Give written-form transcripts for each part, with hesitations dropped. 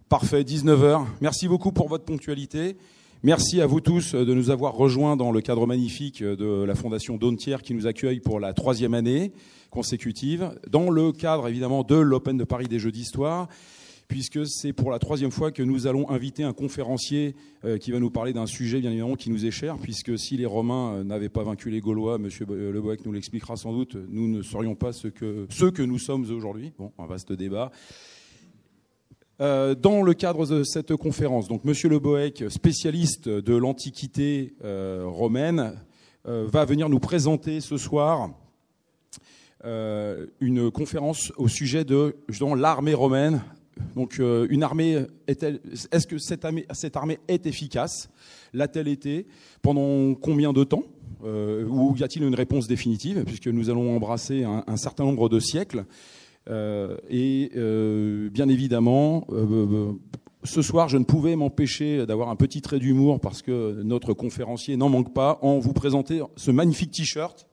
Parfait, 19h. Merci beaucoup pour votre ponctualité. Merci à vous tous de nous avoir rejoints dans le cadre magnifique de la Fondation Dauntière qui nous accueille pour la 3e année consécutive, dans le cadre évidemment de l'Open de Paris des Jeux d'Histoire, puisque c'est pour la 3e fois que nous allons inviter un conférencier qui va nous parler d'un sujet bien évidemment qui nous est cher, puisque si les Romains n'avaient pas vaincu les Gaulois, Monsieur Le Bohec nous l'expliquera sans doute, nous ne serions pas ceux que nous sommes aujourd'hui. Bon, un vaste débat. Dans le cadre de cette conférence, donc Monsieur Le Bohec, spécialiste de l'Antiquité romaine, va venir nous présenter ce soir une conférence au sujet de l'armée romaine. Donc, une armée est-ce que cette armée est efficace? L'a-t-elle été? Pendant combien de temps? Ou y a-t-il une réponse définitive? Puisque nous allons embrasser un certain nombre de siècles. Bien évidemment, ce soir, je ne pouvais m'empêcher d'avoir un petit trait d'humour parce que notre conférencier n'en manque pas en vous présentant ce magnifique t-shirt.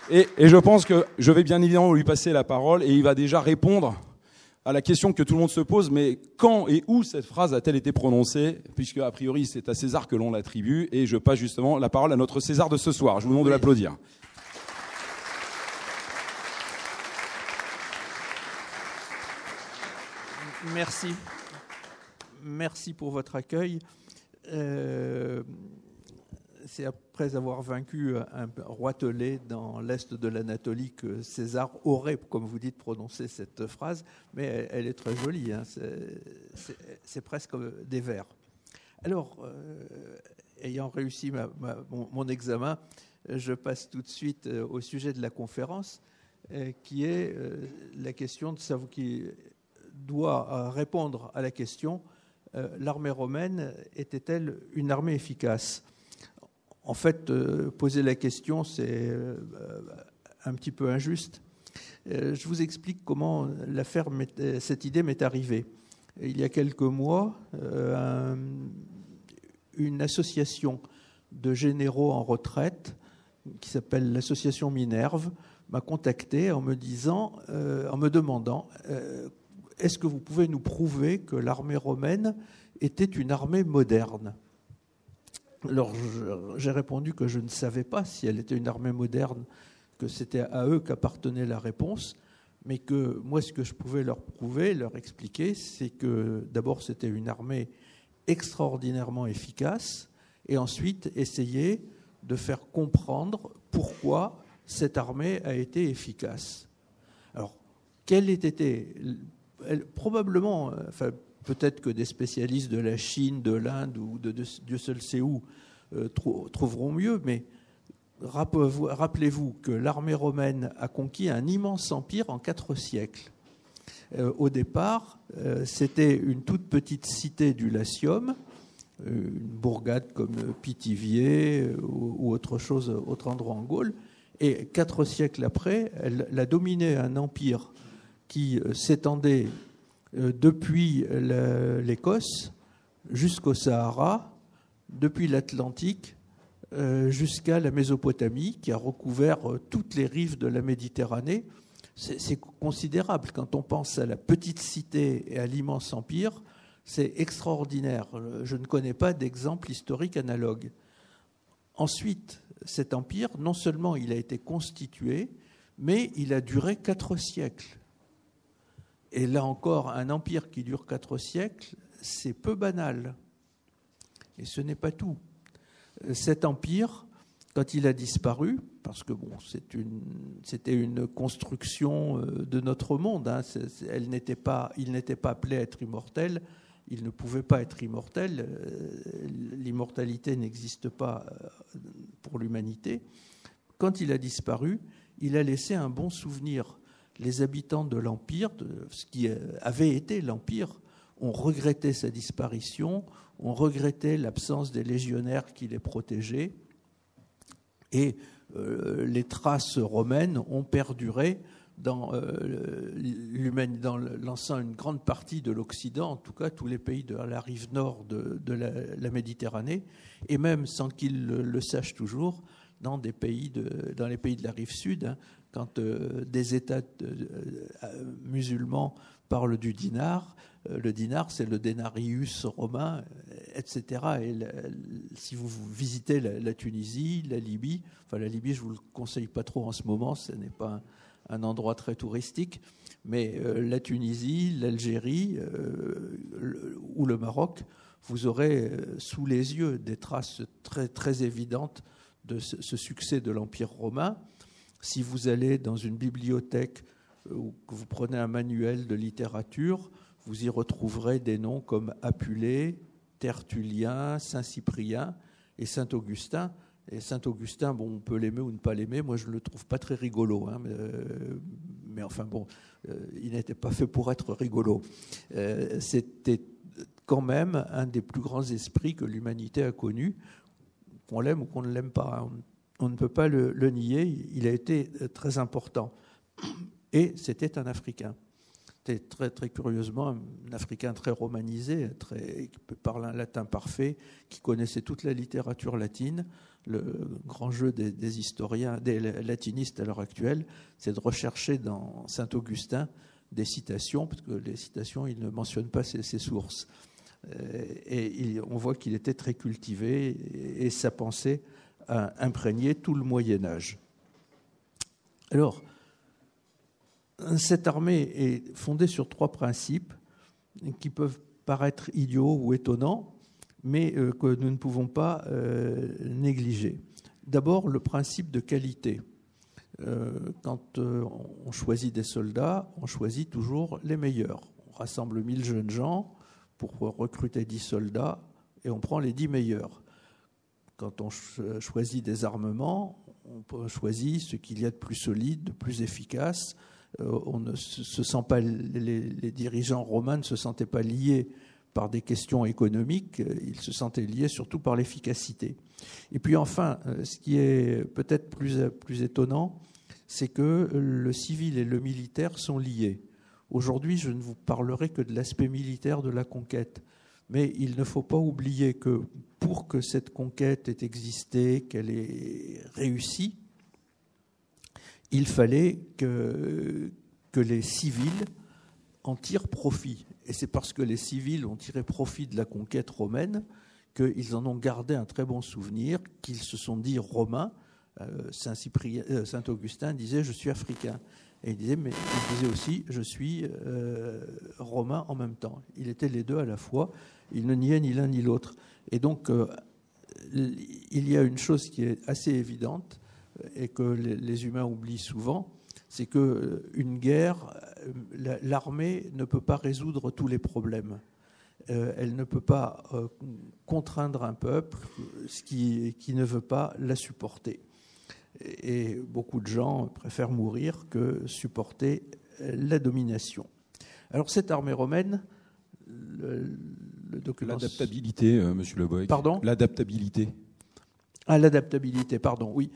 Et je pense que je vais bien évidemment lui passer la parole et il va déjà répondre à la question que tout le monde se pose, mais quand et où cette phrase a-t-elle été prononcée? Puisque, a priori, c'est à César que l'on l'attribue, et je passe justement la parole à notre César de ce soir. Je vous demande de l'applaudir. Merci. Merci pour votre accueil. C'est après avoir vaincu un roitelet dans l'est de l'Anatolie que César aurait, comme vous dites, prononcé cette phrase, mais elle est très jolie, hein, c'est presque des vers. Alors, ayant réussi mon examen, je passe tout de suite au sujet de la conférence, qui est la question de savoir qui doit répondre à la question l'armée romaine était-elle une armée efficace? En fait, poser la question, c'est un petit peu injuste. Je vous explique comment cette idée m'est arrivée. Il y a quelques mois, une association de généraux en retraite, qui s'appelle l'association Minerve, m'a contacté en me demandant est-ce que vous pouvez nous prouver que l'armée romaine était une armée moderne? Alors, j'ai répondu que je ne savais pas si elle était une armée moderne, que c'était à eux qu'appartenait la réponse, mais que moi, ce que je pouvais leur prouver, leur expliquer, c'est que d'abord, c'était une armée extraordinairement efficace, et ensuite, essayer de faire comprendre pourquoi cette armée a été efficace. Alors, quelle était probablement, enfin, peut-être que des spécialistes de la Chine, de l'Inde ou de Dieu seul sait où trouveront mieux, mais rappelez-vous que l'armée romaine a conquis un immense empire en 4 siècles. Au départ, c'était une toute petite cité du Latium, une bourgade comme Pithiviers ou autre endroit en Gaule, et 4 siècles après, elle a dominé un empire qui s'étendait depuis l'Écosse jusqu'au Sahara, depuis l'Atlantique jusqu'à la Mésopotamie, qui a recouvert toutes les rives de la Méditerranée. C'est considérable. Quand on pense à la petite cité et à l'immense empire, c'est extraordinaire. Je ne connais pas d'exemple historique analogue. Ensuite, cet empire, non seulement il a été constitué, mais il a duré 4 siècles. Et là encore, un empire qui dure 4 siècles, c'est peu banal. Et ce n'est pas tout. Cet empire, quand il a disparu, parce que bon, c'était une construction de notre monde, hein, il n'était pas appelé à être immortel, il ne pouvait pas être immortel, l'immortalité n'existe pas pour l'humanité. Quand il a disparu, il a laissé un bon souvenir. Les habitants de l'Empire, de ce qui avait été l'Empire, ont regretté sa disparition, ont regretté l'absence des légionnaires qui les protégeaient, et les traces romaines ont perduré dans l'ensemble, une grande partie de l'Occident, en tout cas tous les pays de la rive nord de la Méditerranée, et même sans qu'ils le sachent toujours, dans les pays de la rive sud, hein, quand des États musulmans parlent du dinar. Le dinar, c'est le denarius romain, etc. Et si vous visitez la Tunisie, la Libye, enfin la Libye, je ne vous le conseille pas trop en ce moment, ce n'est pas un endroit très touristique, mais la Tunisie, l'Algérie ou le Maroc, vous aurez sous les yeux des traces très, très évidentes de ce succès de l'Empire romain. Si vous allez dans une bibliothèque ou que vous prenez un manuel de littérature, vous y retrouverez des noms comme Apulée, Tertullien, Saint-Cyprien et Saint-Augustin. Et Saint-Augustin, bon, on peut l'aimer ou ne pas l'aimer. Moi, je ne le trouve pas très rigolo. Hein, mais enfin, bon, il n'était pas fait pour être rigolo. C'était quand même un des plus grands esprits que l'humanité a connu, qu'on l'aime ou qu'on ne l'aime pas. Hein. On ne peut pas le nier, il a été très important. Et c'était un Africain. C'était très, très curieusement un Africain très romanisé, qui parle un latin parfait, qui connaissait toute la littérature latine. Le grand jeu des historiens, des latinistes à l'heure actuelle, c'est de rechercher dans Saint-Augustin des citations, parce que les citations, il ne mentionne pas ses sources. Et on voit qu'il était très cultivé et sa pensée a imprégné tout le Moyen-Âge. Alors, cette armée est fondée sur 3 principes qui peuvent paraître idiots ou étonnants, mais que nous ne pouvons pas négliger. D'abord, le principe de qualité. Quand on choisit des soldats, on choisit toujours les meilleurs. On rassemble 1000 jeunes gens pour recruter 10 soldats et on prend les 10 meilleurs. Quand on choisit des armements, on choisit ce qu'il y a de plus solide, de plus efficace. On ne se sent pas, les dirigeants romains ne se sentaient pas liés par des questions économiques, ils se sentaient liés surtout par l'efficacité. Et puis enfin, ce qui est peut-être plus étonnant, c'est que le civil et le militaire sont liés. Aujourd'hui, je ne vous parlerai que de l'aspect militaire de la conquête. Mais il ne faut pas oublier que pour que cette conquête ait existé, qu'elle ait réussi, il fallait que les civils en tirent profit. Et c'est parce que les civils ont tiré profit de la conquête romaine qu'ils en ont gardé un très bon souvenir, qu'ils se sont dit romains. Saint-Augustin disait « je suis africain ». Et il disait aussi « je suis romain en même temps ». Il était les deux à la fois. Il ne niait ni l'un ni l'autre. Et donc, il y a une chose qui est assez évidente et que les humains oublient souvent, c'est qu'une guerre, l'armée ne peut pas résoudre tous les problèmes. Elle ne peut pas contraindre un peuple qui ne veut pas la supporter. Et beaucoup de gens préfèrent mourir que supporter la domination. Alors cette armée romaine, le document... L'adaptabilité, monsieur Le Boëc. Pardon ? L'adaptabilité. Ah, l'adaptabilité, pardon, oui.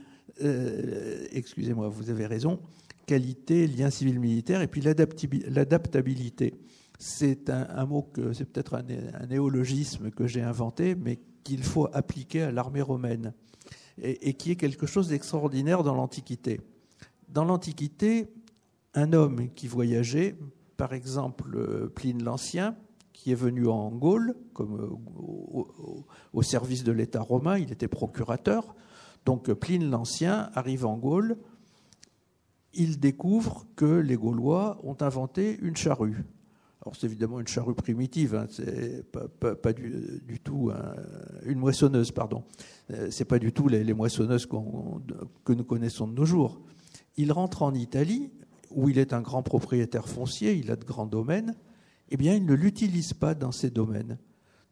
Excusez-moi, vous avez raison. Qualité, lien civil-militaire, et puis l'adaptabilité. C'est un mot c'est peut-être un néologisme que j'ai inventé, mais qu'il faut appliquer à l'armée romaine, et qui est quelque chose d'extraordinaire dans l'Antiquité. Dans l'Antiquité, un homme qui voyageait, par exemple Pline l'Ancien, qui est venu en Gaule, comme au service de l'État romain, il était procurateur. Donc Pline l'Ancien arrive en Gaule, il découvre que les Gaulois ont inventé une charrue. Alors c'est évidemment une charrue primitive, hein, c'est pas du tout une moissonneuse, pardon. C'est pas du tout les moissonneuses que nous connaissons de nos jours. Il rentre en Italie, où il est un grand propriétaire foncier, il a de grands domaines. Eh bien, il ne l'utilise pas dans ces domaines.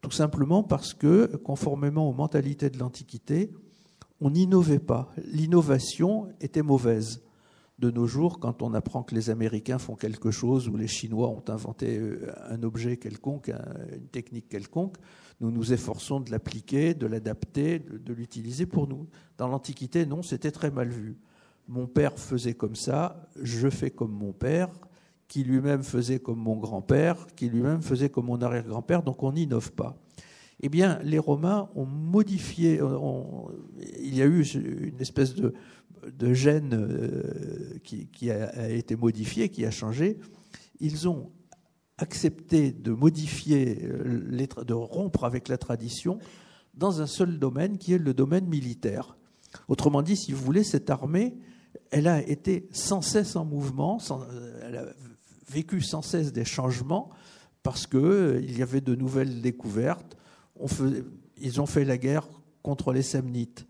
Tout simplement parce que, conformément aux mentalités de l'Antiquité, on n'innovait pas. L'innovation était mauvaise. De nos jours, quand on apprend que les Américains font quelque chose ou les Chinois ont inventé un objet quelconque, une technique quelconque, nous nous efforçons de l'appliquer, de l'adapter, de l'utiliser pour nous. Dans l'Antiquité, non, c'était très mal vu. Mon père faisait comme ça, je fais comme mon père, qui lui-même faisait comme mon grand-père, qui lui-même faisait comme mon arrière-grand-père, donc on n'innove pas. eh bien, les Romains ont modifié, il y a eu une espèce de gène qui a été modifié, qui a changé. Ils ont accepté de modifier, de rompre avec la tradition dans un seul domaine, qui est le domaine militaire. Autrement dit, si vous voulez, cette armée, elle a été sans cesse en mouvement, elle a vécu sans cesse des changements, parce qu'il y avait de nouvelles découvertes. Ils ont fait la guerre contre les Samnites.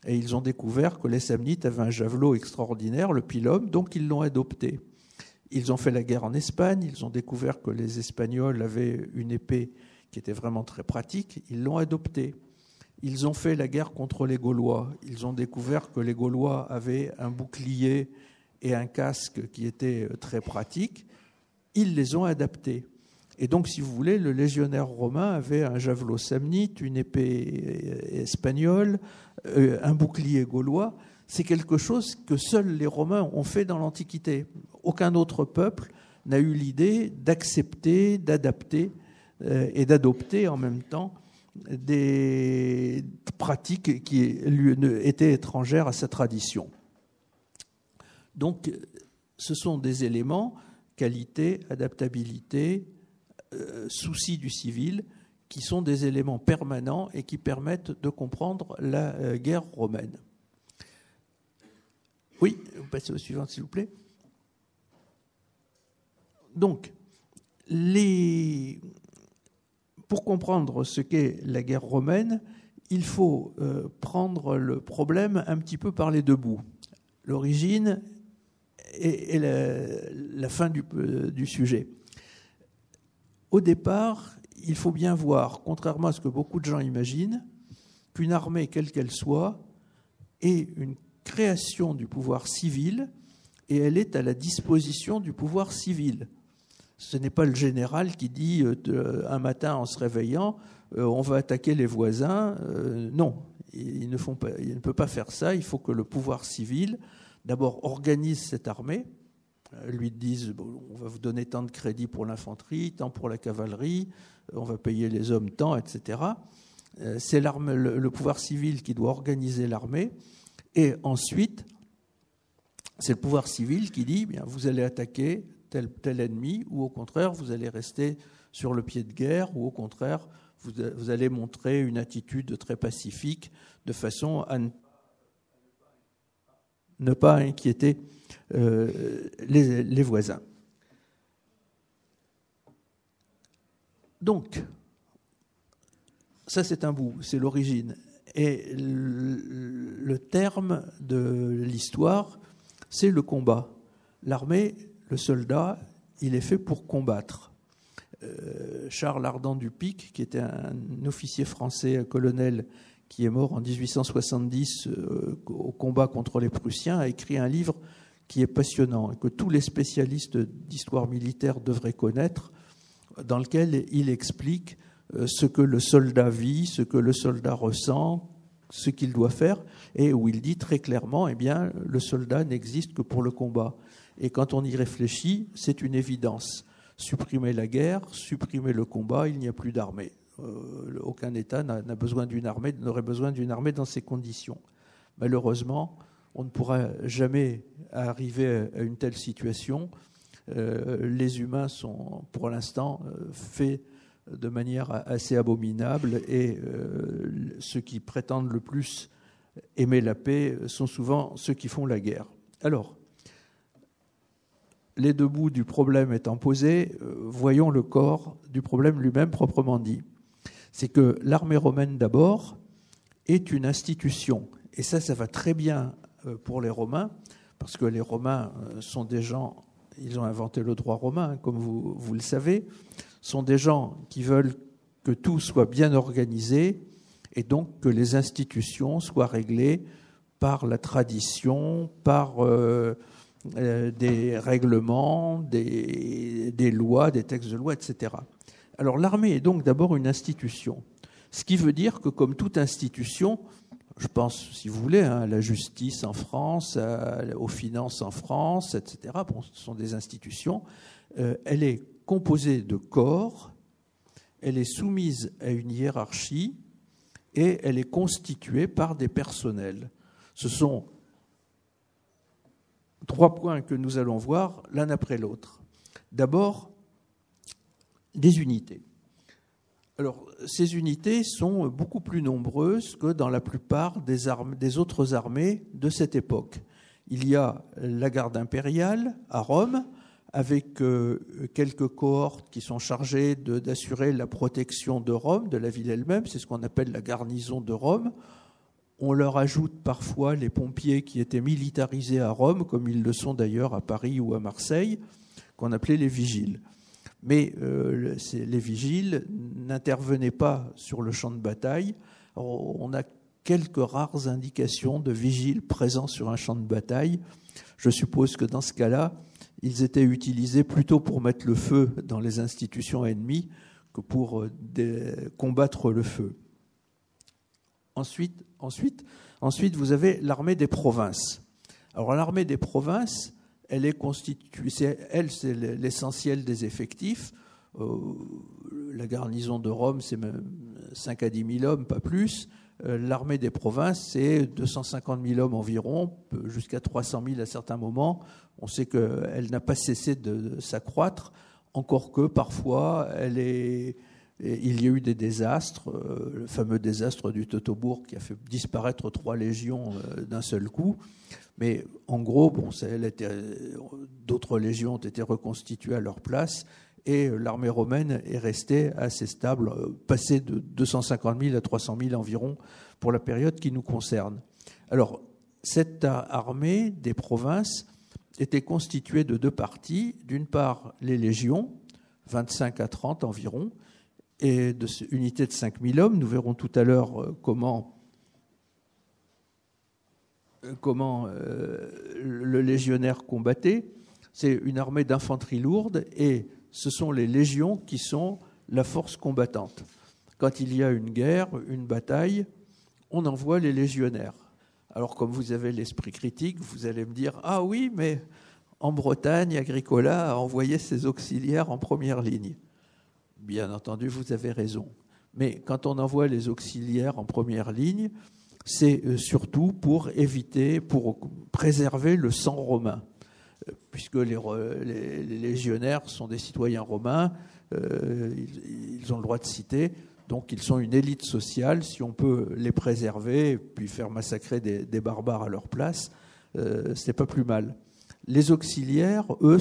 Et ils ont découvert que les Samnites avaient un javelot extraordinaire, le pilum, donc ils l'ont adopté. Ils ont fait la guerre en Espagne, ils ont découvert que les Espagnols avaient une épée qui était vraiment très pratique, ils l'ont adoptée. Ils ont fait la guerre contre les Gaulois, ils ont découvert que les Gaulois avaient un bouclier et un casque qui étaient très pratiques, ils les ont adaptés. Et donc, si vous voulez, le légionnaire romain avait un javelot samnite, une épée espagnole, un bouclier gaulois. C'est quelque chose que seuls les Romains ont fait dans l'Antiquité. Aucun autre peuple n'a eu l'idée d'accepter, d'adapter et d'adopter en même temps des pratiques qui étaient étrangères à sa tradition. Donc, ce sont des éléments, qualité, adaptabilité, souci du civil, qui sont des éléments permanents et qui permettent de comprendre la guerre romaine. Oui, vous passez au suivant, s'il vous plaît. Donc, pour comprendre ce qu'est la guerre romaine, il faut prendre le problème un petit peu par les deux bouts. L'origine et la fin du sujet. Au départ, il faut bien voir, contrairement à ce que beaucoup de gens imaginent, qu'une armée, quelle qu'elle soit, est une création du pouvoir civil et elle est à la disposition du pouvoir civil. Ce n'est pas le général qui dit un matin en se réveillant on va attaquer les voisins. Non, il ne peut pas faire ça. Il faut que le pouvoir civil d'abord organise cette armée, lui disent bon, on va vous donner tant de crédits pour l'infanterie, tant pour la cavalerie, on va payer les hommes tant, etc. C'est le pouvoir civil qui doit organiser l'armée. Et ensuite, c'est le pouvoir civil qui dit bien, vous allez attaquer tel ennemi, ou au contraire, vous allez rester sur le pied de guerre, ou au contraire, vous allez montrer une attitude très pacifique de façon à ne pas inquiéter les voisins. Donc, ça c'est un bout, c'est l'origine. Et le terme de l'histoire, c'est le combat. L'armée, le soldat, il est fait pour combattre. Charles Ardent du Pic, qui était un officier français, un colonel qui est mort en 1870 au combat contre les Prussiens, a écrit un livre qui est passionnant et que tous les spécialistes d'histoire militaire devraient connaître, dans lequel il explique ce que le soldat vit, ce que le soldat ressent, ce qu'il doit faire, et où il dit très clairement, eh bien, le soldat n'existe que pour le combat. Et quand on y réfléchit, c'est une évidence. Supprimer la guerre, supprimer le combat, il n'y a plus d'armée. Aucun État n'aurait besoin d'une armée dans ces conditions. Malheureusement, on ne pourra jamais arriver à une telle situation. Les humains sont, pour l'instant, faits de manière assez abominable et ceux qui prétendent le plus aimer la paix sont souvent ceux qui font la guerre. Alors, les deux bouts du problème étant posés, voyons le corps du problème lui-même proprement dit. C'est que l'armée romaine d'abord est une institution. Et ça va très bien pour les Romains, parce que les Romains sont des gens, ils ont inventé le droit romain, comme vous le savez, sont des gens qui veulent que tout soit bien organisé et donc que les institutions soient réglées par la tradition, par des règlements, des lois, des textes de loi, etc. Alors l'armée est donc d'abord une institution, ce qui veut dire que comme toute institution, je pense, si vous voulez, à la justice en France, aux finances en France, etc., bon, ce sont des institutions, elle est composée de corps elle est soumise à une hiérarchie et elle est constituée par des personnels. Ce sont 3 points que nous allons voir l'un après l'autre. D'abord, des unités. Alors, ces unités sont beaucoup plus nombreuses que dans la plupart des autres armées de cette époque. Il y a la garde impériale à Rome, avec quelques cohortes qui sont chargées d'assurer la protection de Rome, de la ville elle-même. C'est ce qu'on appelle la garnison de Rome. On leur ajoute parfois les pompiers qui étaient militarisés à Rome, comme ils le sont d'ailleurs à Paris ou à Marseille, qu'on appelait les vigiles. Mais les vigiles n'intervenaient pas sur le champ de bataille. Alors, on a quelques rares indications de vigiles présents sur un champ de bataille. Je suppose que dans ce cas-là, ils étaient utilisés plutôt pour mettre le feu dans les institutions ennemies que pour combattre le feu. Ensuite, vous avez l'armée des provinces. Alors, l'armée des provinces, elle est constituée, c'est l'essentiel des effectifs. La garnison de Rome, c'est même 5 à 10 000 hommes, pas plus. L'armée des provinces, c'est 250 000 hommes environ, jusqu'à 300 000 à certains moments. On sait qu'elle n'a pas cessé de s'accroître, encore que parfois, il y a eu des désastres, le fameux désastre du Teutobourg qui a fait disparaître 3 légions d'un seul coup. Mais en gros, d'autres légions ont été reconstituées à leur place et l'armée romaine est restée assez stable, passée de 250 000 à 300 000 environ pour la période qui nous concerne. Alors, cette armée des provinces était constituée de 2 parties. D'une part, les légions, 25 à 30 environ, et de unités de 5 000 hommes. Nous verrons tout à l'heure comment le légionnaire combattait. C'est une armée d'infanterie lourde et ce sont les légions qui sont la force combattante. Quand il y a une guerre, une bataille, on envoie les légionnaires. Alors comme vous avez l'esprit critique, vous allez me dire « Ah oui, mais en Bretagne, Agricola a envoyé ses auxiliaires en première ligne. » Bien entendu, vous avez raison. Mais quand on envoie les auxiliaires en première ligne, c'est surtout pour préserver le sang romain, puisque les légionnaires sont des citoyens romains, ils ont le droit de citer, donc ils sont une élite sociale. Si on peut les préserver puis faire massacrer des barbares à leur place, c'est pas plus mal. Les auxiliaires, eux,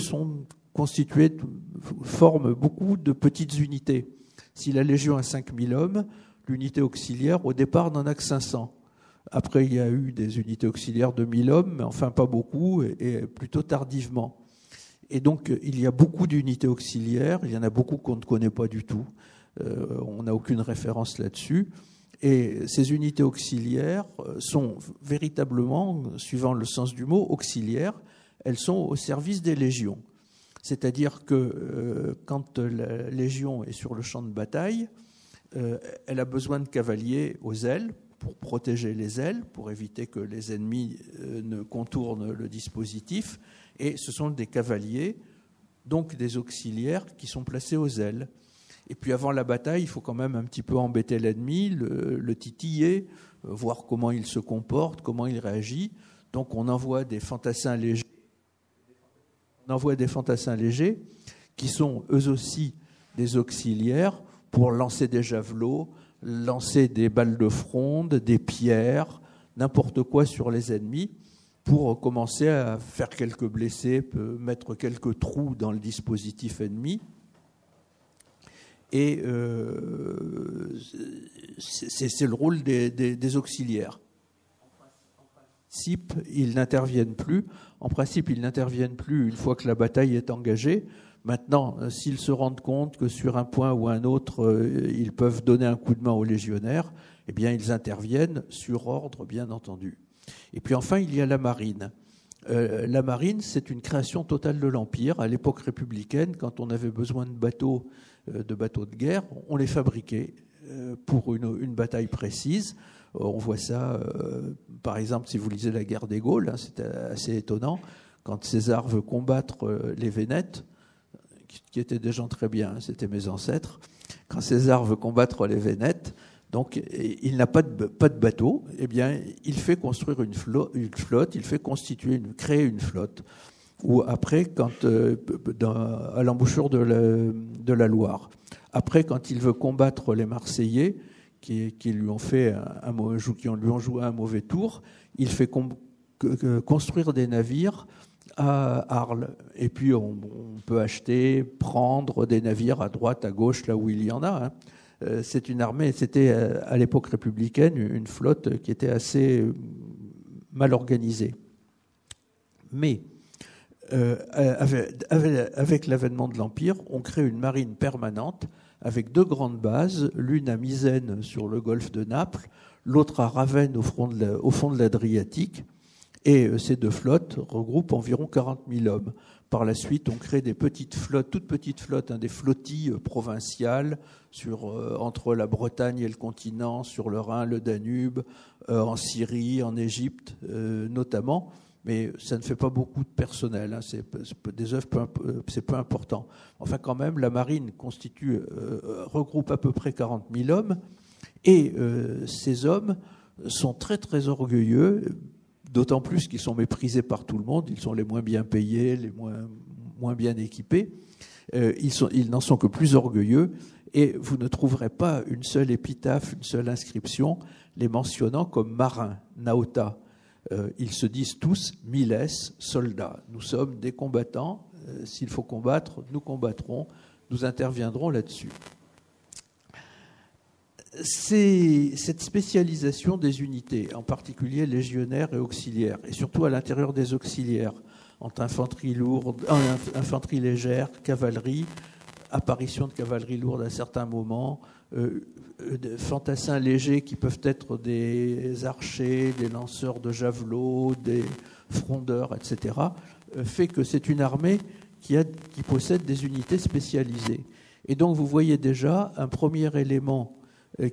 forment beaucoup de petites unités. Si la légion a 5000 hommes, l'unité auxiliaire, au départ, n'en a que 500. Après, il y a eu des unités auxiliaires de 1000 hommes, mais enfin pas beaucoup, et plutôt tardivement. Et donc, il y a beaucoup d'unités auxiliaires, il y en a beaucoup qu'on ne connaît pas du tout. On n'a aucune référence là-dessus. Et ces unités auxiliaires sont véritablement, suivant le sens du mot, auxiliaires, elles sont au service des légions. C'est-à-dire que quand la légion est sur le champ de bataille, elle a besoin de cavaliers aux ailes, pour protéger les ailes, pour éviter que les ennemis ne contournent le dispositif. Et ce sont des cavaliers, donc des auxiliaires, qui sont placés aux ailes. Et puis avant la bataille, il faut quand même un petit peu embêter l'ennemi, le titiller, voir comment il se comporte, comment il réagit. Donc on envoie des fantassins légers. Qui sont eux aussi des auxiliaires pour lancer des javelots, lancer des balles de fronde, des pierres, n'importe quoi sur les ennemis, pour commencer à faire quelques blessés, mettre quelques trous dans le dispositif ennemi. Et c'est le rôle des auxiliaires. Ils n'interviennent plus. En principe, ils n'interviennent plus une fois que la bataille est engagée. Maintenant, s'ils se rendent compte que sur un point ou un autre, ils peuvent donner un coup de main aux légionnaires, eh bien, ils interviennent sur ordre, bien entendu. Et puis enfin, il y a la marine. La marine, c'est une création totale de l'Empire. À l'époque républicaine, quand on avait besoin de bateaux de guerre, on les fabriquait pour une bataille précise. On voit ça, par exemple, si vous lisez la guerre des Gaules, c'est assez étonnant, quand César veut combattre les Vénètes, qui étaient des gens très bien, c'était mes ancêtres. quand César veut combattre les Vénètes, donc il n'a pas de bateau, eh bien, il fait construire une flotte, il fait créer une flotte. Ou après, à l'embouchure de la Loire. Après, quand il veut combattre les Marseillais, qui lui ont joué un mauvais tour, il fait construire des navires à Arles. Et puis, on peut prendre des navires à droite, à gauche, là où il y en a. C'est une armée, c'était à l'époque républicaine, une flotte qui était assez mal organisée. Mais avec l'avènement de l'Empire, on crée une marine permanente avec 2 grandes bases, l'une à Misène sur le golfe de Naples, l'autre à Ravenne au fond de l'Adriatique. Et ces 2 flottes regroupent environ 40 000 hommes. Par la suite, on crée des toutes petites flottes, des flottilles provinciales entre la Bretagne et le continent, sur le Rhin, le Danube, en Syrie, en Égypte notamment. Mais ça ne fait pas beaucoup de personnel. C'est peu important. Enfin, quand même, la marine regroupe à peu près 40 000 hommes. Et ces hommes sont très, très orgueilleux, d'autant plus qu'ils sont méprisés par tout le monde. Ils sont les moins bien payés, les moins bien équipés. Ils n'en sont que plus orgueilleux. Et vous ne trouverez pas une seule épitaphe, une seule inscription les mentionnant comme marins, nauta. Ils se disent tous « miles, soldats ». Nous sommes des combattants. S'il faut combattre, nous combattrons. Nous interviendrons là-dessus. C'est cette spécialisation des unités, en particulier légionnaires et auxiliaires, et surtout à l'intérieur des auxiliaires, entre infanterie lourde, infanterie légère, cavalerie, apparition de cavalerie lourde à certains moments, de fantassins légers qui peuvent être des archers, des lanceurs de javelots, des frondeurs, etc., fait que c'est une armée qui possède des unités spécialisées. Et donc vous voyez déjà un premier élément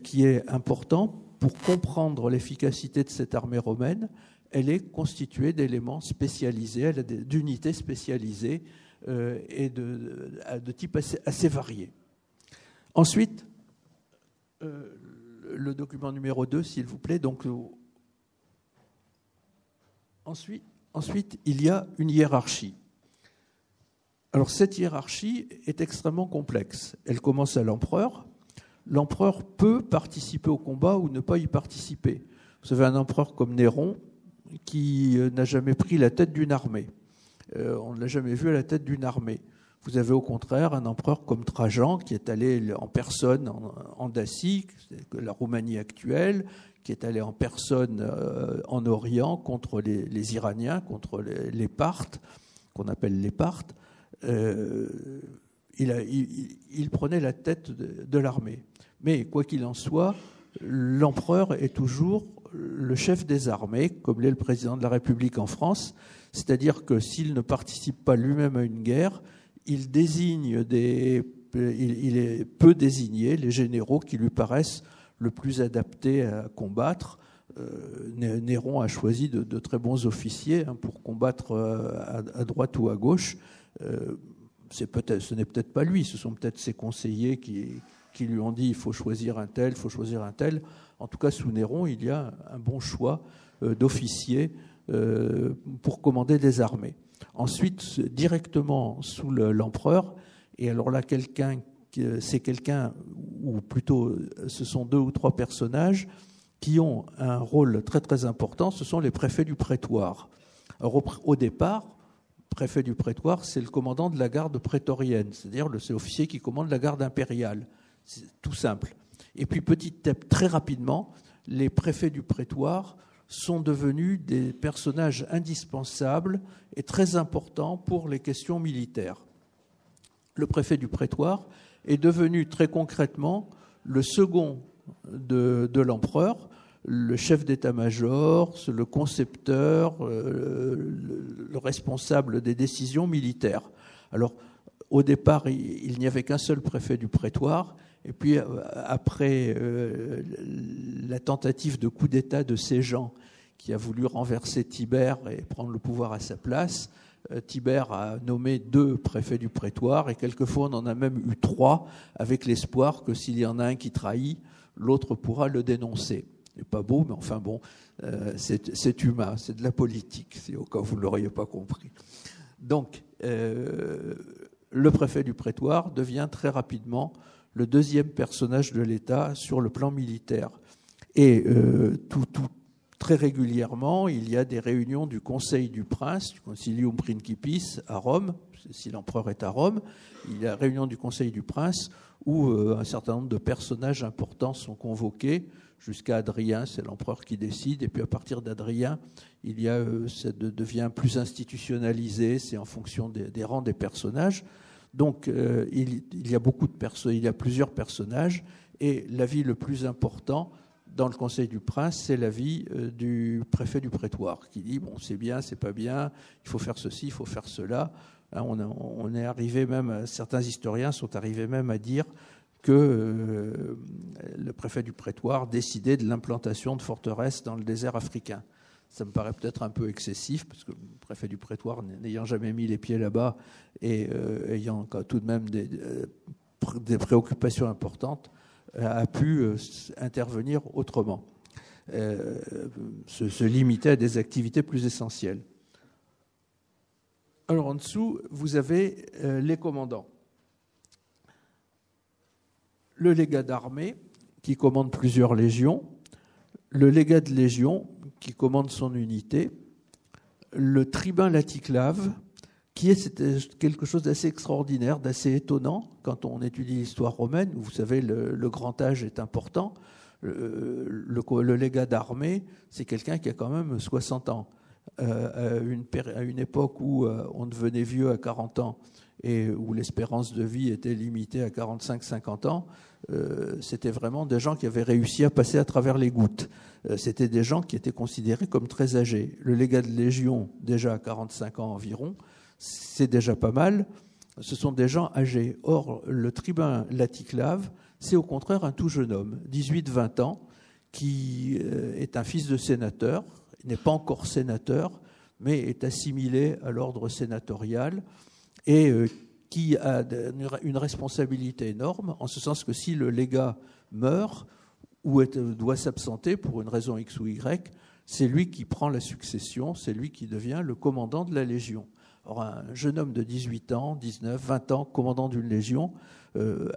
qui est important pour comprendre l'efficacité de cette armée romaine. Elle est constituée d'éléments spécialisés, elle a d'unités spécialisées et de type assez variés. Ensuite, le document numéro 2, s'il vous plaît. Donc, ensuite, il y a une hiérarchie. Alors, cette hiérarchie est extrêmement complexe. Elle commence à l'empereur. L'empereur peut participer au combat ou ne pas y participer. Vous avez un empereur comme Néron qui n'a jamais pris la tête d'une armée. On ne l'a jamais vu à la tête d'une armée. Vous avez au contraire un empereur comme Trajan qui est allé en personne en Dacie, la Roumanie actuelle, qui est allé en personne en Orient contre les Iraniens, contre les Parthes, qu'on appelle les Parthes. Il prenait la tête de l'armée. Mais quoi qu'il en soit, l'empereur est toujours le chef des armées, comme l'est le président de la République en France, c'est-à-dire que s'il ne participe pas lui-même à une guerre, il peut désigner les généraux qui lui paraissent le plus adaptés à combattre. Néron a choisi de très bons officiers pour combattre à droite ou à gauche. Ce n'est peut-être pas lui, ce sont peut-être ses conseillers qui lui ont dit il faut choisir un tel, il faut choisir un tel. En tout cas, sous Néron, il y a un bon choix d'officiers pour commander des armées. Ensuite, directement sous l'empereur, et alors là, c'est quelqu'un, ou plutôt ce sont 2 ou 3 personnages qui ont un rôle très très important, ce sont les préfets du prétoire. Alors, au départ, préfet du prétoire, c'est le commandant de la garde prétorienne, c'est-à-dire c'est l'officier qui commande la garde impériale. C'est tout simple. Et puis très rapidement, les préfets du prétoire sont devenus des personnages indispensables et très importants pour les questions militaires. Le préfet du prétoire est devenu très concrètement le second de l'empereur, le chef d'état-major, le concepteur, le responsable des décisions militaires. Alors, au départ, il n'y avait qu'un seul préfet du prétoire, et puis après la tentative de coup d'État de Séjan, qui a voulu renverser Tibère et prendre le pouvoir à sa place, Tibère a nommé 2 préfets du prétoire et quelquefois on en a même eu 3 avec l'espoir que s'il y en a un qui trahit, l'autre pourra le dénoncer. C'est pas beau, mais enfin bon, c'est humain, c'est de la politique, si au cas où vous ne l'auriez pas compris. Donc, le préfet du prétoire devient très rapidement le 2e personnage de l'État sur le plan militaire. Et très régulièrement, il y a des réunions du Conseil du Prince, du Concilium Principis, à Rome, si l'empereur est à Rome. Il y a réunion du Conseil du Prince où un certain nombre de personnages importants sont convoqués, jusqu'à Adrien, c'est l'empereur qui décide. Et puis à partir d'Adrien, ça devient plus institutionnalisé, c'est en fonction des rangs des personnages. Donc il y a plusieurs personnages, et l'avis le plus important dans le Conseil du Prince, c'est l'avis du préfet du prétoire, qui dit bon, c'est bien, c'est pas bien, il faut faire ceci, il faut faire cela. On est arrivé même, certains historiens sont arrivés même à dire que le préfet du prétoire décidait de l'implantation de forteresses dans le désert africain. Ça me paraît peut-être un peu excessif, parce que le préfet du prétoire, n'ayant jamais mis les pieds là-bas et ayant tout de même des préoccupations importantes, a pu intervenir autrement, se limiter à des activités plus essentielles. Alors en dessous, vous avez les commandants. Le légat d'armée, qui commande plusieurs légions, le légat de légion, qui commande son unité, le tribun laticlave, qui est quelque chose d'assez extraordinaire, d'assez étonnant quand on étudie l'histoire romaine. Vous savez, le grand âge est important. Le légat d'armée, c'est quelqu'un qui a quand même 60 ans. À une époque où on devenait vieux à 40 ans et où l'espérance de vie était limitée à 45-50 ans, c'était vraiment des gens qui avaient réussi à passer à travers les gouttes. C'était des gens qui étaient considérés comme très âgés. Le légat de légion, déjà à 45 ans environ, c'est déjà pas mal. Ce sont des gens âgés. Or, le tribun laticlave, c'est au contraire un tout jeune homme, 18-20 ans, qui est un fils de sénateur. Il n'est pas encore sénateur, mais est assimilé à l'ordre sénatorial et qui a une responsabilité énorme, en ce sens que si le légat meurt ou doit s'absenter pour une raison X ou Y, c'est lui qui prend la succession, c'est lui qui devient le commandant de la légion. Or, un jeune homme de 18 ans, 19, 20 ans, commandant d'une légion,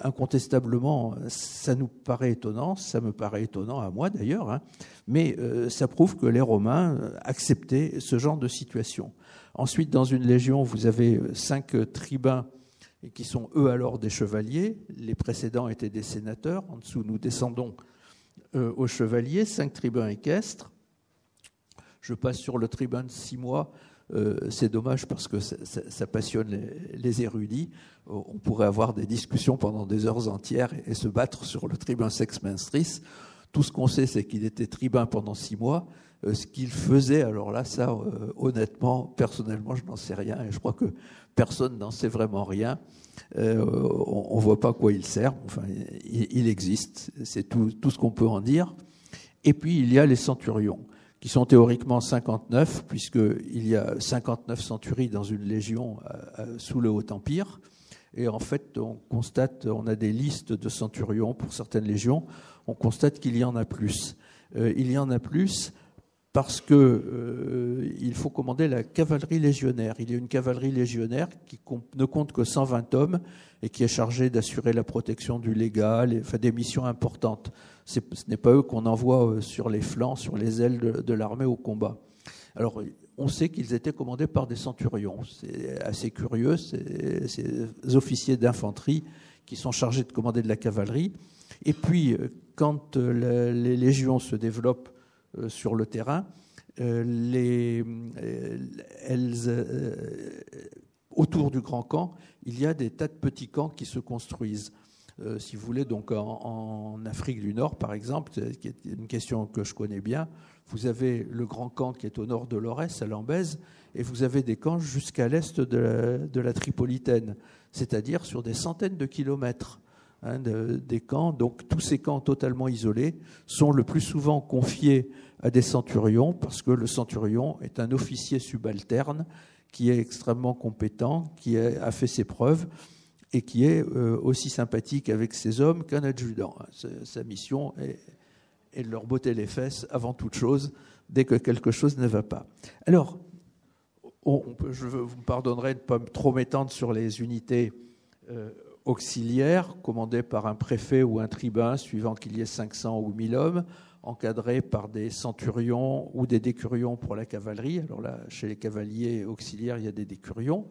incontestablement, ça nous paraît étonnant, ça me paraît étonnant à moi d'ailleurs, hein, mais ça prouve que les Romains acceptaient ce genre de situation. Ensuite, dans une légion, vous avez 5 tribuns qui sont eux alors des chevaliers. Les précédents étaient des sénateurs. En dessous, nous descendons aux chevaliers, 5 tribuns équestres. Je passe sur le tribun de 6 mois. C'est dommage parce que ça passionne les érudits. On pourrait avoir des discussions pendant des heures entières et se battre sur le tribun sex menstris. Tout ce qu'on sait, c'est qu'il était tribun pendant 6 mois. Ce qu'il faisait, alors là, ça, honnêtement, personnellement, je n'en sais rien et je crois que personne n'en sait vraiment rien. On ne voit pas à quoi il sert. Enfin, il existe. C'est tout ce qu'on peut en dire. Et puis, il y a les centurions, qui sont théoriquement 59, puisqu'il y a 59 centuries dans une légion sous le Haut-Empire. Et en fait, on a des listes de centurions pour certaines légions. On constate qu'il y en a plus. Il y en a plus parce qu'il faut commander la cavalerie légionnaire. Il y a une cavalerie légionnaire qui ne compte que 120 hommes et qui est chargée d'assurer la protection du légat, des missions importantes. Ce n'est pas eux qu'on envoie sur les flancs, sur les ailes de l'armée au combat. Alors, on sait qu'ils étaient commandés par des centurions. C'est assez curieux, ces officiers d'infanterie qui sont chargés de commander de la cavalerie. Et puis, quand les légions se développent sur le terrain, autour du grand camp, il y a des tas de petits camps qui se construisent. Si vous voulez, donc en Afrique du Nord, par exemple, qui est une question que je connais bien, vous avez le grand camp qui est au nord de l'Aurès, à Lambèse, et vous avez des camps jusqu'à l'est de la Tripolitaine, c'est-à-dire sur des centaines de kilomètres des camps. Donc tous ces camps totalement isolés sont le plus souvent confiés à des centurions, parce que le centurion est un officier subalterne qui est extrêmement compétent, qui a fait ses preuves et qui est aussi sympathique avec ses hommes qu'un adjudant. Sa mission est de leur botter les fesses avant toute chose, dès que quelque chose ne va pas. Alors, vous me pardonnerez de ne pas trop m'étendre sur les unités auxiliaires, commandées par un préfet ou un tribun, suivant qu'il y ait 500 ou 1000 hommes, encadrés par des centurions ou des décurions pour la cavalerie. Alors là, chez les cavaliers auxiliaires, il y a des décurions.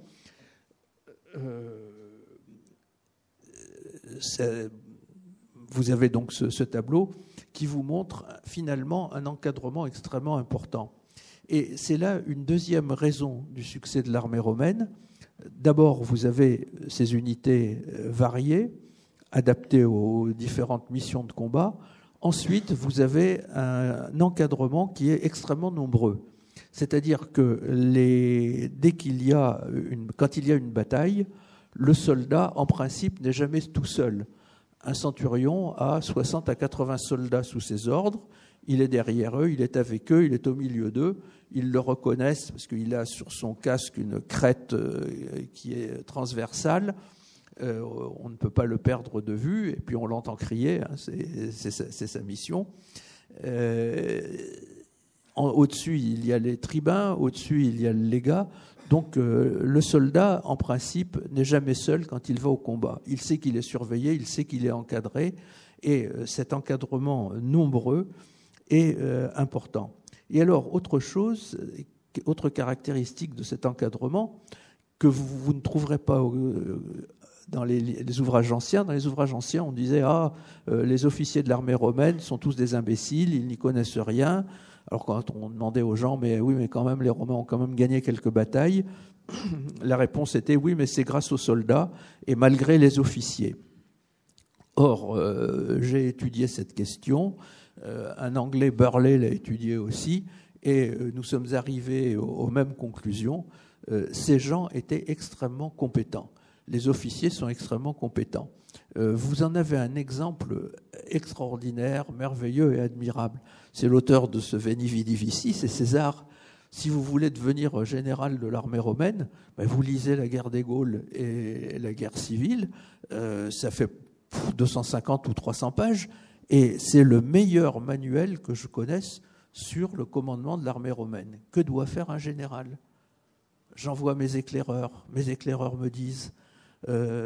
Vous avez donc ce tableau qui vous montre finalement un encadrement extrêmement important. Et c'est là une deuxième raison du succès de l'armée romaine. D'abord, vous avez ces unités variées, adaptées aux différentes missions de combat. Ensuite, vous avez un encadrement qui est extrêmement nombreux. C'est-à-dire que quand il y a une bataille, le soldat, en principe, n'est jamais tout seul. Un centurion a 60 à 80 soldats sous ses ordres. Il est derrière eux, il est avec eux, il est au milieu d'eux. Ils le reconnaissent parce qu'il a sur son casque une crête qui est transversale. On ne peut pas le perdre de vue. Et puis on l'entend crier, hein, c'est sa mission. Au-dessus, il y a les tribuns. Au-dessus, il y a le légat. Donc le soldat, en principe, n'est jamais seul quand il va au combat. Il sait qu'il est surveillé, il sait qu'il est encadré. Et cet encadrement nombreux est important. Et alors, autre caractéristique de cet encadrement que vous ne trouverez pas dans les ouvrages anciens. Dans les ouvrages anciens, on disait les officiers de l'armée romaine sont tous des imbéciles, ils n'y connaissent rien. Alors quand on demandait aux gens, mais quand même, les Romains ont quand même gagné quelques batailles, la réponse était oui, mais c'est grâce aux soldats et malgré les officiers. Or, j'ai étudié cette question. Un Anglais, Burley, l'a étudié aussi, et nous sommes arrivés aux mêmes conclusions. Ces gens étaient extrêmement compétents. Les officiers sont extrêmement compétents. Vous en avez un exemple extraordinaire, merveilleux et admirable. C'est l'auteur de ce Veni Vidi Vici, c'est César. Si vous voulez devenir général de l'armée romaine, vous lisez la guerre des Gaules et la guerre civile. Ça fait 250 ou 300 pages. Et c'est le meilleur manuel que je connaisse sur le commandement de l'armée romaine. Que doit faire un général ? J'envoie mes éclaireurs me disent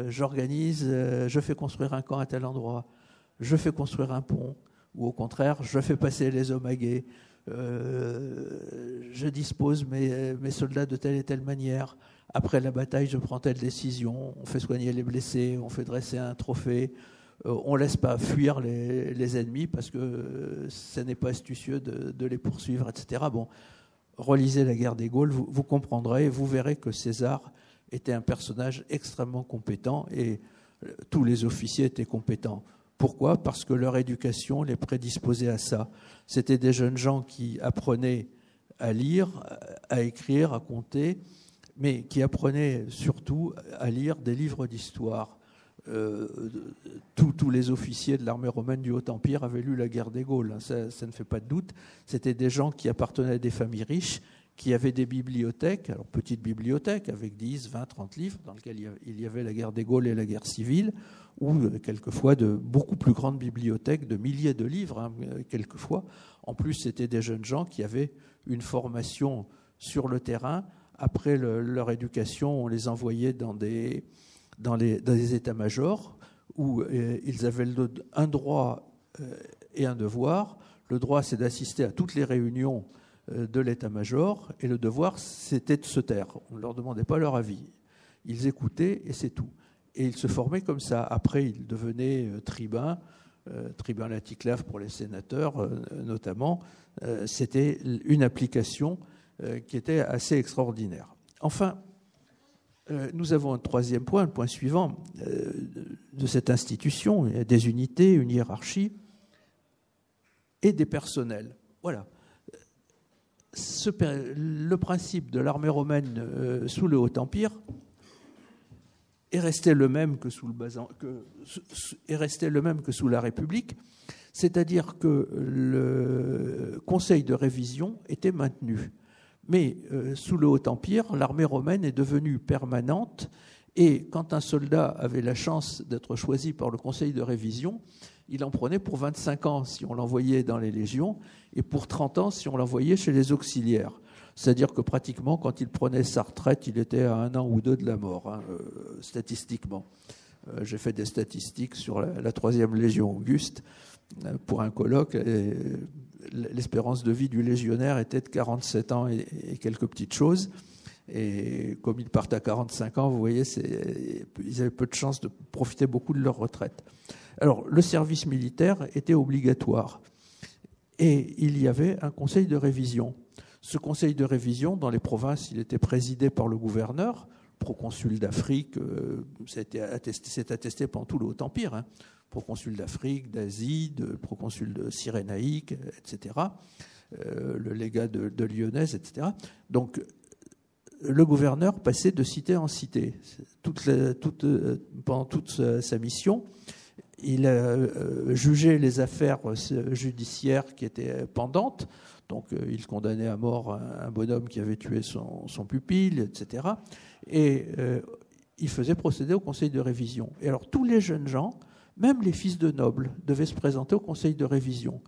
j'organise, je fais construire un camp à tel endroit, je fais construire un pont, ou au contraire, je fais passer les hommes à guet, je dispose mes soldats de telle et telle manière. Après la bataille, je prends telle décision, on fait soigner les blessés, on fait dresser un trophée. On ne laisse pas fuir les ennemis parce que ce n'est pas astucieux de les poursuivre, etc. Bon, relisez la guerre des Gaules, vous comprendrez, vous verrez que César était un personnage extrêmement compétent et tous les officiers étaient compétents. Pourquoi ? Parce que leur éducation les prédisposait à ça. C'était des jeunes gens qui apprenaient à lire, à écrire, à compter, mais qui apprenaient surtout à lire des livres d'histoire. Tous les officiers de l'armée romaine du Haut-Empire avaient lu la guerre des Gaules, ça ne fait pas de doute. C'était des gens qui appartenaient à des familles riches, qui avaient des bibliothèques, alors petites bibliothèques avec 10, 20, 30 livres, dans lesquels il y avait la guerre des Gaules et la guerre civile, ou quelquefois de beaucoup plus grandes bibliothèques, de milliers de livres, quelquefois. En plus, c'était des jeunes gens qui avaient une formation sur le terrain. Après leur éducation, on les envoyait dans des états-majors où ils avaient un droit et un devoir. Le droit, c'est d'assister à toutes les réunions de l'état-major, et le devoir, c'était de se taire. On ne leur demandait pas leur avis. Ils écoutaient et c'est tout. Et ils se formaient comme ça. Après, ils devenaient tribuns, tribuns laticlaves pour les sénateurs notamment. C'était une application qui était assez extraordinaire. Enfin, nous avons un troisième point, le point suivant de cette institution. Il y a des unités, une hiérarchie et des personnels. Voilà. Le principe de l'armée romaine sous le Haut-Empire est resté le même que sous la République, c'est-à-dire que le conseil de révision était maintenu. Mais sous le Haut-Empire, l'armée romaine est devenue permanente, et quand un soldat avait la chance d'être choisi par le conseil de révision, il en prenait pour 25 ans si on l'envoyait dans les légions, et pour 30 ans si on l'envoyait chez les auxiliaires. C'est-à-dire que pratiquement, quand il prenait sa retraite, il était à 1 an ou 2 de la mort, statistiquement. J'ai fait des statistiques sur la 3e Légion Auguste pour un colloque. L'espérance de vie du légionnaire était de 47 ans et quelques petites choses. Et comme ils partent à 45 ans, vous voyez, ils avaient peu de chances de profiter beaucoup de leur retraite. Alors, le service militaire était obligatoire. Et il y avait un conseil de révision. Ce conseil de révision, dans les provinces, il était présidé par le gouverneur, proconsul d'Afrique, c'est attesté pendant tout le Haut-Empire, proconsul d'Afrique, d'Asie, proconsul de Cyrénaïque, etc., le légat de Lyonnaise, etc. Donc, le gouverneur passait de cité en cité. Pendant toute sa mission, il jugeait les affaires judiciaires qui étaient pendantes. Donc, il condamnait à mort un bonhomme qui avait tué son pupille, etc. Et il faisait procéder au conseil de révision. Et alors, tous les jeunes gens, même les fils de nobles, devaient se présenter au conseil de révision.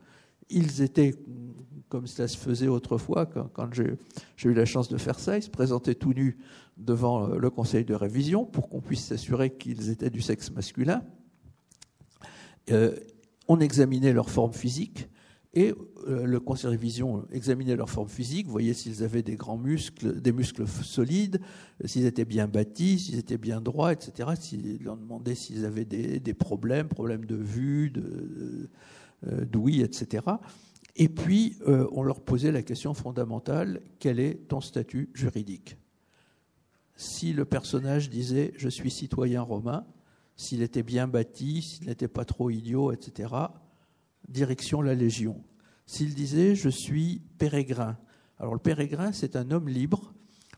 Ils étaient, comme ça se faisait autrefois, quand j'ai eu la chance de faire ça, ils se présentaient tout nus devant le conseil de révision pour qu'on puisse s'assurer qu'ils étaient du sexe masculin. On examinait leur forme physique. Et le conseil de révision examinait leur forme physique, voyait s'ils avaient des grands muscles, des muscles solides, s'ils étaient bien bâtis, s'ils étaient bien droits, etc. S'ils leur demandaient s'ils avaient des problèmes de vue, d'ouïe, etc. Et puis, on leur posait la question fondamentale, quel est ton statut juridique ? Si le personnage disait « je suis citoyen romain », s'il était bien bâti, s'il n'était pas trop idiot, etc., direction la Légion. S'il disait « je suis pérégrin », alors le pérégrin, c'est un homme libre,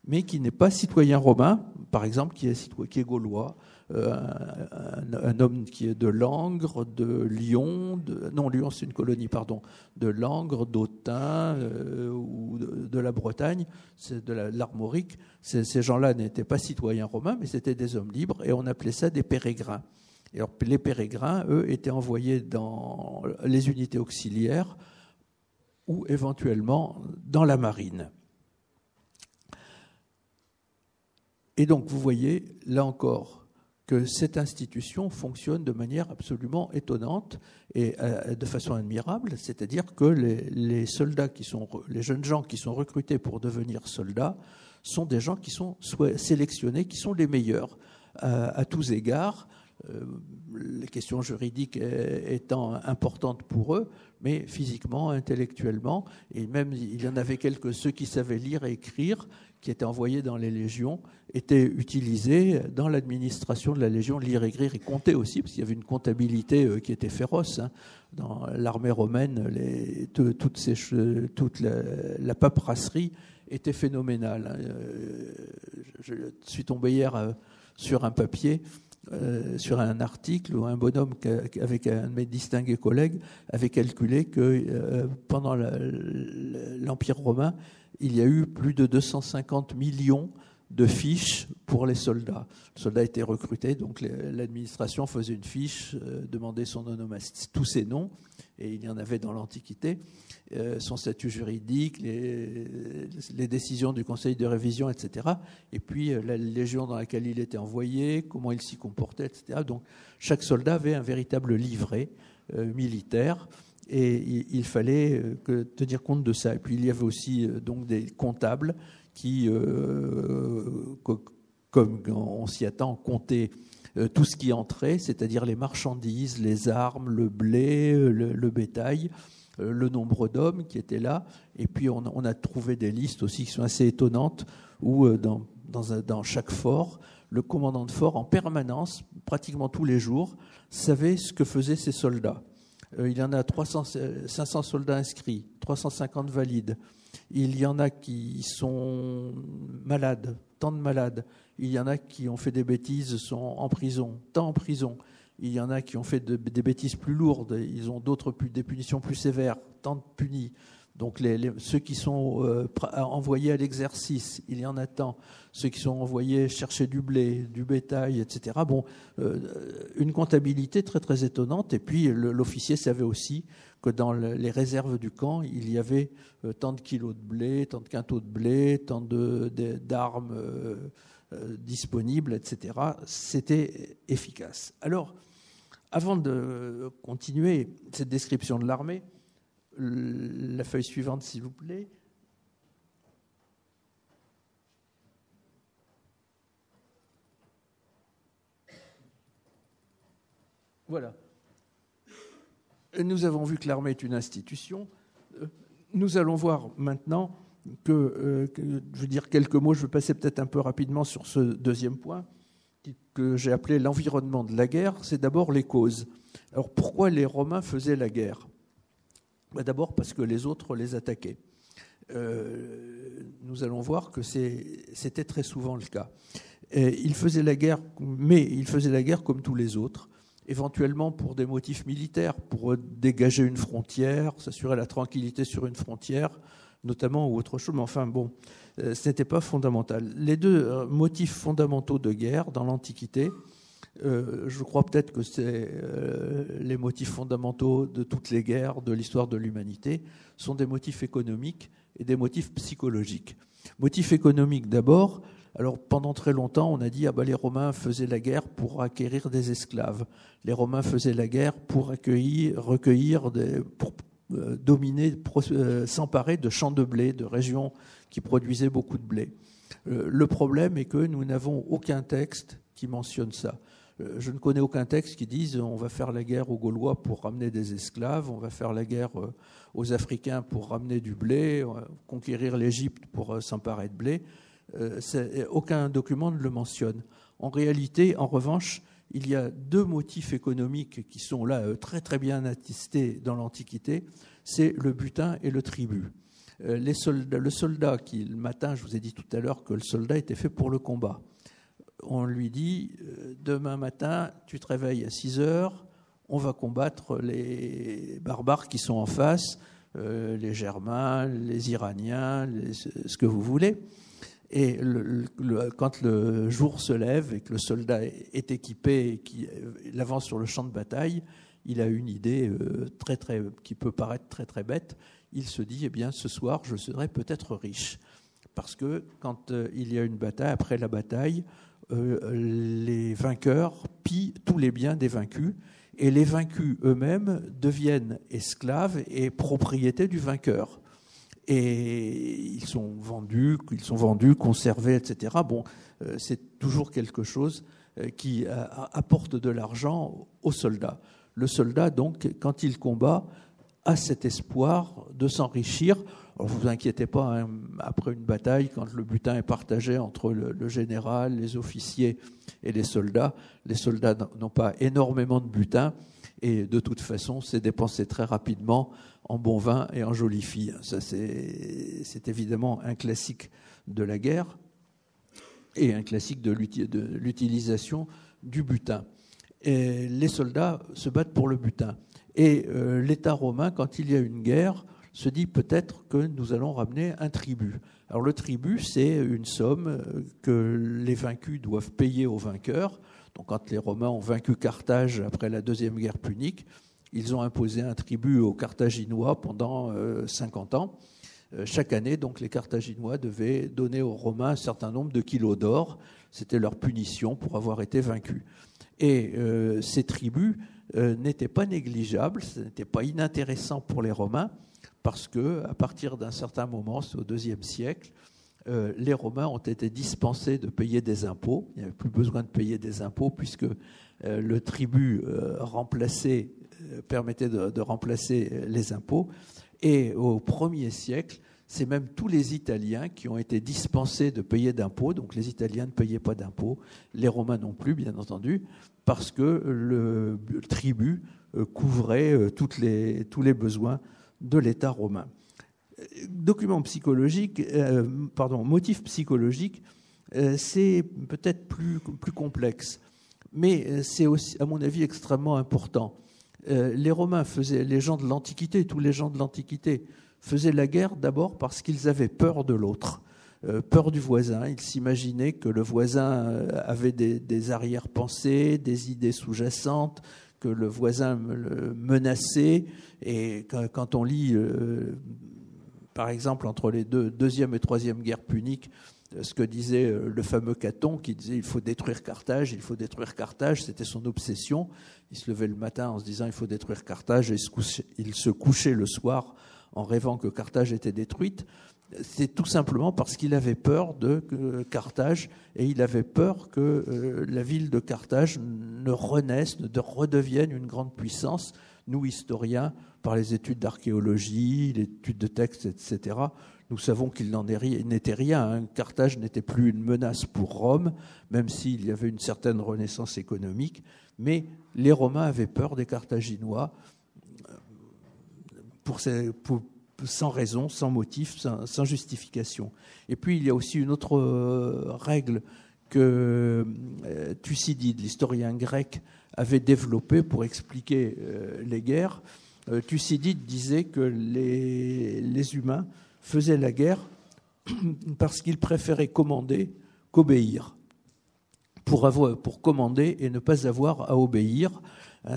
mais qui n'est pas citoyen romain, par exemple, qui est gaulois, un homme qui est de Langres, de Lyon, non, Lyon c'est une colonie, pardon, de Langres, d'Autun ou de la Bretagne, c'est de l'Armorique. Ces gens-là n'étaient pas citoyens romains, mais c'était des hommes libres, et on appelait ça des pérégrins. Et alors, les pérégrins, eux, étaient envoyés dans les unités auxiliaires ou éventuellement dans la marine. Et donc, vous voyez, là encore, que cette institution fonctionne de manière absolument étonnante et de façon admirable, c'est-à-dire que les soldats les jeunes gens qui sont recrutés pour devenir soldats sont des gens qui sont sélectionnés, qui sont les meilleurs à tous égards. Les questions juridiques étant importantes pour eux, mais physiquement, intellectuellement, et même il y en avait ceux qui savaient lire et écrire, qui étaient envoyés dans les légions, étaient utilisés dans l'administration de la légion, lire, écrire et compter aussi, parce qu'il y avait une comptabilité qui était féroce. Dans l'armée romaine, toute la paperasserie était phénoménale. Je suis tombé hier sur un papier, sur un article où un bonhomme avec un de mes distingués collègues avait calculé que pendant l'Empire romain, il y a eu plus de 250 millions de fiches pour les soldats. Le soldat était recruté, donc l'administration faisait une fiche, demandait son onomastie, tous ses noms, et il y en avait dans l'Antiquité, son statut juridique, les décisions du conseil de révision, etc. Et puis la légion dans laquelle il était envoyé, comment il s'y comportait, etc. Donc chaque soldat avait un véritable livret militaire, et il fallait tenir compte de ça. Et puis il y avait aussi donc des comptables qui, comme on s'y attend, comptaient tout ce qui entrait, c'est-à-dire les marchandises, les armes, le blé, le bétail, le nombre d'hommes qui étaient là. Et puis on a trouvé des listes aussi qui sont assez étonnantes où dans chaque fort, le commandant de fort en permanence, pratiquement tous les jours, savait ce que faisaient ses soldats. Il y en a 500 soldats inscrits, 350 valides. Il y en a qui sont malades, tant de malades. Il y en a qui ont fait des bêtises, sont en prison, tant en prison. Il y en a qui ont fait des bêtises plus lourdes, ils ont des punitions plus sévères, tant de punis. Donc ceux qui sont envoyés à l'exercice, il y en a tant. Ceux qui sont envoyés chercher du blé, du bétail, etc. Bon, une comptabilité très très étonnante. Et puis l'officier savait aussi que dans les réserves du camp, il y avait tant de kilos de blé, tant de quintaux de blé, tant d'armes disponibles, etc. C'était efficace. Alors, avant de continuer cette description de l'armée, la feuille suivante, s'il vous plaît. Voilà. Nous avons vu que l'armée est une institution. Nous allons voir maintenant je veux dire quelques mots, je vais passer peut-être un peu rapidement sur ce deuxième point, que j'ai appelé l'environnement de la guerre. C'est d'abord les causes. Alors pourquoi les Romains faisaient la guerre ? D'abord parce que les autres les attaquaient. Nous allons voir que c'était très souvent le cas. Ils faisaient la guerre, mais ils faisaient la guerre comme tous les autres, éventuellement pour des motifs militaires, pour dégager une frontière, s'assurer la tranquillité sur une frontière, notamment, ou autre chose. Mais enfin, bon, ce n'était pas fondamental. Les deux motifs fondamentaux de guerre dans l'Antiquité, je crois peut-être que c'est les motifs fondamentaux de toutes les guerres de l'histoire de l'humanité, sont des motifs économiques et des motifs psychologiques. Motifs économiques d'abord. Alors pendant très longtemps, on a dit les Romains faisaient la guerre pour acquérir des esclaves. Les Romains faisaient la guerre pour recueillir, pour dominer, s'emparer de champs de blé, de régions qui produisaient beaucoup de blé. Le problème est que nous n'avons aucun texte qui mentionne ça. Je ne connais aucun texte qui dise on va faire la guerre aux Gaulois pour ramener des esclaves, on va faire la guerre aux Africains pour ramener du blé, conquérir l'Égypte pour s'emparer de blé. Aucun document ne le mentionne. En réalité, en revanche, il y a deux motifs économiques qui sont là très très bien attestés dans l'Antiquité, c'est le butin et le tribut. Le soldat qui, le matin, je vous ai dit tout à l'heure que le soldat était fait pour le combat. On lui dit, demain matin, tu te réveilles à 6 heures, on va combattre les barbares qui sont en face, les Germains, les Iraniens, ce que vous voulez. Et quand le jour se lève et que le soldat est équipé et qu'il avance sur le champ de bataille, il a une idée qui peut paraître très très bête. Il se dit, ce soir, je serai peut-être riche. Parce que quand il y a une bataille, après la bataille, les vainqueurs pillent tous les biens des vaincus et les vaincus eux-mêmes deviennent esclaves et propriétés du vainqueur. Et ils sont vendus, conservés, etc. Bon, c'est toujours quelque chose qui apporte de l'argent aux soldats. Le soldat, donc, quand il combat, a cet espoir de s'enrichir. Alors, vous inquiétez pas, hein, après une bataille, quand le butin est partagé entre le général, les officiers et les soldats n'ont pas énormément de butin. Et de toute façon, c'est dépensé très rapidement en bon vin et en jolies filles. Ça, c'est évidemment un classique de la guerre et un classique de l'utilisation du butin. Et les soldats se battent pour le butin. Et l'État romain, quand il y a une guerre, se dit peut-être que nous allons ramener un tribut. Alors le tribut, c'est une somme que les vaincus doivent payer aux vainqueurs. Donc, quand les Romains ont vaincu Carthage après la Deuxième Guerre punique, ils ont imposé un tribut aux Carthaginois pendant 50 ans. Chaque année, donc, les Carthaginois devaient donner aux Romains un certain nombre de kilos d'or. C'était leur punition pour avoir été vaincus. Et ces tributs n'étaient pas négligeables, ce n'était pas inintéressant pour les Romains, parce qu'à partir d'un certain moment, c'est au IIe siècle, les Romains ont été dispensés de payer des impôts. Il n'y avait plus besoin de payer des impôts puisque le tribut permettait de remplacer les impôts. Et au 1er siècle, c'est même tous les Italiens qui ont été dispensés de payer d'impôts. Donc les Italiens ne payaient pas d'impôts, les Romains non plus, bien entendu, parce que le tribut couvrait tous les besoins de l'État romain. Motif psychologique, c'est peut-être plus complexe, mais c'est aussi, à mon avis, extrêmement important. Les Romains les gens de l'Antiquité, tous les gens de l'Antiquité, faisaient la guerre d'abord parce qu'ils avaient peur de l'autre, peur du voisin. Ils s'imaginaient que le voisin avait des arrière-pensées, des idées sous-jacentes, que le voisin le menaçait. Et quand on lit, par exemple, entre les deuxième et troisième guerre punique, ce que disait le fameux Caton, qui disait « il faut détruire Carthage, il faut détruire Carthage », c'était son obsession. Il se levait le matin en se disant « il faut détruire Carthage » et il se couchait le soir en rêvant que Carthage était détruite. C'est tout simplement parce qu'il avait peur de Carthage et il avait peur que la ville de Carthage ne renaisse, ne redevienne une grande puissance. Nous, historiens, par les études d'archéologie, l'étude de textes, etc., nous savons qu'il n'était rien. Carthage n'était plus une menace pour Rome, même s'il y avait une certaine renaissance économique. Mais les Romains avaient peur des Carthaginois sans raison, sans motif, sans justification. Et puis, il y a aussi une autre règle que Thucydide, l'historien grec, avait développée pour expliquer les guerres. Thucydide disait que les humains faisaient la guerre parce qu'ils préféraient commander qu'obéir. Pour commander et ne pas avoir à obéir,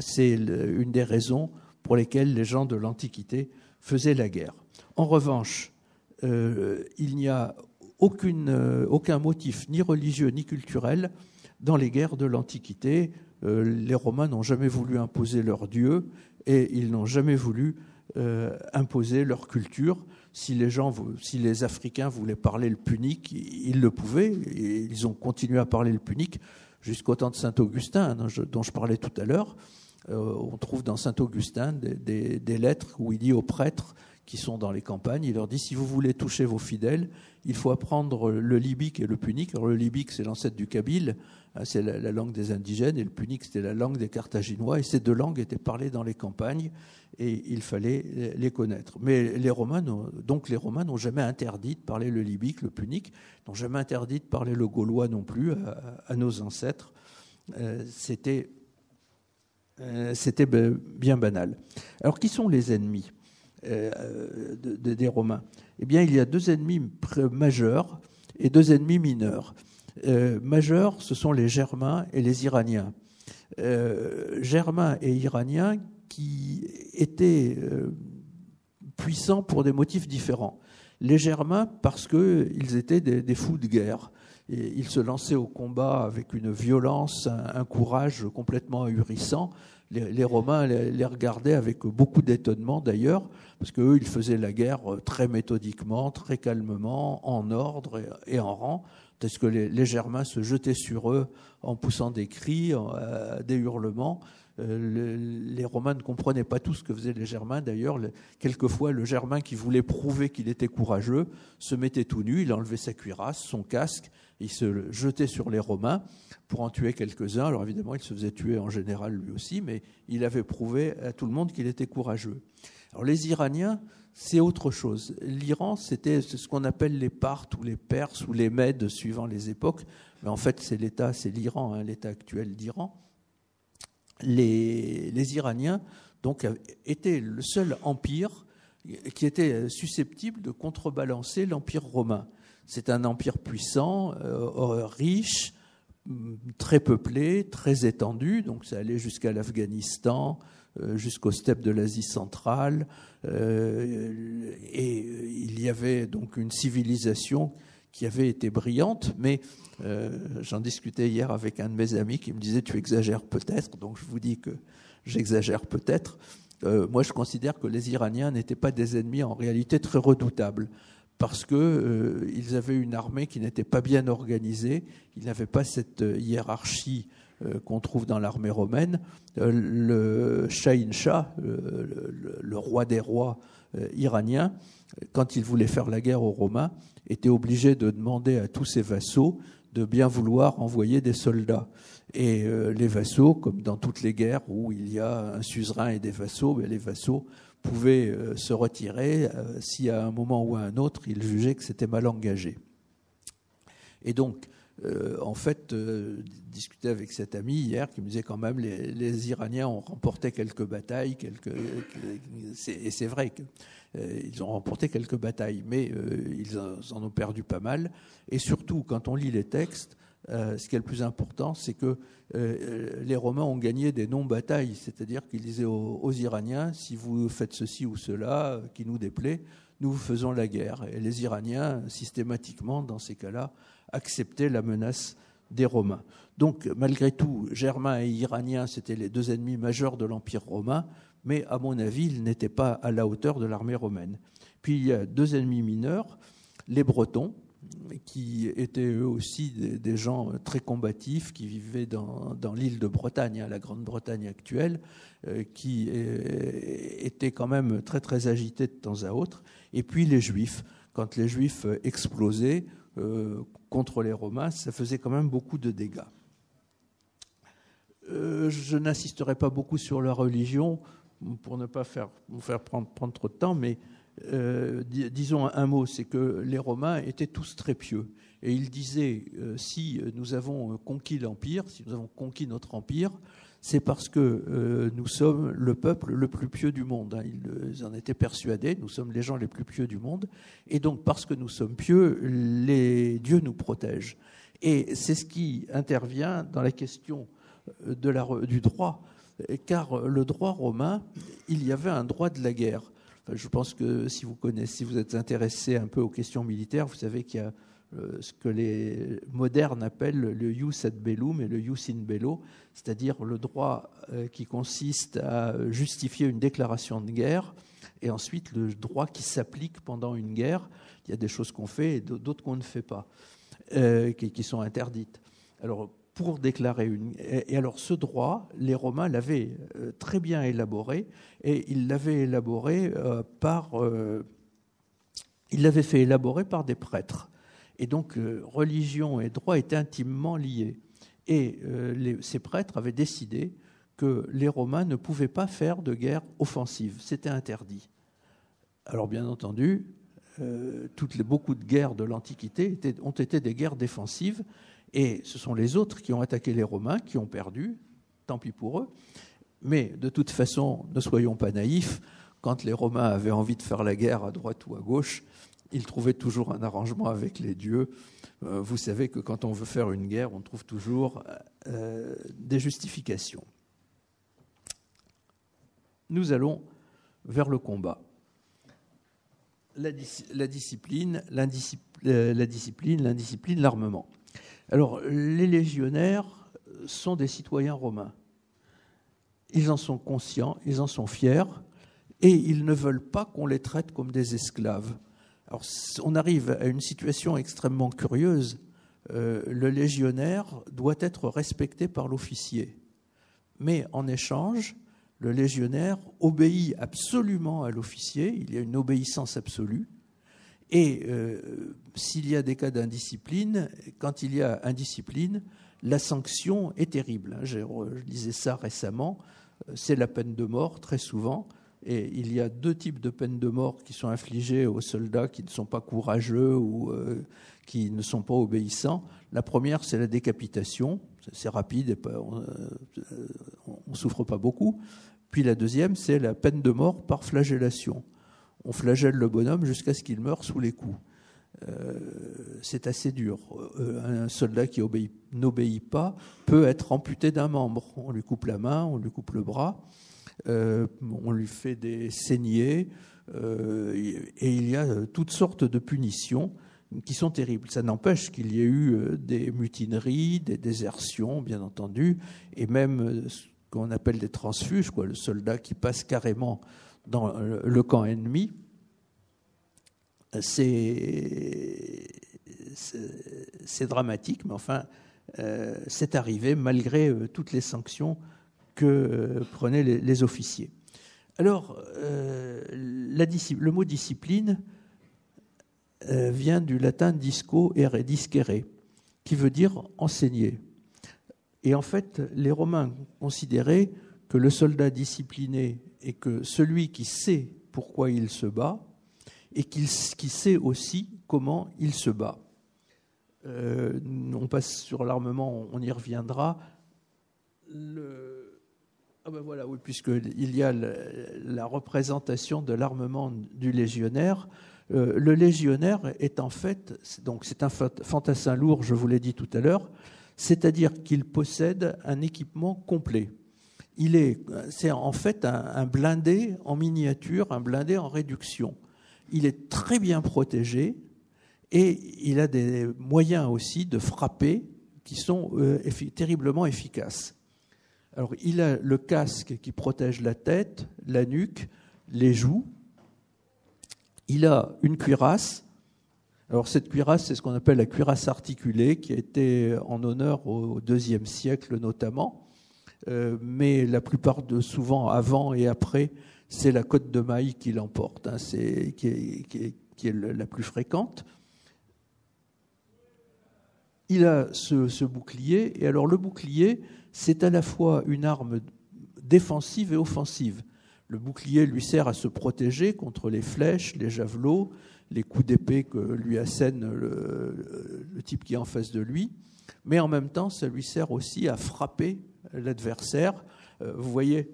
c'est une des raisons pour lesquelles les gens de l'Antiquité faisaient la guerre. En revanche, il n'y a aucun motif ni religieux ni culturel dans les guerres de l'Antiquité. Les Romains n'ont jamais voulu imposer leur dieu et ils n'ont jamais voulu imposer leur culture. Si les Africains voulaient parler le punique, ils le pouvaient. Et ils ont continué à parler le punique jusqu'au temps de saint Augustin, dont je parlais tout à l'heure. On trouve dans saint Augustin des lettres où il dit aux prêtres qui sont dans les campagnes, il leur dit, si vous voulez toucher vos fidèles, il faut apprendre le libyque et le punique. Alors, le libyque, c'est l'ancêtre du kabyle, c'est la langue des indigènes, et le punique, c'était la langue des Carthaginois, et ces deux langues étaient parlées dans les campagnes, et il fallait les connaître. Mais les Romains n'ont jamais interdit de parler le libyque, le punique, n'ont jamais interdit de parler le gaulois non plus à nos ancêtres. C'était bien banal. Alors, qui sont les ennemis des Romains? Eh bien, il y a deux ennemis majeurs et deux ennemis mineurs. Majeurs, ce sont les Germains et les Iraniens. Germains et Iraniens qui étaient puissants pour des motifs différents. Les Germains parce qu'ils étaient des fous de guerre. Et ils se lançaient au combat avec une violence, un courage complètement ahurissant. Les Romains les regardaient avec beaucoup d'étonnement d'ailleurs, parce qu'eux, ils faisaient la guerre très méthodiquement, très calmement, en ordre et en rang, parce que les Germains se jetaient sur eux en poussant des cris, des hurlements. Les Romains ne comprenaient pas tout ce que faisaient les Germains. D'ailleurs, quelquefois, le Germain qui voulait prouver qu'il était courageux se mettait tout nu, il enlevait sa cuirasse, son casque, il se jetait sur les Romains pour en tuer quelques-uns. Alors évidemment, il se faisait tuer en général lui aussi, mais il avait prouvé à tout le monde qu'il était courageux. Alors les Iraniens, c'est autre chose. L'Iran, c'est ce qu'on appelle les Parthes ou les Perses ou les Mèdes, suivant les époques. Mais en fait, c'est l'Iran, l'État actuel d'Iran. Les Iraniens donc, étaient le seul empire qui était susceptible de contrebalancer l'empire romain. C'est un empire puissant, riche, très peuplé, très étendu. Donc ça allait jusqu'à l'Afghanistan, jusqu'aux steppes de l'Asie centrale. Et il y avait donc une civilisation qui avait été brillante, mais j'en discutais hier avec un de mes amis qui me disait « tu exagères peut-être », donc je vous dis que j'exagère peut-être. Moi, je considère que les Iraniens n'étaient pas des ennemis en réalité très redoutables, parce qu'ils avaient une armée qui n'était pas bien organisée, ils n'avaient pas cette hiérarchie qu'on trouve dans l'armée romaine. Le Shahin Shah, le roi des rois iranien, quand il voulait faire la guerre aux Romains, était obligé de demander à tous ses vassaux de bien vouloir envoyer des soldats. Et les vassaux, comme dans toutes les guerres où il y a un suzerain et des vassaux, les vassaux pouvaient se retirer si à un moment ou à un autre, ils jugeaient que c'était mal engagé. Et donc, en fait, discutais avec cet ami hier qui me disait quand même les Iraniens ont remporté quelques batailles, et c'est vrai qu'ils ont remporté quelques batailles, mais ils en ont perdu pas mal. Et surtout, quand on lit les textes, ce qui est le plus important, c'est que les Romains ont gagné des non-batailles, c'est-à-dire qu'ils disaient aux Iraniens, si vous faites ceci ou cela qui nous déplaît, nous vous faisons la guerre. Et les Iraniens, systématiquement, dans ces cas-là, acceptaient la menace des Romains. Donc, malgré tout, Germains et Iraniens, c'était les deux ennemis majeurs de l'Empire romain, mais à mon avis, ils n'étaient pas à la hauteur de l'armée romaine. Puis, il y a deux ennemis mineurs, les Bretons, qui étaient eux aussi des gens très combatifs, qui vivaient dans l'île de Bretagne, la Grande-Bretagne actuelle, qui étaient quand même très très agités de temps à autre. Et puis les Juifs, quand les Juifs explosaient contre les Romains, ça faisait quand même beaucoup de dégâts. Je n'insisterai pas beaucoup sur la religion pour ne pas vous faire prendre trop de temps, mais disons un mot, c'est que les Romains étaient tous très pieux. Et ils disaient, si nous avons conquis l'Empire, si nous avons conquis notre Empire, c'est parce que nous sommes le peuple le plus pieux du monde. Ils en étaient persuadés, nous sommes les gens les plus pieux du monde. Et donc, parce que nous sommes pieux, les dieux nous protègent. Et c'est ce qui intervient dans la question du droit. Car le droit romain, il y avait un droit de la guerre. Je pense que si vous êtes intéressé un peu aux questions militaires, vous savez qu'il y a ce que les modernes appellent le jus ad bellum et le jus in bello, c'est-à-dire le droit qui consiste à justifier une déclaration de guerre et ensuite le droit qui s'applique pendant une guerre. Il y a des choses qu'on fait et d'autres qu'on ne fait pas, qui sont interdites. Alors, pour déclarer Et alors, ce droit, les Romains l'avaient très bien élaboré, et ils l'avaient élaboré ils l'avaient fait élaborer par des prêtres. Et donc, religion et droit étaient intimement liés. Et ces prêtres avaient décidé que les Romains ne pouvaient pas faire de guerre offensive. C'était interdit. Alors, bien entendu, beaucoup de guerres de l'Antiquité ont été des guerres défensives. Et ce sont les autres qui ont attaqué les Romains, qui ont perdu, tant pis pour eux. Mais de toute façon, ne soyons pas naïfs, quand les Romains avaient envie de faire la guerre à droite ou à gauche, ils trouvaient toujours un arrangement avec les dieux. Vous savez que quand on veut faire une guerre, on trouve toujours des justifications. Nous allons vers le combat. La discipline, l'indiscipline, l'armement. Alors, les légionnaires sont des citoyens romains. Ils en sont conscients, ils en sont fiers, et ils ne veulent pas qu'on les traite comme des esclaves. Alors, on arrive à une situation extrêmement curieuse. Le légionnaire doit être respecté par l'officier. Mais en échange, le légionnaire obéit absolument à l'officier. Il y a une obéissance absolue. Et s'il y a des cas d'indiscipline, quand il y a indiscipline, la sanction est terrible. Je lisais ça récemment. C'est la peine de mort, très souvent. Et il y a deux types de peines de mort qui sont infligées aux soldats qui ne sont pas courageux ou qui ne sont pas obéissants. La première, c'est la décapitation. C'est rapide, et on ne souffre pas beaucoup. Puis la deuxième, c'est la peine de mort par flagellation. On flagelle le bonhomme jusqu'à ce qu'il meure sous les coups. C'est assez dur. Un soldat qui n'obéit pas peut être amputé d'un membre. On lui coupe la main, on lui coupe le bras, on lui fait des saignées, et il y a toutes sortes de punitions qui sont terribles. Ça n'empêche qu'il y ait eu des mutineries, des désertions, bien entendu, et même ce qu'on appelle des transfuges, le soldat qui passe carrément dans le camp ennemi. C'est dramatique, mais enfin, c'est arrivé malgré toutes les sanctions que prenaient les officiers. Alors, le mot discipline vient du latin disco ere discere, qui veut dire enseigner. Et en fait, les Romains considéraient que le soldat discipliné est que celui qui sait pourquoi il se bat et qui sait aussi comment il se bat. On passe sur l'armement, on y reviendra. Voilà, oui, puisqu'il y a la représentation de l'armement du légionnaire. Le légionnaire est en fait, donc c'est un fantassin lourd, je vous l'ai dit tout à l'heure, c'est-à-dire qu'il possède un équipement complet. C'est en fait un blindé en miniature, un blindé en réduction. Il est très bien protégé et il a des moyens aussi de frapper qui sont terriblement efficaces. Alors, il a le casque qui protège la tête, la nuque, les joues. Il a une cuirasse. Alors, cette cuirasse, c'est ce qu'on appelle la cuirasse articulée, qui a été en honneur au IIe siècle notamment. Mais la plupart souvent avant et après, c'est la cotte de maille qui l'emporte, hein, qui est la plus fréquente. Il a ce bouclier, et alors le bouclier, c'est à la fois une arme défensive et offensive. Le bouclier lui sert à se protéger contre les flèches, les javelots, les coups d'épée que lui assène le type qui est en face de lui, mais en même temps, ça lui sert aussi à frapper l'adversaire. Vous voyez,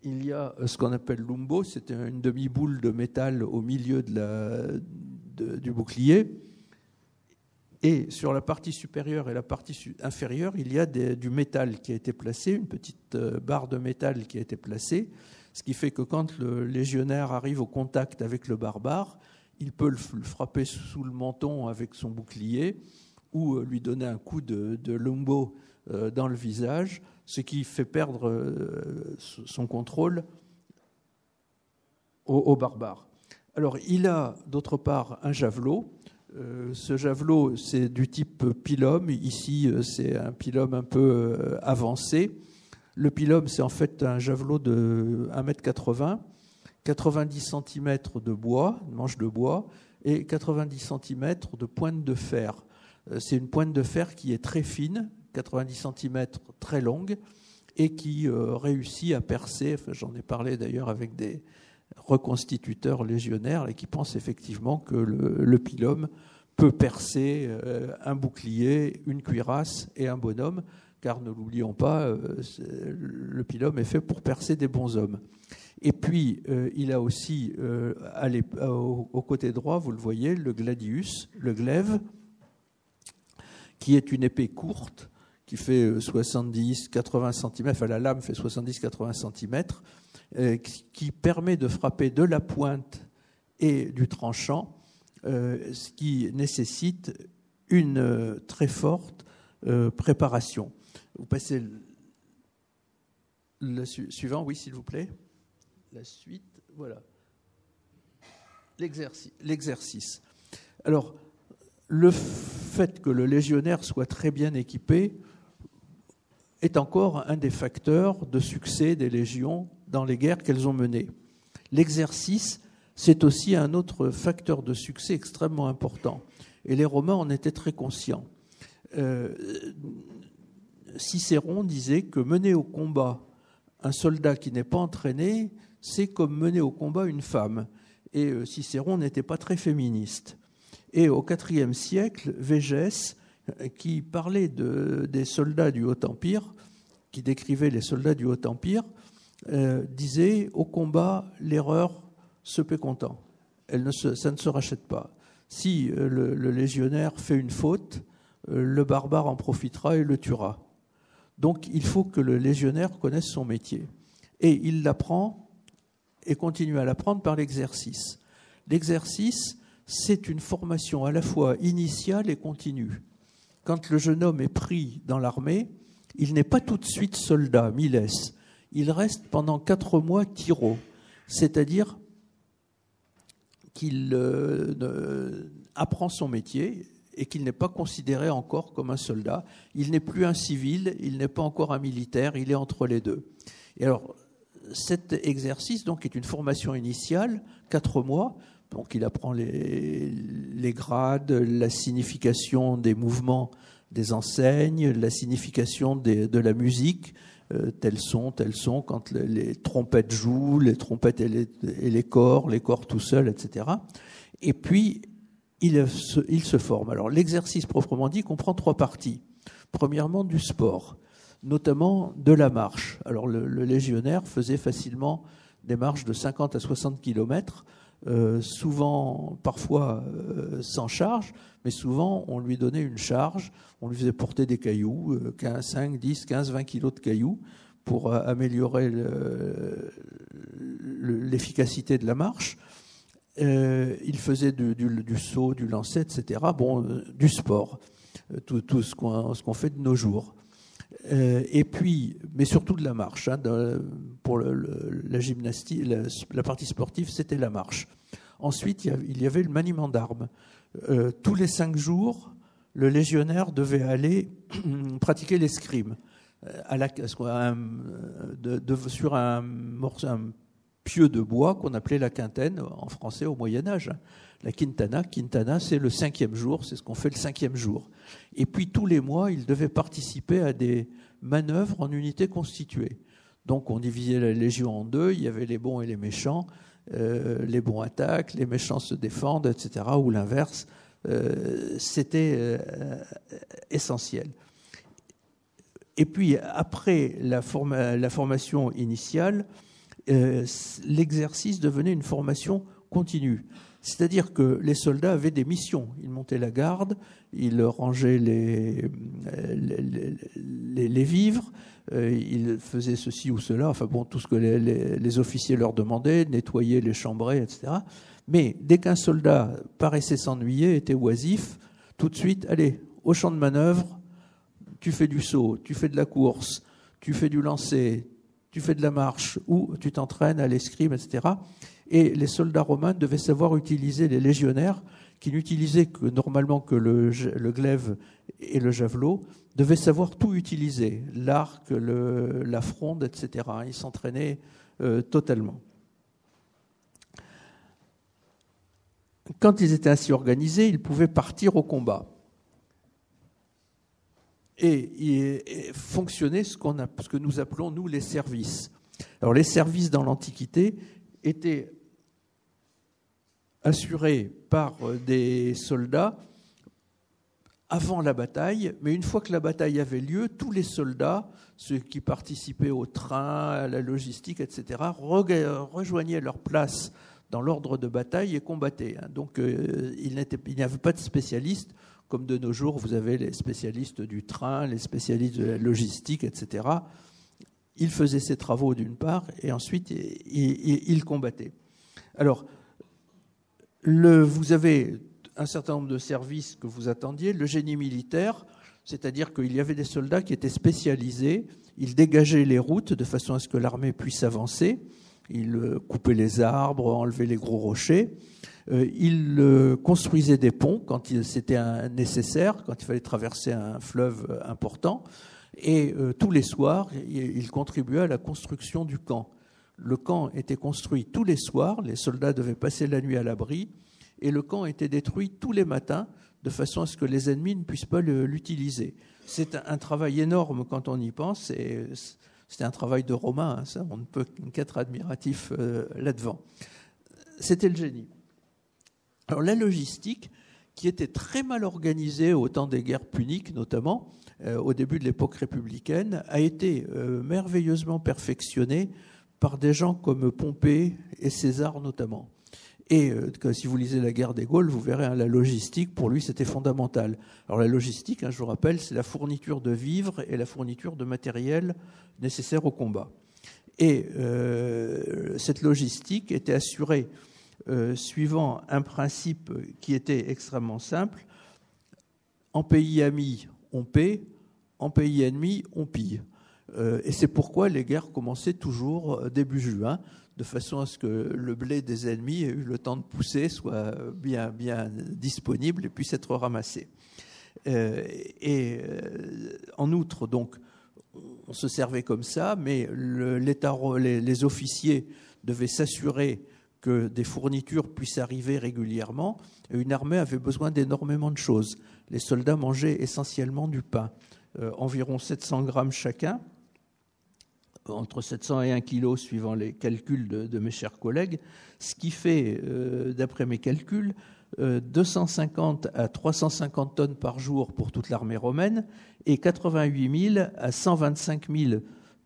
il y a ce qu'on appelle l'umbo, c'est une demi-boule de métal au milieu du bouclier. Et sur la partie supérieure et la partie inférieure, il y a du métal qui a été placé, une petite barre de métal qui a été placée, ce qui fait que quand le légionnaire arrive au contact avec le barbare, il peut le frapper sous le menton avec son bouclier ou lui donner un coup de lumbo dans le visage, ce qui fait perdre son contrôle au barbare. Alors, il a d'autre part un javelot. Ce javelot, c'est du type pilum. Ici, c'est un pilum un peu avancé. Le pilum, c'est en fait un javelot de 1,80 m, 90 cm de bois, une manche de bois, et 90 cm de pointe de fer. C'est une pointe de fer qui est très fine, 90 cm très longue, et qui réussit à percer. Enfin, j'en ai parlé d'ailleurs avec des reconstituteurs légionnaires et qui pensent effectivement que le pilum peut percer un bouclier, une cuirasse et un bonhomme, car ne l'oublions pas, le pilum est fait pour percer des bons hommes. Et puis, il a aussi, au côté droit, vous le voyez, le gladius, le glaive, qui est une épée courte, qui fait 70-80 cm, enfin la lame fait 70-80 cm, qui permet de frapper de la pointe et du tranchant, ce qui nécessite une très forte préparation. Vous passez le suivant, oui, s'il vous plaît. La suite, voilà. L'exercice. Alors, le fait que le légionnaire soit très bien équipé est encore un des facteurs de succès des légions dans les guerres qu'elles ont menées. L'exercice, c'est aussi un autre facteur de succès extrêmement important. Et les Romains en étaient très conscients. Cicéron disait que mener au combat un soldat qui n'est pas entraîné, c'est comme mener au combat une femme. Et Cicéron n'était pas très féministe. Et au IVe siècle, Végès, qui parlait des soldats du Haut-Empire, qui décrivait les soldats du Haut-Empire, disait « Au combat, l'erreur se paie comptant. Ça ne se rachète pas. Si le légionnaire fait une faute, le barbare en profitera et le tuera. Donc il faut que le légionnaire connaisse son métier. Et il l'apprend et continue à l'apprendre par l'exercice. L'exercice, c'est une formation à la fois initiale et continue. Quand le jeune homme est pris dans l'armée, il n'est pas tout de suite soldat, miles. Il reste pendant 4 mois tiro, c'est-à-dire qu'il apprend son métier et qu'il n'est pas considéré encore comme un soldat. Il n'est plus un civil, il n'est pas encore un militaire, il est entre les deux. Et alors, cet exercice donc, est une formation initiale, 4 mois. Donc, il apprend les grades, la signification des mouvements des enseignes, la signification de la musique, tels son, quand les trompettes jouent, les trompettes et les corps tout seuls, etc. Et puis, il se forme. Alors l'exercice proprement dit comprend 3 parties. Premièrement, du sport, notamment de la marche. Alors le légionnaire faisait facilement des marches de 50 à 60 km, souvent, parfois sans charge, mais souvent on lui donnait une charge, on lui faisait porter des cailloux, 5, 10, 15, 20 kilos de cailloux pour améliorer l'efficacité de la marche. Il faisait du saut, du lancer, etc. Bon, du sport, tout ce qu'on fait de nos jours. Et puis, mais surtout de la marche. Hein, pour la gymnastique, la partie sportive, c'était la marche. Ensuite, il y avait le maniement d'armes. Tous les 5 jours, le légionnaire devait aller pratiquer l'escrime sur un pieu de bois qu'on appelait la quintaine en français au Moyen-Âge. La quintana, c'est le 5e jour, c'est ce qu'on fait le 5e jour. Et puis tous les mois, il devait participer à des manœuvres en unités constituées. Donc on divisait la légion en 2, il y avait les bons et les méchants, les bons attaquent, les méchants se défendent, etc., ou l'inverse. C'était essentiel. Et puis après la formation initiale, l'exercice devenait une formation continue. C'est-à-dire que les soldats avaient des missions. Ils montaient la garde, ils rangeaient les vivres, ils faisaient ceci ou cela, enfin bon, tout ce que les officiers leur demandaient, nettoyer les chambrées, etc. Mais dès qu'un soldat paraissait s'ennuyer, était oisif, tout de suite, allez, au champ de manœuvre, tu fais du saut, tu fais de la course, tu fais du lancer, tu fais de la marche ou tu t'entraînes à l'escrime, etc. Et les soldats romains devaient savoir utiliser les légionnaires qui n'utilisaient normalement que le glaive et le javelot, devaient savoir tout utiliser, l'arc, la fronde, etc. Ils s'entraînaient totalement. Quand ils étaient ainsi organisés, ils pouvaient partir au combat et fonctionner ce que nous appelons, nous, les services. Alors, les services dans l'Antiquité étaient assurés par des soldats avant la bataille, mais une fois que la bataille avait lieu, tous les soldats, ceux qui participaient au train, à la logistique, etc., rejoignaient leur place dans l'ordre de bataille et combattaient. Donc, il n'y avait pas de spécialistes. Comme de nos jours, vous avez les spécialistes du train, les spécialistes de la logistique, etc. Ils faisaient ces travaux d'une part, et ensuite, ils combattaient. Alors, vous avez un certain nombre de services que vous attendiez. Le génie militaire, c'est-à-dire qu'il y avait des soldats qui étaient spécialisés. Ils dégageaient les routes de façon à ce que l'armée puisse avancer. Ils coupaient les arbres, enlevaient les gros rochers. Ils construisaient des ponts quand c'était nécessaire, quand il fallait traverser un fleuve important. Et tous les soirs, ils contribuaient à la construction du camp. Le camp était construit tous les soirs, les soldats devaient passer la nuit à l'abri, et le camp était détruit tous les matins, de façon à ce que les ennemis ne puissent pas l'utiliser. C'est un travail énorme quand on y pense, et c'était un travail de Romain, hein, ça, on ne peut qu'être admiratif là-devant. C'était le génie. Alors la logistique, qui était très mal organisée au temps des guerres puniques notamment, au début de l'époque républicaine, a été merveilleusement perfectionnée par des gens comme Pompée et César notamment. Et si vous lisez la guerre des Gaules, vous verrez, hein, la logistique, pour lui, c'était fondamental. Alors la logistique, hein, je vous rappelle, c'est la fourniture de vivres et la fourniture de matériel nécessaire au combat. Et cette logistique était assurée suivant un principe qui était extrêmement simple. En pays ami, on paie. En pays ennemi, on pille. Et c'est pourquoi les guerres commençaient toujours début juin, de façon à ce que le blé des ennemis ait eu le temps de pousser, soit bien disponible et puisse être ramassé. En outre, donc, on se servait comme ça, mais les officiers devaient s'assurer que des fournitures puissent arriver régulièrement. Et une armée avait besoin d'énormément de choses. Les soldats mangeaient essentiellement du pain, environ 700 grammes chacun, entre 700 et 1 kg suivant les calculs de mes chers collègues, ce qui fait, d'après mes calculs, 250 à 350 tonnes par jour pour toute l'armée romaine et 88 000 à 125 000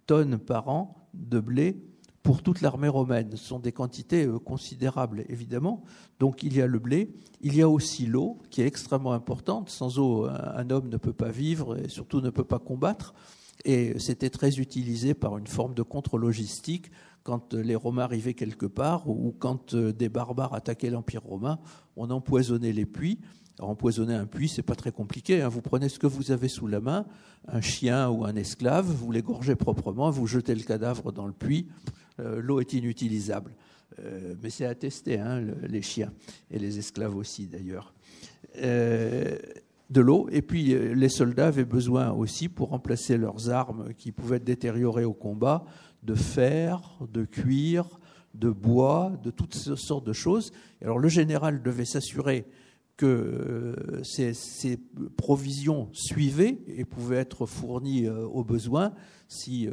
tonnes par an de blé pour toute l'armée romaine. Ce sont des quantités considérables, évidemment. Donc il y a le blé, il y a aussi l'eau, qui est extrêmement importante. Sans eau, un homme ne peut pas vivre et surtout ne peut pas combattre. Et c'était très utilisé par une forme de contre-logistique quand les Romains arrivaient quelque part ou quand des barbares attaquaient l'Empire romain, on empoisonnait les puits. Alors, empoisonner un puits, c'est pas très compliqué. Vous prenez ce que vous avez sous la main, un chien ou un esclave, vous l'égorgez proprement, vous jetez le cadavre dans le puits, l'eau est inutilisable. Mais c'est attesté, les chiens et les esclaves aussi d'ailleurs. De l'eau, et puis les soldats avaient besoin aussi, pour remplacer leurs armes qui pouvaient être détériorées au combat, de fer, de cuir, de bois, de toutes sortes de choses. Alors le général devait s'assurer que ces provisions suivaient et pouvaient être fournies aux besoins si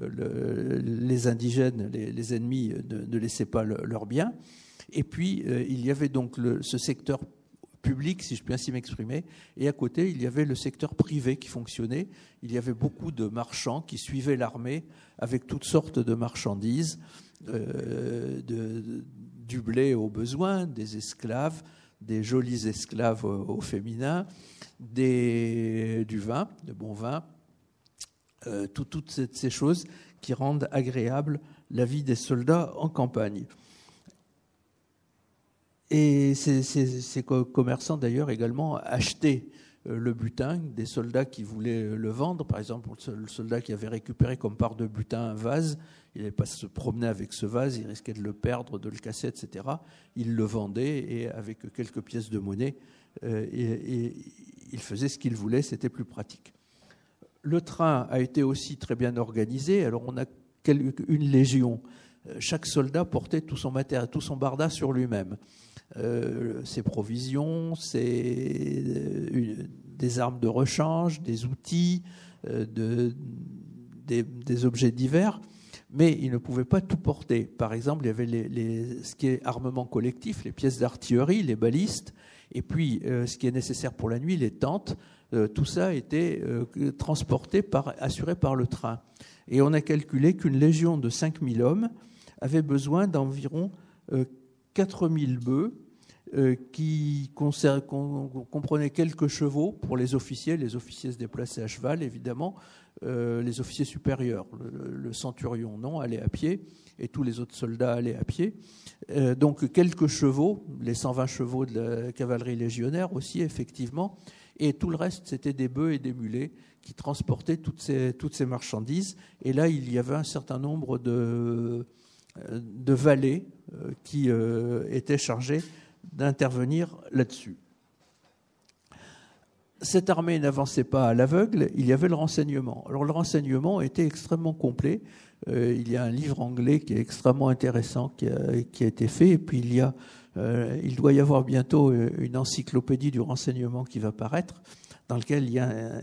les indigènes, les ennemis ne laissaient pas leurs biens. Et puis il y avait donc ce secteur public, si je puis ainsi m'exprimer, et à côté, il y avait le secteur privé qui fonctionnait. Il y avait beaucoup de marchands qui suivaient l'armée avec toutes sortes de marchandises, du blé aux besoins, des esclaves, des jolis esclaves au féminin, du vin, de bon vin, toutes ces choses qui rendent agréable la vie des soldats en campagne. Et ces commerçants, d'ailleurs, également achetaient le butin des soldats qui voulaient le vendre. Par exemple, le soldat qui avait récupéré comme part de butin un vase, il n'allait pas se promener avec ce vase, il risquait de le perdre, de le casser, etc. Il le vendait et avec quelques pièces de monnaie, il faisait ce qu'il voulait, c'était plus pratique. Le train a été aussi très bien organisé. Alors on a une légion. Chaque soldat portait tout son matériel, tout son barda sur lui-même. Ses provisions, des armes de rechange, des outils, des objets divers, mais il ne pouvait pas tout porter. Par exemple, il y avait ce qui est armement collectif, les pièces d'artillerie, les balistes, et puis ce qui est nécessaire pour la nuit, les tentes. Tout ça était assuré par le train. Et on a calculé qu'une légion de 5000 hommes avait besoin d'environ 4000 bœufs qui comprenaient quelques chevaux pour les officiers. Les officiers se déplaçaient à cheval, évidemment. Les officiers supérieurs, le centurion, non, allait à pied, et tous les autres soldats allaient à pied. Donc quelques chevaux, les 120 chevaux de la cavalerie légionnaire aussi, effectivement, et tout le reste, c'était des bœufs et des mulets qui transportaient toutes ces marchandises. Et là, il y avait un certain nombre de valets qui étaient chargés d'intervenir là-dessus. Cette armée n'avançait pas à l'aveugle, il y avait le renseignement. Alors le renseignement était extrêmement complet. Il y a un livre anglais qui est extrêmement intéressant qui a été fait, et puis il doit y avoir bientôt une encyclopédie du renseignement qui va paraître, dans lequel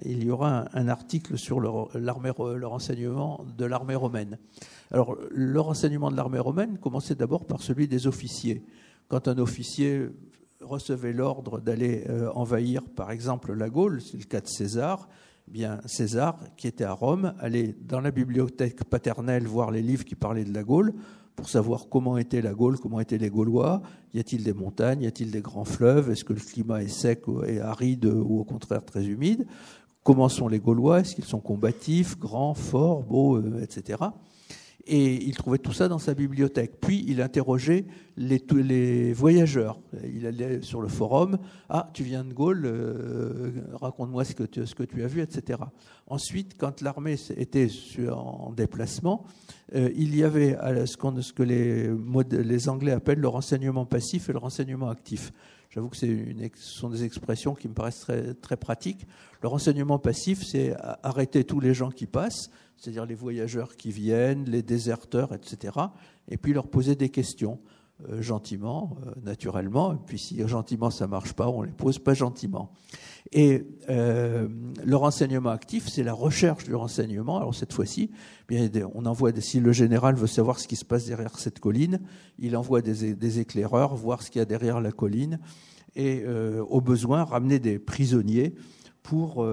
il y aura un article sur le renseignement de l'armée romaine. Alors, le renseignement de l'armée romaine commençait d'abord par celui des officiers. Quand un officier recevait l'ordre d'aller envahir, par exemple, la Gaule, c'est le cas de César, eh bien César, qui était à Rome, allait dans la bibliothèque paternelle voir les livres qui parlaient de la Gaule pour savoir comment était la Gaule, comment étaient les Gaulois, y a-t-il des montagnes, y a-t-il des grands fleuves, est-ce que le climat est sec et aride ou au contraire très humide, comment sont les Gaulois, est-ce qu'ils sont combatifs, grands, forts, beaux, etc. Et il trouvait tout ça dans sa bibliothèque. Puis il interrogeait les voyageurs. Il allait sur le forum. « Ah, tu viens de Gaule, raconte-moi ce que tu as vu, etc. » Ensuite, quand l'armée était en déplacement, il y avait ce que les Anglais appellent le renseignement passif et le renseignement actif. J'avoue que ce sont des expressions qui me paraissent très, très pratiques. Le renseignement passif, c'est arrêter tous les gens qui passent, c'est-à-dire les voyageurs qui viennent, les déserteurs, etc., et puis leur poser des questions, gentiment, naturellement, et puis si gentiment ça ne marche pas, on ne les pose pas gentiment. Et le renseignement actif, c'est la recherche du renseignement. Alors cette fois-ci, bien, on envoie si le général veut savoir ce qui se passe derrière cette colline, il envoie des éclaireurs voir ce qu'il y a derrière la colline. et au besoin ramener des prisonniers pour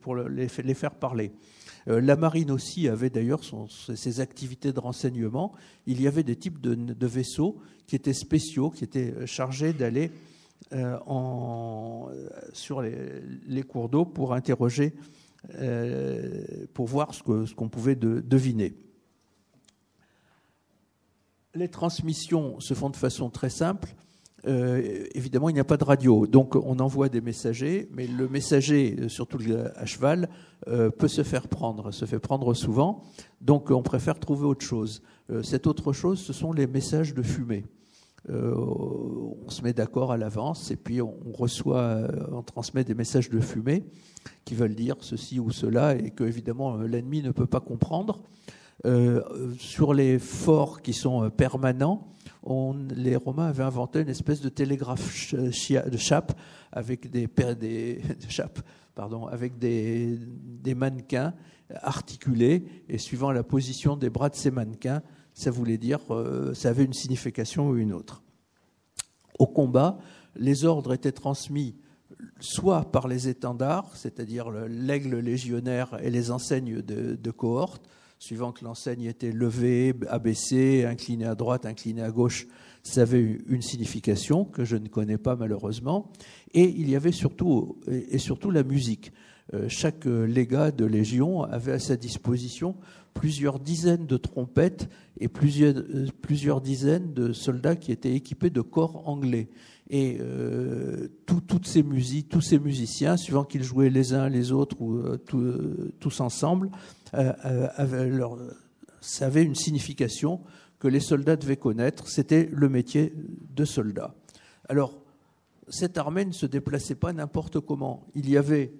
pour les faire parler. La marine aussi avait d'ailleurs ses activités de renseignement. Il y avait des types de vaisseaux qui étaient spéciaux, qui étaient chargés d'aller sur les cours d'eau pour interroger, pour voir ce qu'on pouvait deviner. Les transmissions se font de façon très simple. Évidemment, il n'y a pas de radio, donc on envoie des messagers, mais le messager, surtout à cheval, peut se fait prendre souvent, donc on préfère trouver autre chose. Cette autre chose, ce sont les messages de fumée. On se met d'accord à l'avance et puis on transmet des messages de fumée qui veulent dire ceci ou cela et que évidemment l'ennemi ne peut pas comprendre. Sur les forts qui sont permanents, les Romains avaient inventé une espèce de télégraphe de chape avec des mannequins articulés, et suivant la position des bras de ces mannequins, ça voulait dire, ça avait une signification ou une autre. Au combat, les ordres étaient transmis soit par les étendards, c'est-à-dire l'aigle légionnaire et les enseignes de cohorte, suivant que l'enseigne était levée, abaissée, inclinée à droite, inclinée à gauche, ça avait une signification que je ne connais pas malheureusement. Et il y avait surtout la musique. Chaque légat de légion avait à sa disposition plusieurs dizaines de trompettes et plusieurs dizaines de soldats qui étaient équipés de corps anglais. Et tous ces musiciens, suivant qu'ils jouaient les uns les autres ou tous ensemble, ça avait une signification que les soldats devaient connaître. C'était le métier de soldat. Alors, cette armée ne se déplaçait pas n'importe comment. Il y avait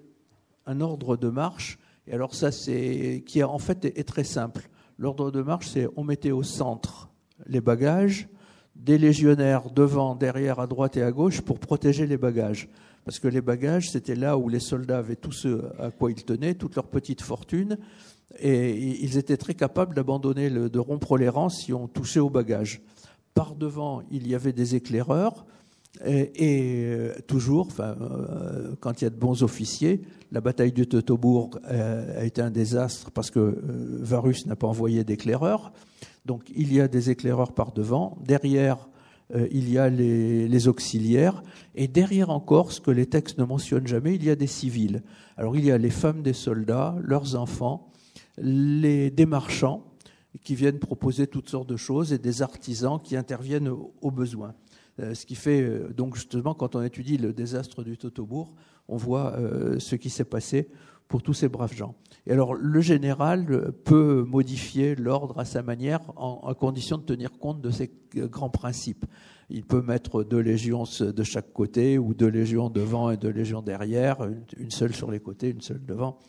un ordre de marche, et alors ça, qui en fait est très simple. L'ordre de marche, c'est on mettait au centre les bagages, des légionnaires devant, derrière, à droite et à gauche pour protéger les bagages. Parce que les bagages, c'était là où les soldats avaient tout ce à quoi ils tenaient, toute leur petite fortune, et ils étaient très capables d'abandonner, de rompre les rangs si on touchait aux bagages. Par devant, il y avait des éclaireurs, et toujours, quand il y a de bons officiers, la bataille de Teutobourg a été un désastre parce que Varus n'a pas envoyé d'éclaireurs. Donc il y a des éclaireurs par devant. Derrière, il y a les auxiliaires. Et derrière encore, ce que les textes ne mentionnent jamais, il y a des civils. Alors il y a les femmes des soldats, leurs enfants, des marchands qui viennent proposer toutes sortes de choses et des artisans qui interviennent aux besoins. Ce qui fait, donc justement, quand on étudie le désastre du Teutobourg, on voit ce qui s'est passé pour tous ces braves gens. Et alors, le général peut modifier l'ordre à sa manière, à condition de tenir compte de ces grands principes. Il peut mettre 2 légions de chaque côté, ou 2 légions devant et 2 légions derrière, une seule sur les côtés, une seule devant.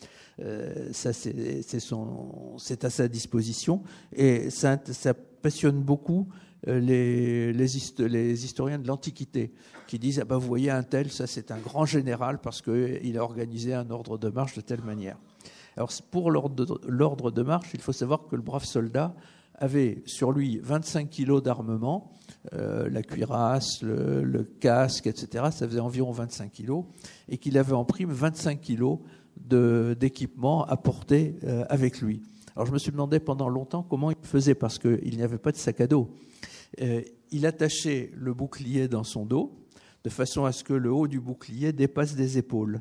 Ça, c'est à sa disposition. Et ça passionne beaucoup les historiens de l'Antiquité qui disent vous voyez un tel, ça c'est un grand général parce qu'il a organisé un ordre de marche de telle manière. Alors pour l'ordre de marche, il faut savoir que le brave soldat avait sur lui 25 kilos d'armement, la cuirasse, le casque, etc. Ça faisait environ 25 kilos, et qu'il avait en prime 25 kilos d'équipement à porter avec lui. Alors je me suis demandé pendant longtemps comment il faisait, parce qu'il n'y avait pas de sac à dos. Il attachait le bouclier dans son dos, de façon à ce que le haut du bouclier dépasse des épaules.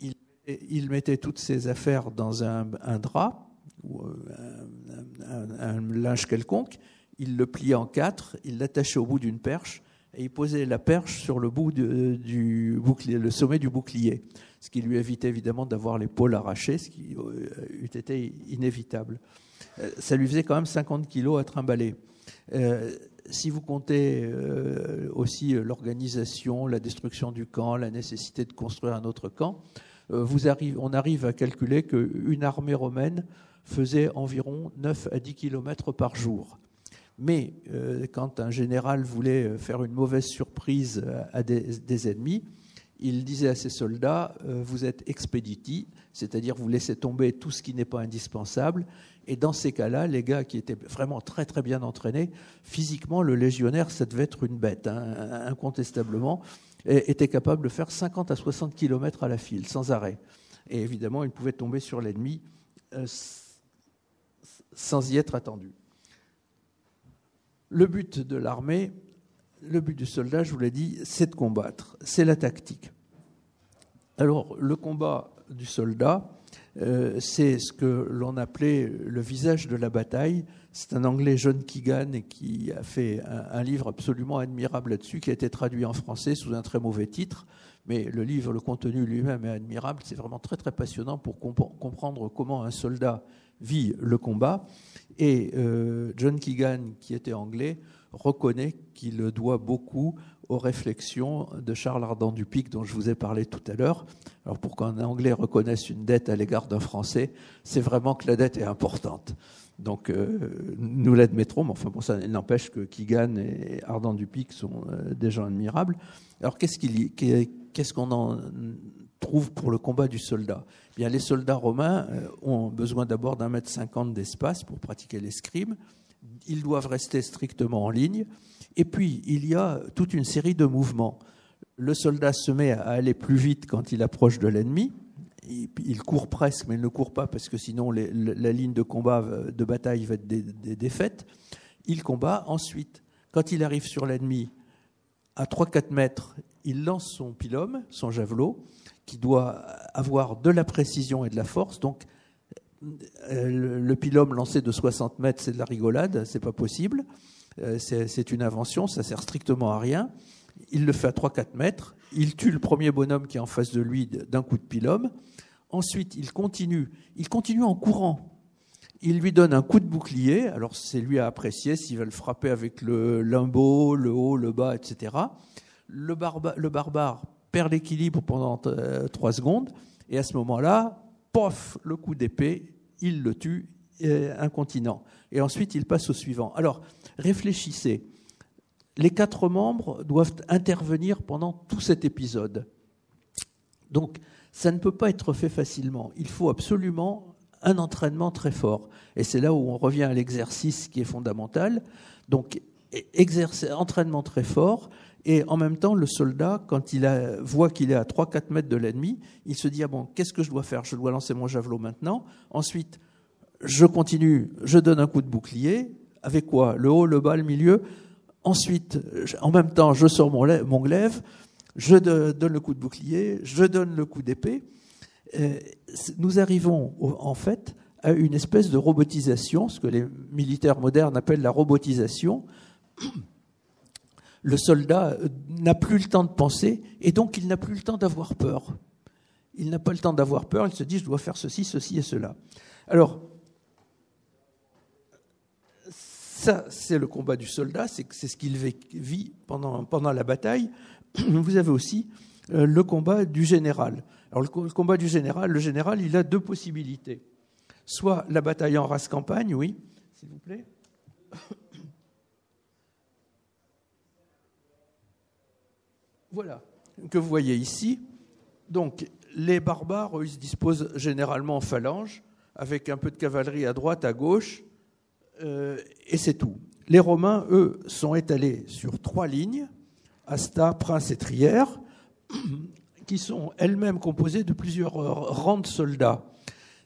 Il mettait toutes ses affaires dans un drap, ou un linge quelconque, il le pliait en 4, il l'attachait au bout d'une perche, et il posait la perche sur le bout du bouclier, le sommet du bouclier, ce qui lui évitait évidemment d'avoir l'épaule arrachée, ce qui eût été inévitable. Ça lui faisait quand même 50 kilos à trimballer. Si vous comptez aussi l'organisation, la destruction du camp, la nécessité de construire un autre camp, on arrive à calculer qu'une armée romaine faisait environ 9 à 10 km par jour. Mais quand un général voulait faire une mauvaise surprise à des ennemis, il disait à ses soldats, vous êtes expediti, c'est-à-dire vous laissez tomber tout ce qui n'est pas indispensable. Et dans ces cas-là, les gars qui étaient vraiment très très bien entraînés, physiquement, le légionnaire, ça devait être une bête, hein, incontestablement, et était capable de faire 50 à 60 km à la file, sans arrêt. Et évidemment, il pouvait tomber sur l'ennemi sans y être attendu. Le but de l'armée, le but du soldat, je vous l'ai dit, c'est de combattre, c'est la tactique. Alors, le combat du soldat, c'est ce que l'on appelait le visage de la bataille. C'est un Anglais, John Keegan, qui a fait un livre absolument admirable là-dessus, qui a été traduit en français sous un très mauvais titre. Mais le livre, le contenu lui-même est admirable. C'est vraiment très, très passionnant pour comprendre comment un soldat vit le combat. Et John Keegan, qui était anglais, reconnaît qu'il doit beaucoup aux réflexions de Charles Ardant du Picq, dont je vous ai parlé tout à l'heure. Alors pour qu'un Anglais reconnaisse une dette à l'égard d'un Français, c'est vraiment que la dette est importante. Donc nous l'admettrons, mais enfin bon, ça n'empêche que Keegan et Ardant du Picq sont des gens admirables. Alors qu'est-ce qu'on en trouve pour le combat du soldat ? Bien, les soldats romains ont besoin d'abord d'1,50 m d'espace pour pratiquer l'escrime. Ils doivent rester strictement en ligne. Et puis, il y a toute une série de mouvements. Le soldat se met à aller plus vite quand il approche de l'ennemi. Il court presque, mais il ne court pas parce que sinon la ligne de combat, de bataille va être défaite. Il combat. Ensuite, quand il arrive sur l'ennemi, à 3-4 mètres, il lance son pilum, son javelot, qui doit avoir de la précision et de la force. Donc, le pilum lancé de 60 mètres, c'est de la rigolade, c'est pas possible. C'est une invention, ça sert strictement à rien. Il le fait à 3-4 mètres. Il tue le premier bonhomme qui est en face de lui d'un coup de pilum. Ensuite, il continue en courant. Il lui donne un coup de bouclier. Alors, c'est lui à apprécier s'il va le frapper avec le limbo, le haut, le bas, etc. Le barbare perd l'équilibre pendant 3 secondes. Et à ce moment-là, pof, le coup d'épée, il le tue, incontinent. Et ensuite, il passe au suivant. Alors, réfléchissez. Les 4 membres doivent intervenir pendant tout cet épisode. Donc, ça ne peut pas être fait facilement. Il faut absolument un entraînement très fort. Et c'est là où on revient à l'exercice qui est fondamental. Donc, entraînement très fort. Et en même temps, le soldat, quand il voit qu'il est à 3-4 mètres de l'ennemi, il se dit « Ah bon, qu'est-ce que je dois faire ? Je dois lancer mon javelot maintenant. Ensuite, je continue, je donne un coup de bouclier. Avec quoi ? Le haut, le bas, le milieu. Ensuite, en même temps, je sors mon glaive, je donne le coup de bouclier, je donne le coup d'épée. » Nous arrivons, en fait, à une espèce de robotisation, ce que les militaires modernes appellent la robotisation. Le soldat n'a plus le temps de penser et donc il n'a plus le temps d'avoir peur. Il n'a pas le temps d'avoir peur, il se dit « je dois faire ceci, ceci et cela ». Alors, ça, c'est le combat du soldat, c'est ce qu'il vit pendant la bataille. Vous avez aussi le combat du général. Alors, le combat du général, le général, il a 2 possibilités. Soit la bataille en race campagne, oui, s'il vous plaît. Voilà, que vous voyez ici. Donc, les barbares, eux, ils se disposent généralement en phalange, avec un peu de cavalerie à droite, à gauche, et c'est tout. Les Romains, eux, sont étalés sur 3 lignes, Asta, Prince et Trière, qui sont elles-mêmes composées de plusieurs rangs de soldats.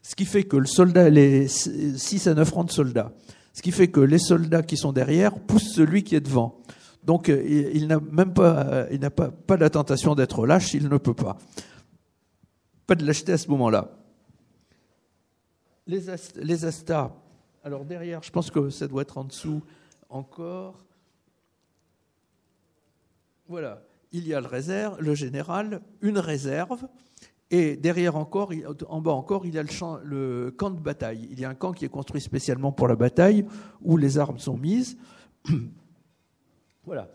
Ce qui fait que le soldat, les 6 à 9 rangs de soldats, ce qui fait que les soldats qui sont derrière poussent celui qui est devant. Donc, il n'a pas la tentation d'être lâche, il ne peut pas. Pas de lâcheté à ce moment-là. Les astas, alors derrière, je pense que ça doit être en dessous encore. Voilà, il y a le général, une réserve, et derrière encore, en bas encore, il y a le camp de bataille. Il y a un camp qui est construit spécialement pour la bataille, où les armes sont mises. Voilà.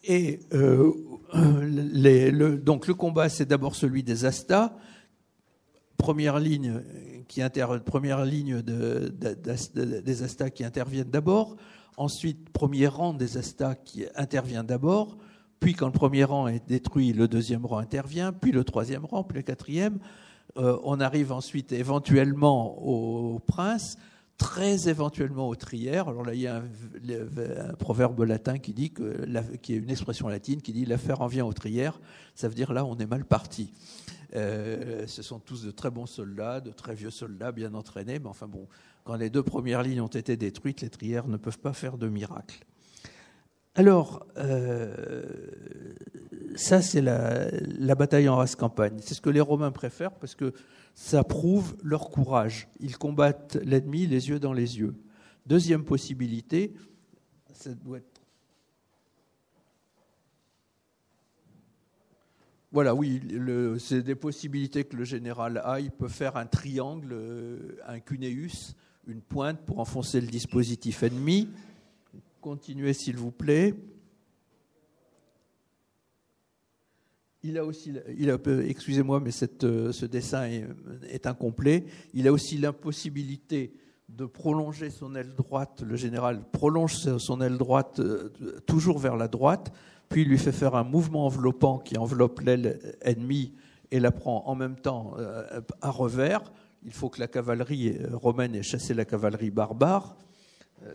Et donc le combat, c'est d'abord celui des astas, première ligne des astas qui interviennent d'abord, ensuite premier rang des astas qui intervient d'abord, Puis quand le premier rang est détruit, le deuxième rang intervient, puis le troisième rang, puis le quatrième. On arrive ensuite éventuellement au prince, très éventuellement aux trières. Alors là, il y a un proverbe latin qui dit qui est une expression latine qui dit « l'affaire en vient aux trières ». Ça veut dire là, on est mal parti. Ce sont tous de très bons soldats, de très vieux soldats, bien entraînés. Mais enfin bon, quand les deux premières lignes ont été détruites, les trières ne peuvent pas faire de miracle. Alors, ça, c'est la bataille en race campagne. C'est ce que les Romains préfèrent parce que ça prouve leur courage. Ils combattent l'ennemi les yeux dans les yeux. Deuxième possibilité, ça doit être... Voilà, oui, c'est des possibilités que le général a. Il peut faire un triangle, un cuneus, une pointe pour enfoncer le dispositif ennemi. Continuez, s'il vous plaît. Il a aussi, excusez-moi, mais ce dessin est incomplet. Il a aussi l'impossibilité de prolonger son aile droite. Le général prolonge son aile droite toujours vers la droite, puis il lui fait faire un mouvement enveloppant qui enveloppe l'aile ennemie et la prend en même temps à revers. Il faut que la cavalerie romaine ait chassé la cavalerie barbare.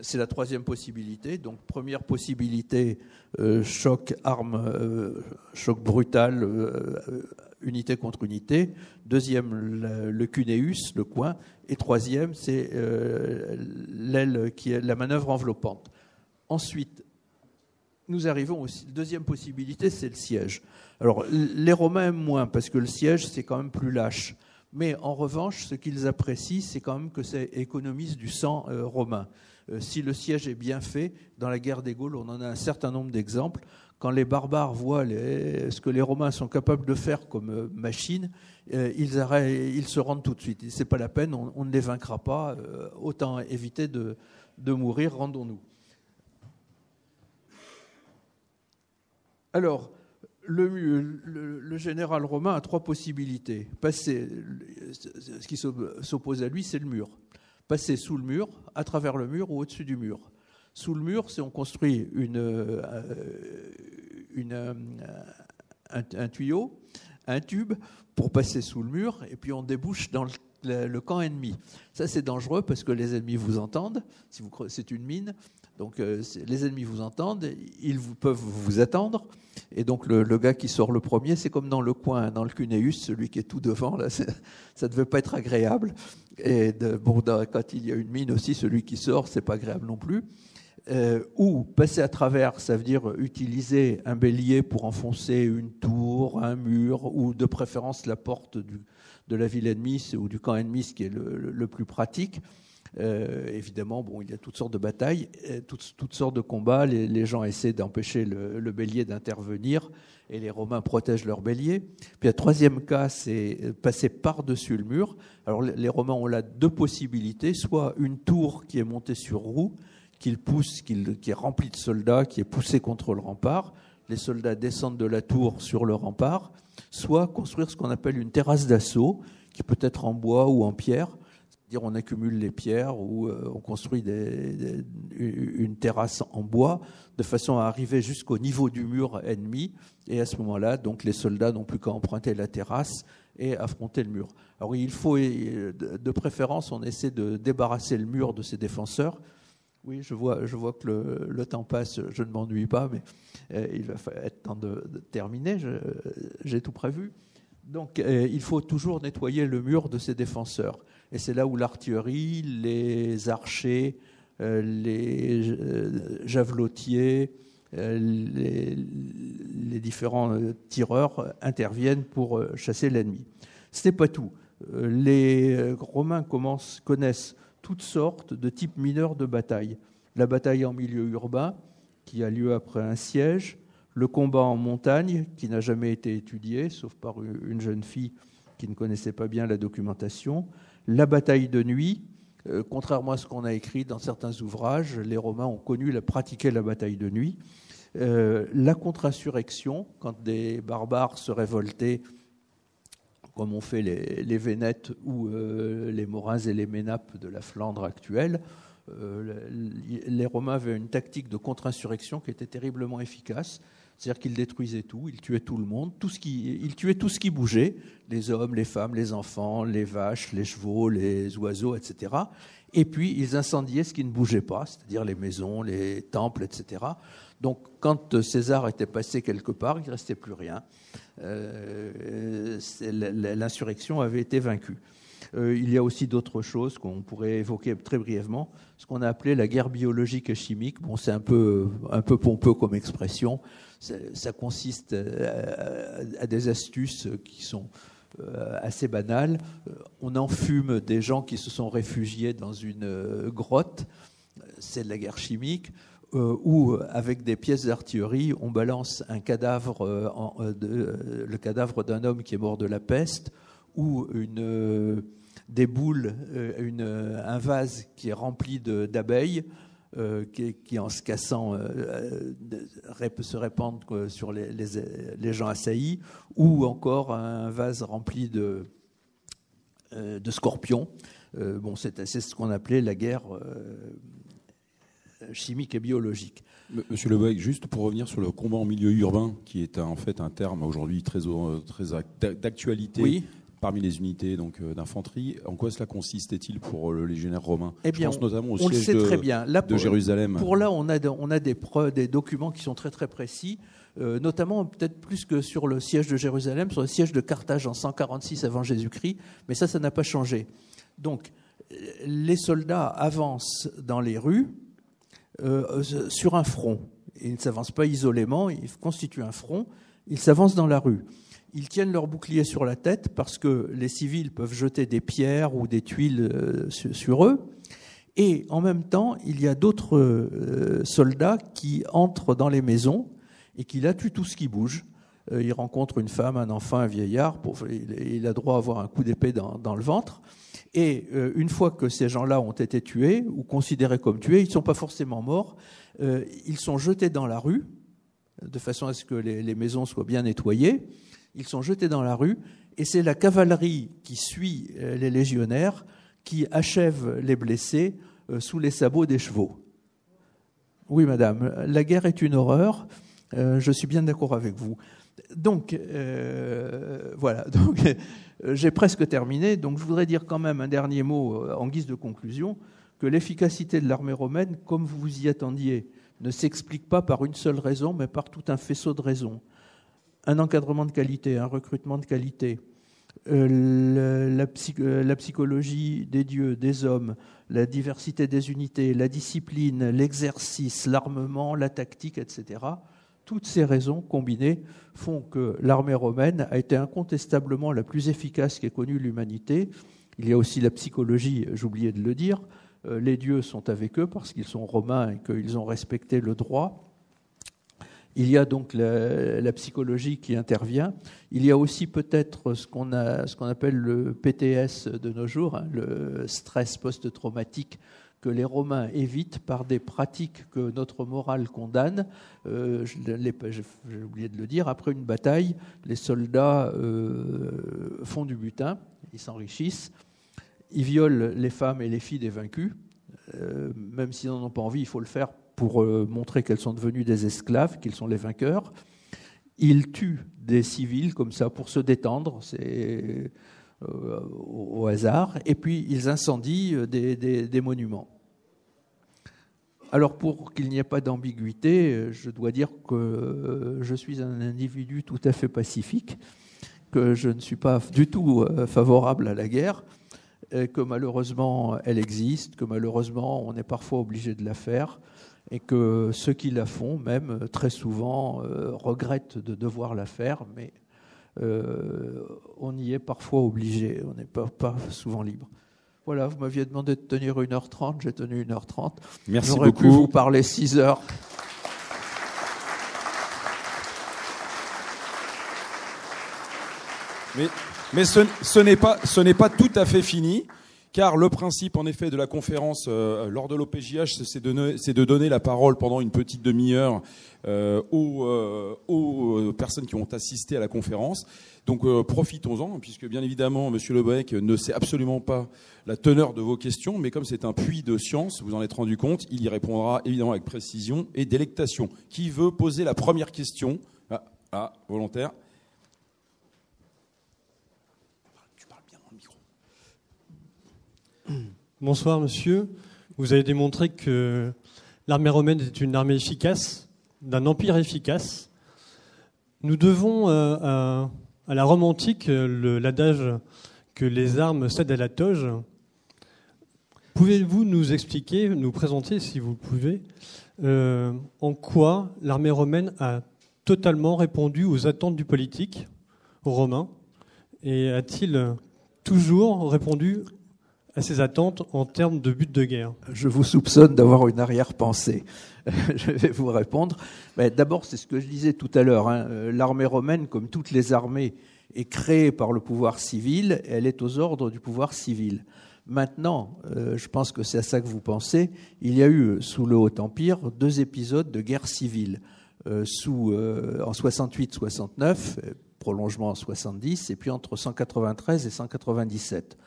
C'est la troisième possibilité. Donc, première possibilité, choc, arme, choc brutal, unité contre unité. Deuxième, le cuneus, le coin. Et troisième, c'est l'aile qui est la manœuvre enveloppante. Ensuite, nous arrivons aussi. Deuxième possibilité, c'est le siège. Alors, les Romains aiment moins parce que le siège, c'est quand même plus lâche. Mais en revanche, ce qu'ils apprécient, c'est quand même que ça économise du sang romain. Si le siège est bien fait, dans la guerre des Gaules, on en a un certain nombre d'exemples. Quand les barbares voient ce que les Romains sont capables de faire comme machine, ils se rendent tout de suite. Ce n'est pas la peine, on ne les vaincra pas. Autant éviter de mourir, rendons-nous. Alors, le général romain a trois possibilités. Ce qui s'oppose à lui, c'est le mur. Passer sous le mur, à travers le mur ou au-dessus du mur. Sous le mur, c'est on construit un tuyau, un tube pour passer sous le mur, et puis on débouche dans le camp ennemi. Ça, c'est dangereux parce que les ennemis vous entendent. C'est une mine. Donc, les ennemis vous entendent, peuvent vous attendre. Et donc, le gars qui sort le premier, c'est comme dans le coin, dans le cuneus, celui qui est tout devant, là, ça ne devait pas être agréable. Et quand il y a une mine aussi, celui qui sort, c'est pas agréable non plus. Ou passer à travers, ça veut dire utiliser un bélier pour enfoncer une tour, un mur, ou de préférence la porte de la ville ennemie ou du camp ennemi, ce qui est le plus pratique. Évidemment, il y a toutes sortes de batailles, toutes sortes de combats. Les gens essaient d'empêcher le bélier d'intervenir et les Romains protègent leur bélier. Puis le troisième cas, c'est passer par-dessus le mur. Alors les Romains ont là deux possibilités, soit une tour qui est montée sur roue, qui est remplie de soldats, qui est poussée contre le rempart. Les soldats descendent de la tour sur le rempart, soit construire ce qu'on appelle une terrasse d'assaut, qui peut être en bois ou en pierre. C'est-à-dire on accumule les pierres ou on construit une terrasse en bois de façon à arriver jusqu'au niveau du mur ennemi. Et à ce moment-là, donc les soldats n'ont plus qu'à emprunter la terrasse et affronter le mur. Alors il faut, de préférence, on essaie de débarrasser le mur de ses défenseurs. Oui, je vois que le temps passe, je ne m'ennuie pas, mais il va être temps de terminer, j'ai tout prévu. Donc il faut toujours nettoyer le mur de ses défenseurs. Et c'est là où l'artillerie, les archers, les javelotiers, les différents tireurs interviennent pour chasser l'ennemi. Ce n'est pas tout. Les Romains connaissent toutes sortes de types mineurs de batailles. La bataille en milieu urbain, qui a lieu après un siège, le combat en montagne, qui n'a jamais été étudié, sauf par une jeune fille qui ne connaissait pas bien la documentation, la bataille de nuit. Contrairement à ce qu'on a écrit dans certains ouvrages, les Romains ont pratiqué la bataille de nuit. La contre-insurrection, quand des barbares se révoltaient, comme ont fait les Vénètes ou les Morins et les Ménapes de la Flandre actuelle. Les Romains avaient une tactique de contre-insurrection qui était terriblement efficace. C'est-à-dire qu'il détruisait tout, il tuait tout le monde, il tuait tout ce qui bougeait, les hommes, les femmes, les enfants, les vaches, les chevaux, les oiseaux, etc. Et puis ils incendiaient ce qui ne bougeait pas, c'est-à-dire les maisons, les temples, etc. Donc quand César était passé quelque part, il ne restait plus rien. L'insurrection avait été vaincue. Il y a aussi d'autres choses qu'on pourrait évoquer très brièvement, ce qu'on a appelé la guerre biologique et chimique. Bon, c'est un peu pompeux comme expression. Ça consiste à des astuces qui sont assez banales. On enfume des gens qui se sont réfugiés dans une grotte, c'est de la guerre chimique, où avec des pièces d'artillerie, on balance un cadavre, le cadavre d'un homme qui est mort de la peste, ou des boules, un vase qui est rempli d'abeilles, qui en se cassant se répandent sur les gens assaillis, ou encore un vase rempli de scorpions. Bon, c'est ce qu'on appelait la guerre chimique et biologique. Monsieur Lebecq, juste pour revenir sur le combat en milieu urbain, qui est en fait un terme aujourd'hui très d'actualité. Oui. Parmi les unités d'infanterie, en quoi cela consistait-il pour le légionnaire romain? Eh bien, je pense notamment au siège siège de Jérusalem. Pour là, on a des preuves, des documents qui sont très très précis, notamment peut-être plus que sur le siège de Jérusalem, sur le siège de Carthage en 146 avant Jésus-Christ, mais ça n'a pas changé. Donc, les soldats avancent dans les rues sur un front. Ils ne s'avancent pas isolément, ils constituent un front, ils s'avancent dans la rue. Ils tiennent leur bouclier sur la tête parce que les civils peuvent jeter des pierres ou des tuiles sur eux. Et en même temps, il y a d'autres soldats qui entrent dans les maisons et qui là tuent tout ce qui bouge. Il rencontre une femme, un enfant, un vieillard. Il a droit à avoir un coup d'épée dans le ventre. Et une fois que ces gens-là ont été tués ou considérés comme tués, ils ne sont pas forcément morts. Ils sont jetés dans la rue de façon à ce que les maisons soient bien nettoyées. Ils sont jetés dans la rue et c'est la cavalerie qui suit les légionnaires qui achève les blessés sous les sabots des chevaux. Oui, madame, la guerre est une horreur. Je suis bien d'accord avec vous. Donc, voilà. Donc, j'ai presque terminé. Donc, je voudrais dire quand même un dernier mot en guise de conclusion, que l'efficacité de l'armée romaine, comme vous vous y attendiez, ne s'explique pas par une seule raison, mais par tout un faisceau de raisons. Un encadrement de qualité, un recrutement de qualité, la psychologie des dieux, des hommes, la diversité des unités, la discipline, l'exercice, l'armement, la tactique, etc. Toutes ces raisons combinées font que l'armée romaine a été incontestablement la plus efficace qu'ait connue l'humanité. Il y a aussi la psychologie, j'oubliais de le dire. Les dieux sont avec eux parce qu'ils sont romains et qu'ils ont respecté le droit. Il y a donc la psychologie qui intervient. Il y a aussi peut-être ce qu'on appelle le PTS de nos jours, hein, le stress post-traumatique que les Romains évitent par des pratiques que notre morale condamne. J'ai oublié de le dire, après une bataille, les soldats font du butin, ils s'enrichissent, ils violent les femmes et les filles des vaincus. Même s'ils n'en ont pas envie, il faut le faire pour montrer qu'elles sont devenues des esclaves, qu'ils sont les vainqueurs. Ils tuent des civils comme ça pour se détendre, c'est au hasard, et puis ils incendient des monuments. Alors pour qu'il n'y ait pas d'ambiguïté, je dois dire que je suis un individu tout à fait pacifique, que je ne suis pas du tout favorable à la guerre, que malheureusement elle existe, que malheureusement on est parfois obligé de la faire, et que ceux qui la font, même très souvent, regrettent de devoir la faire, mais on y est parfois obligé, on n'est pas souvent libre. Voilà, vous m'aviez demandé de tenir 1h30, j'ai tenu 1h30. Merci J'aurais beaucoup. Pu vous parler 6 heures. Mais ce n'est pas tout à fait fini. car le principe en effet de la conférence lors de l'OPJH, c'est de donner la parole pendant une petite demi-heure aux personnes qui ont assisté à la conférence. Donc profitons-en, puisque bien évidemment M. Lebecq ne sait absolument pas la teneur de vos questions, mais comme c'est un puits de science, vous en êtes rendu compte, il y répondra évidemment avec précision et délectation. Qui veut poser la première question? Volontaire. Tu parles bien dans le micro. Bonsoir monsieur. Vous avez démontré que l'armée romaine est une armée efficace, d'un empire efficace. Nous devons à la Rome antique l'adage que les armes cèdent à la toge. Pouvez-vous nous expliquer, nous présenter, si vous le pouvez, en quoi l'armée romaine a totalement répondu aux attentes du politique romain et a-t-il toujours répondu à ces attentes en termes de but de guerre? Je vous soupçonne d'avoir une arrière-pensée. Je vais vous répondre. Mais d'abord, c'est ce que je disais tout à l'heure. L'armée romaine, comme toutes les armées, est créée par le pouvoir civil. Elle est aux ordres du pouvoir civil. Maintenant, je pense que c'est à ça que vous pensez. Il y a eu, sous le Haut-Empire, 2 épisodes de guerre civile. En 68-69, prolongement en 70, et puis entre 193 et 197.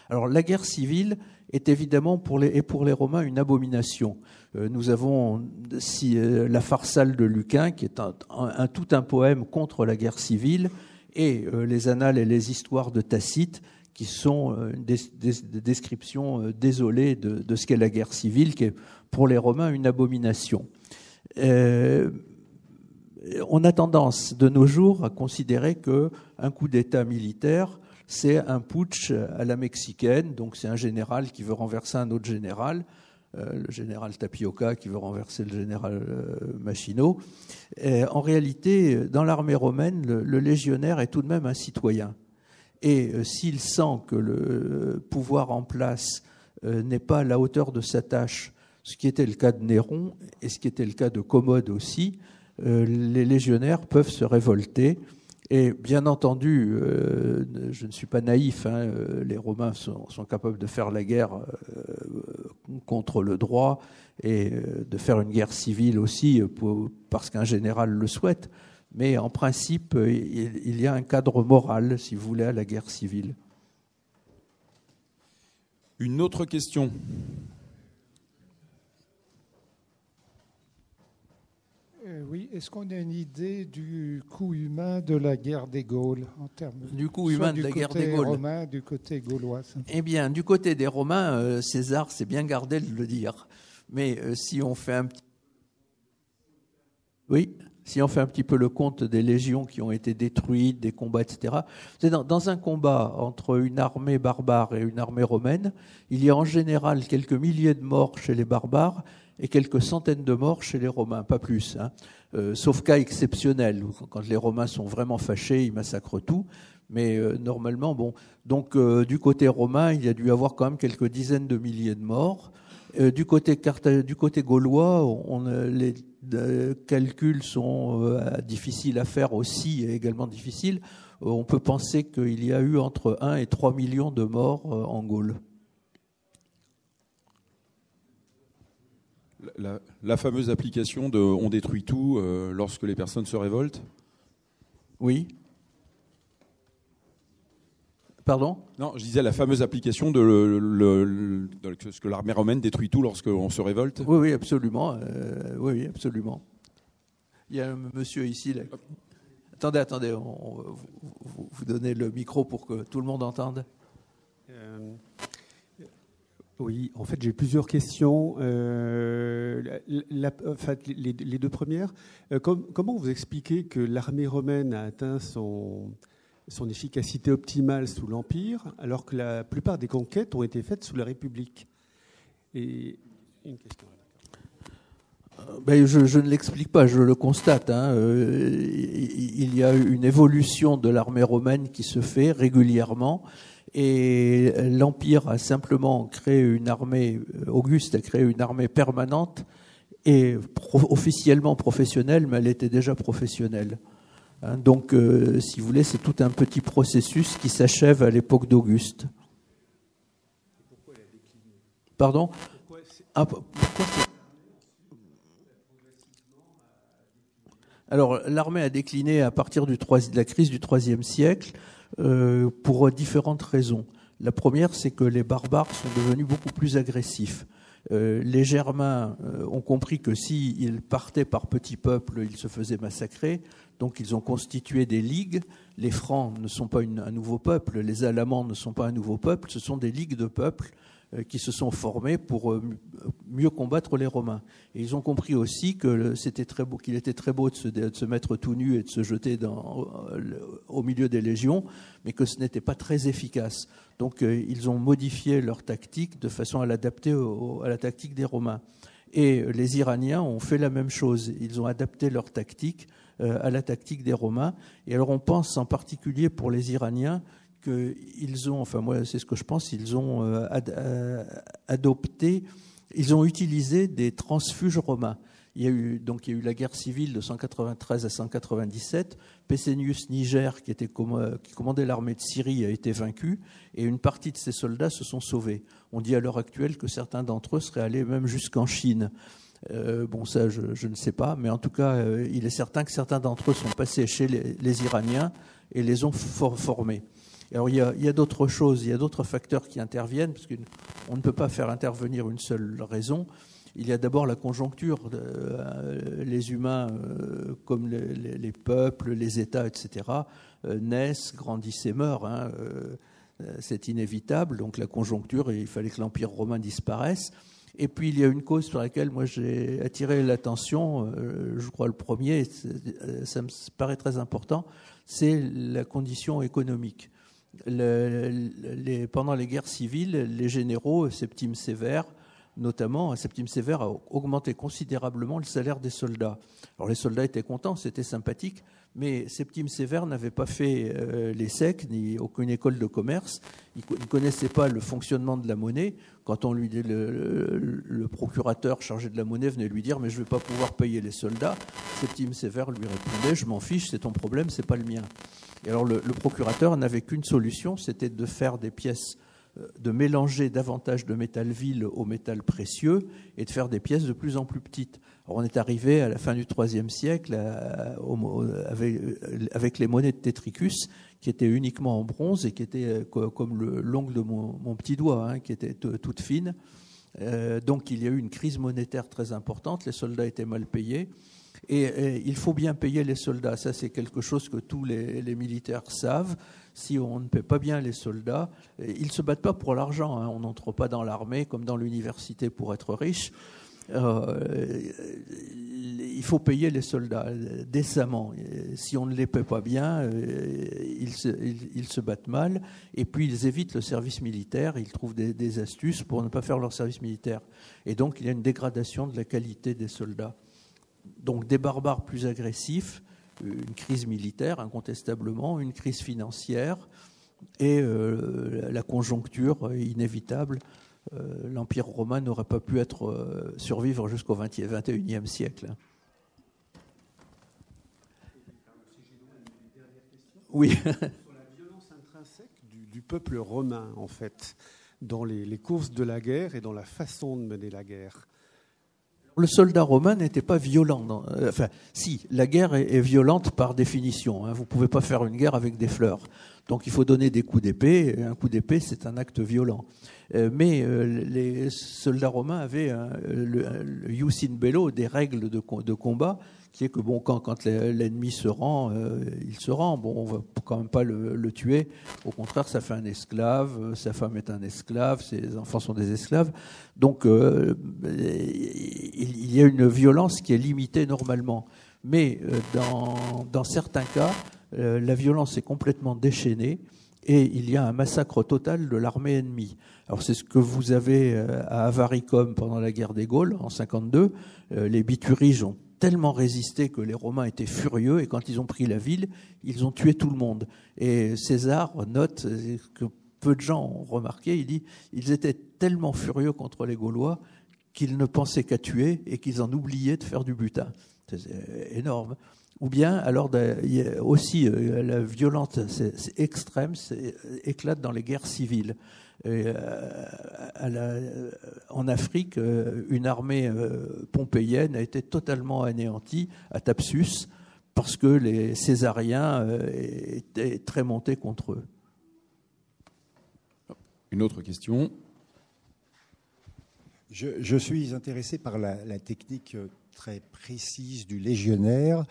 Alors la guerre civile est évidemment pour les Romains une abomination. Nous avons la Pharsale de Lucain, qui est tout un poème contre la guerre civile, et les annales et les histoires de Tacite, qui sont des descriptions désolées de ce qu'est la guerre civile, qui est pour les Romains une abomination. On a tendance de nos jours à considérer qu'un coup d'État militaire, c'est un putsch à la mexicaine, donc c'est un général qui veut renverser un autre général, le général Tapioca qui veut renverser le général Machineau. En réalité, dans l'armée romaine, le légionnaire est tout de même un citoyen. Et s'il sent que le pouvoir en place n'est pas à la hauteur de sa tâche, ce qui était le cas de Néron et ce qui était le cas de Commode aussi, les légionnaires peuvent se révolter. Et bien entendu, je ne suis pas naïf, les Romains sont capables de faire la guerre contre le droit et de faire une guerre civile aussi parce qu'un général le souhaite. Mais en principe, il y a un cadre moral, si vous voulez, à la guerre civile. Une autre question. Oui, est-ce qu'on a une idée du coût humain de la guerre des Gaules en termes du coût humain de la guerre des Gaules romain, du côté gaulois? Eh bien, du côté des Romains, César s'est bien gardé de le dire. Mais si on fait un petit peu le compte des légions qui ont été détruites, des combats, etc. C'est dans un combat entre une armée barbare et une armée romaine, il y a en général quelques milliers de morts chez les barbares et quelques centaines de morts chez les Romains, pas plus. Sauf cas exceptionnel, quand les Romains sont vraiment fâchés, ils massacrent tout. Mais normalement, bon. Donc, du côté romain, il y a dû y avoir quand même quelques dizaines de milliers de morts. Du côté gaulois, les calculs sont difficiles à faire aussi, et également difficiles. On peut penser qu'il y a eu entre 1 et 3 millions de morts en Gaule. La fameuse application de « on détruit tout » lorsque les personnes se révoltent? Oui. Pardon? Non, je disais la fameuse application de ce que l'armée romaine détruit tout lorsqu'on se révolte. Oui, absolument. Oui, absolument. Il y a un monsieur ici. Là. Attendez, vous donnez le micro pour que tout le monde entende. Oui, en fait, j'ai plusieurs questions. Les 2 premières. Comment vous expliquez que l'armée romaine a atteint son efficacité optimale sous l'Empire, alors que la plupart des conquêtes ont été faites sous la République? Et une question. Je ne l'explique pas, je le constate. Il y a une évolution de l'armée romaine qui se fait régulièrement. Et l'Empire a simplement créé une armée, Auguste a créé une armée permanente et officiellement professionnelle, mais elle était déjà professionnelle. Donc, si vous voulez, c'est tout un petit processus qui s'achève à l'époque d'Auguste. Pourquoi Pardon. Alors, l'armée a décliné à partir de la crise du IIIe siècle pour différentes raisons. La première, c'est que les barbares sont devenus beaucoup plus agressifs. Les Germains ont compris que s'ils partaient par petits peuples, ils se faisaient massacrer. Donc ils ont constitué des ligues. Les Francs ne sont pas un nouveau peuple, les Alamans ne sont pas un nouveau peuple, ce sont des ligues de peuples qui se sont formés pour mieux combattre les Romains. Et ils ont compris aussi que qu'il était très beau de se mettre tout nu et de se jeter au milieu des légions, mais que ce n'était pas très efficace. Donc ils ont modifié leur tactique de façon à l'adapter à la tactique des Romains. Et les Iraniens ont fait la même chose. Ils ont adapté leur tactique à la tactique des Romains. Et alors on pense en particulier pour les Iraniens qu'ils ont, enfin moi c'est ce que je pense, ils ont ils ont utilisé des transfuges romains. Il y a eu la guerre civile de 193 à 197. Pescennius Niger, qui commandait l'armée de Syrie, a été vaincu et une partie de ses soldats se sont sauvés. On dit à l'heure actuelle que certains d'entre eux seraient allés même jusqu'en Chine. Ça, je ne sais pas, mais en tout cas, il est certain que certains d'entre eux sont passés chez les Iraniens et les ont formés. Alors, il y a d'autres choses, il y a d'autres facteurs qui interviennent, parce qu'on ne peut pas faire intervenir une seule raison. Il y a d'abord la conjoncture. Les humains, comme les peuples, les États, etc., naissent, grandissent et meurent. C'est inévitable. Donc la conjoncture, il fallait que l'Empire romain disparaisse. Et puis il y a une cause sur laquelle moi j'ai attiré l'attention, je crois le premier, ça me paraît très important, c'est la condition économique. Pendant les guerres civiles, les généraux, Septime Sévère, notamment, Septime Sévère a augmenté considérablement le salaire des soldats. Alors les soldats étaient contents, c'était sympathique, mais Septime Sévère n'avait pas fait l'ESSEC, ni aucune école de commerce. Il ne connaissait pas le fonctionnement de la monnaie. Quand on lui dit le procurateur chargé de la monnaie venait lui dire « mais je ne vais pas pouvoir payer les soldats », Septime Sévère lui répondait « je m'en fiche, c'est ton problème, c'est pas le mien ». Et alors le procurateur n'avait qu'une solution, c'était de faire des pièces, de mélanger davantage de métal vil au métal précieux et de faire des pièces de plus en plus petites. Alors on est arrivé à la fin du IIIe siècle avec les monnaies de Tétricus qui étaient uniquement en bronze et qui étaient comme l'ongle de mon petit doigt, qui étaient toutes fines. Donc il y a eu une crise monétaire très importante, les soldats étaient mal payés. Et il faut bien payer les soldats. Ça, c'est quelque chose que tous les militaires savent. Si on ne paie pas bien les soldats, ils ne se battent pas pour l'argent. On n'entre pas dans l'armée comme dans l'université pour être riche. Il faut payer les soldats décemment. Si on ne les paie pas bien, ils se battent mal. Et puis, ils évitent le service militaire. Ils trouvent des astuces pour ne pas faire leur service militaire. Et donc, il y a une dégradation de la qualité des soldats. Donc des barbares plus agressifs, une crise militaire incontestablement, une crise financière et la conjoncture inévitable. L'Empire romain n'aurait pas pu survivre jusqu'au XXIe siècle. Oui. Sur la violence intrinsèque du peuple romain, en fait, dans les courses de la guerre et dans la façon de mener la guerre. Le soldat romain n'était pas violent. Si, la guerre est violente par définition. Vous ne pouvez pas faire une guerre avec des fleurs. Donc il faut donner des coups d'épée. Un coup d'épée, c'est un acte violent. Mais les soldats romains avaient le ius in bello, des règles de combat, qui est que quand l'ennemi se rend, il se rend. On ne va quand même pas le tuer. Au contraire, ça fait un esclave, sa femme est un esclave, ses enfants sont des esclaves. Donc il y a une violence qui est limitée normalement. Mais dans certains cas, la violence est complètement déchaînée et il y a un massacre total de l'armée ennemie. Alors c'est ce que vous avez à Avaricum pendant la guerre des Gaules en 52. Les Bituriges ont tellement résisté que les Romains étaient furieux et quand ils ont pris la ville, ils ont tué tout le monde. Et César note que peu de gens ont remarqué, il dit ils étaient tellement furieux contre les Gaulois qu'ils ne pensaient qu'à tuer et qu'ils en oubliaient de faire du butin. C'est énorme. Ou bien, alors, il y a aussi la violence extrême éclate dans les guerres civiles. En Afrique, une armée pompéienne a été totalement anéantie à Thapsus parce que les Césariens étaient très montés contre eux. Une autre question. Je suis intéressé par la technique très précise du légionnaire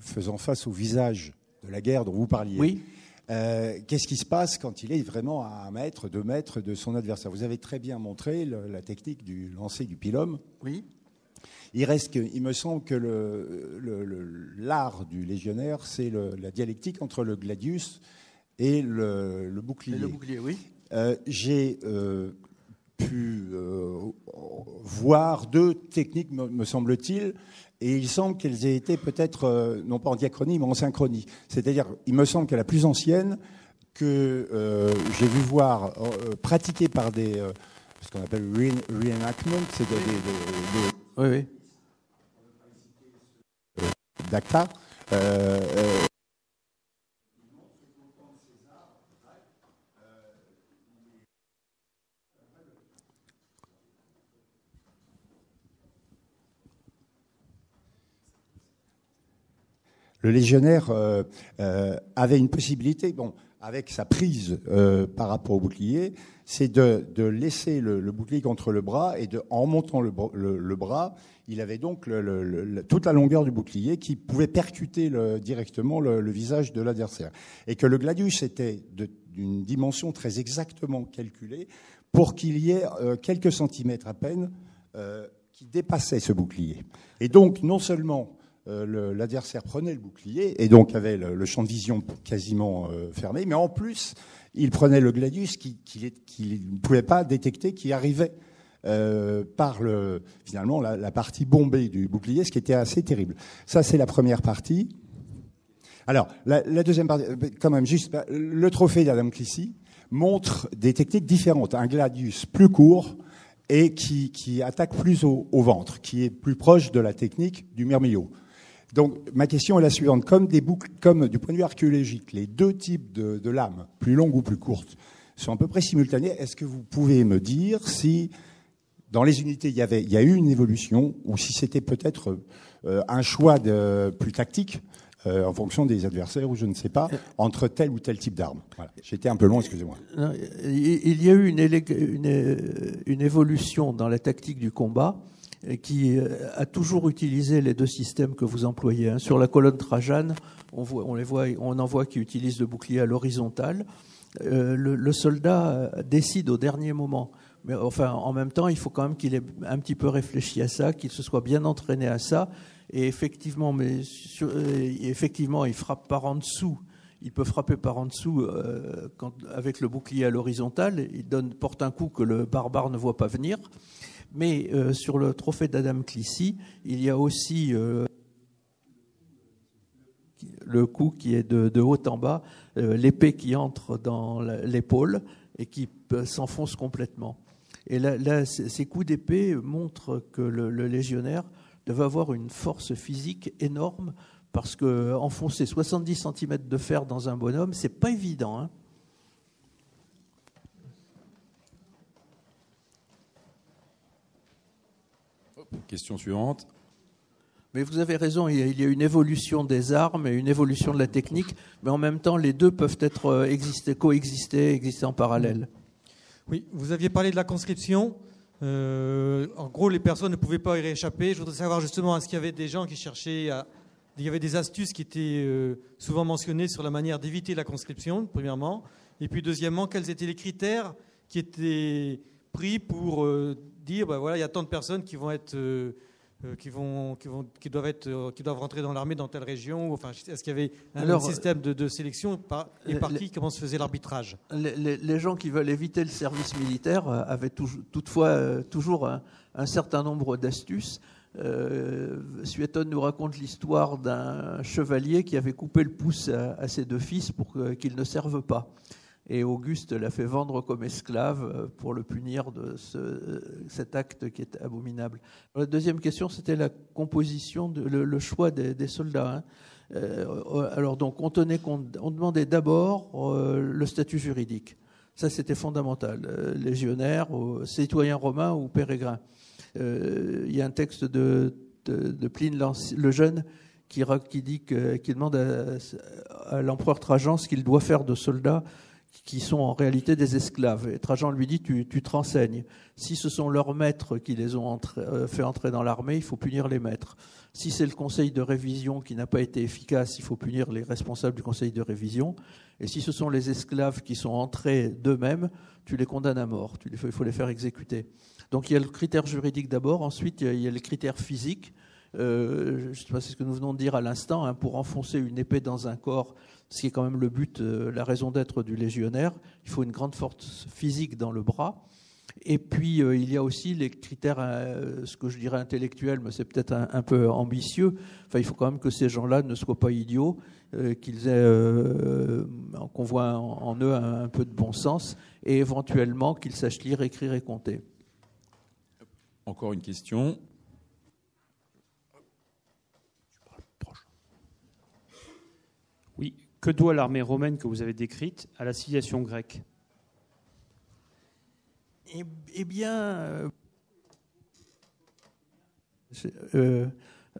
faisant face au visage de la guerre dont vous parliez. Oui. Qu'est-ce qui se passe quand il est vraiment à 1 mètre, 2 mètres de son adversaire? Vous avez très bien montré la technique du lancer du pilum. Oui. Il me semble que l'art du légionnaire, c'est la dialectique entre le gladius et le bouclier. Et le bouclier, oui. J'ai pu voir 2 techniques, me semble-t-il, et il semble qu'elles aient été peut-être, non pas en diachronie, mais en synchronie. C'est-à-dire, il me semble que la plus ancienne, que j'ai vu voir pratiquée par ce qu'on appelle reenactment, c'est oui. d'acta. Le légionnaire avait une possibilité, avec sa prise par rapport au bouclier, c'est de laisser le bouclier contre le bras et en montant le bras, il avait donc toute la longueur du bouclier qui pouvait percuter directement le visage de l'adversaire. Et que le gladius était d'une dimension très exactement calculée pour qu'il y ait quelques centimètres à peine qui dépassaient ce bouclier. Et donc, non seulement l'adversaire prenait le bouclier et donc avait le champ de vision quasiment fermé, mais en plus, il prenait le gladius qu'il ne pouvait pas détecter, qui arrivait par finalement la partie bombée du bouclier, ce qui était assez terrible. Ça, c'est la première partie. Alors, la deuxième partie, quand même, juste, le trophée d'Adam Clissi montre des techniques différentes. Un gladius plus court et qui attaque plus au ventre, qui est plus proche de la technique du mirmillo. Donc, ma question est la suivante. Comme du point de vue archéologique, les 2 types de lames, plus longues ou plus courtes, sont à peu près simultanés, est-ce que vous pouvez me dire si, dans les unités, il y a eu une évolution, ou si c'était peut-être un choix plus tactique, en fonction des adversaires, ou je ne sais pas, entre tel ou tel type d'arme. Voilà. J'étais un peu long, excusez-moi. Il y a eu une évolution dans la tactique du combat, qui a toujours utilisé les 2 systèmes que vous employez. Sur la colonne Trajane, on en voit qui utilisent le bouclier à l'horizontale. Le soldat décide au dernier moment. Mais enfin, en même temps, il faut quand même qu'il ait un petit peu réfléchi à ça, qu'il se soit bien entraîné à ça. Et effectivement, il frappe par en dessous. Il peut frapper par en dessous avec le bouclier à l'horizontale. Il porte un coup que le barbare ne voit pas venir. Mais sur le trophée d'Adam Clissi, il y a aussi le coup qui est de haut en bas, l'épée qui entre dans l'épaule et qui s'enfonce complètement. Et là, ces coups d'épée montrent que le légionnaire devait avoir une force physique énorme, parce qu'enfoncer 70 cm de fer dans un bonhomme, c'est pas évident, hein. Question suivante. Mais vous avez raison, il y a une évolution des armes et une évolution de la technique, mais en même temps, les 2 peuvent être coexister en parallèle. Oui, vous aviez parlé de la conscription. En gros, les personnes ne pouvaient pas y rééchapper. Je voudrais savoir justement, est-ce qu'il y avait des gens qui cherchaient il y avait des astuces qui étaient souvent mentionnées sur la manière d'éviter la conscription, premièrement. Et puis, deuxièmement, quels étaient les critères qui étaient pris pour dire, voilà, il y a tant de personnes qui vont être, qui doivent rentrer dans l'armée dans telle région. Enfin, est-ce qu'il y avait un système de sélection par qui? Comment se faisait l'arbitrage? Les gens qui veulent éviter le service militaire avaient toutefois toujours un certain nombre d'astuces. Suétone nous raconte l'histoire d'un chevalier qui avait coupé le pouce à ses 2 fils pour qu'ils ne servent pas. et Auguste l'a fait vendre comme esclave pour le punir de cet acte qui est abominable. La deuxième question, c'était la composition, le choix des soldats. Alors donc, on demandait d'abord le statut juridique. Ça, c'était fondamental. Légionnaire, citoyen romain ou pèlerin. Il y a un texte de Pline le Jeune qui demande à l'empereur Trajan ce qu'il doit faire de soldats qui sont en réalité des esclaves. Et Trajan lui dit, tu te renseignes. Si ce sont leurs maîtres qui les ont fait entrer dans l'armée, il faut punir les maîtres. Si c'est le conseil de révision qui n'a pas été efficace, il faut punir les responsables du conseil de révision. Et si ce sont les esclaves qui sont entrés d'eux-mêmes, tu les condamnes à mort. Il faut les faire exécuter. Donc il y a le critère juridique d'abord, ensuite il y a les critères physiques. Je sais pas, c'est ce que nous venons de dire à l'instant, hein, pour enfoncer une épée dans un corps, ce qui est quand même le but, la raison d'être du légionnaire, il faut une grande force physique dans le bras. Et puis il y a aussi les critères, ce que je dirais intellectuels, mais c'est peut-être un peu ambitieux. Enfin, il faut quand même que ces gens-là ne soient pas idiots, qu'ils aient, qu'on voit en eux un peu de bon sens, et éventuellement qu'ils sachent lire, écrire et compter. Encore une question. Oui. Que doit l'armée romaine que vous avez décrite à la civilisation grecque ? Eh bien,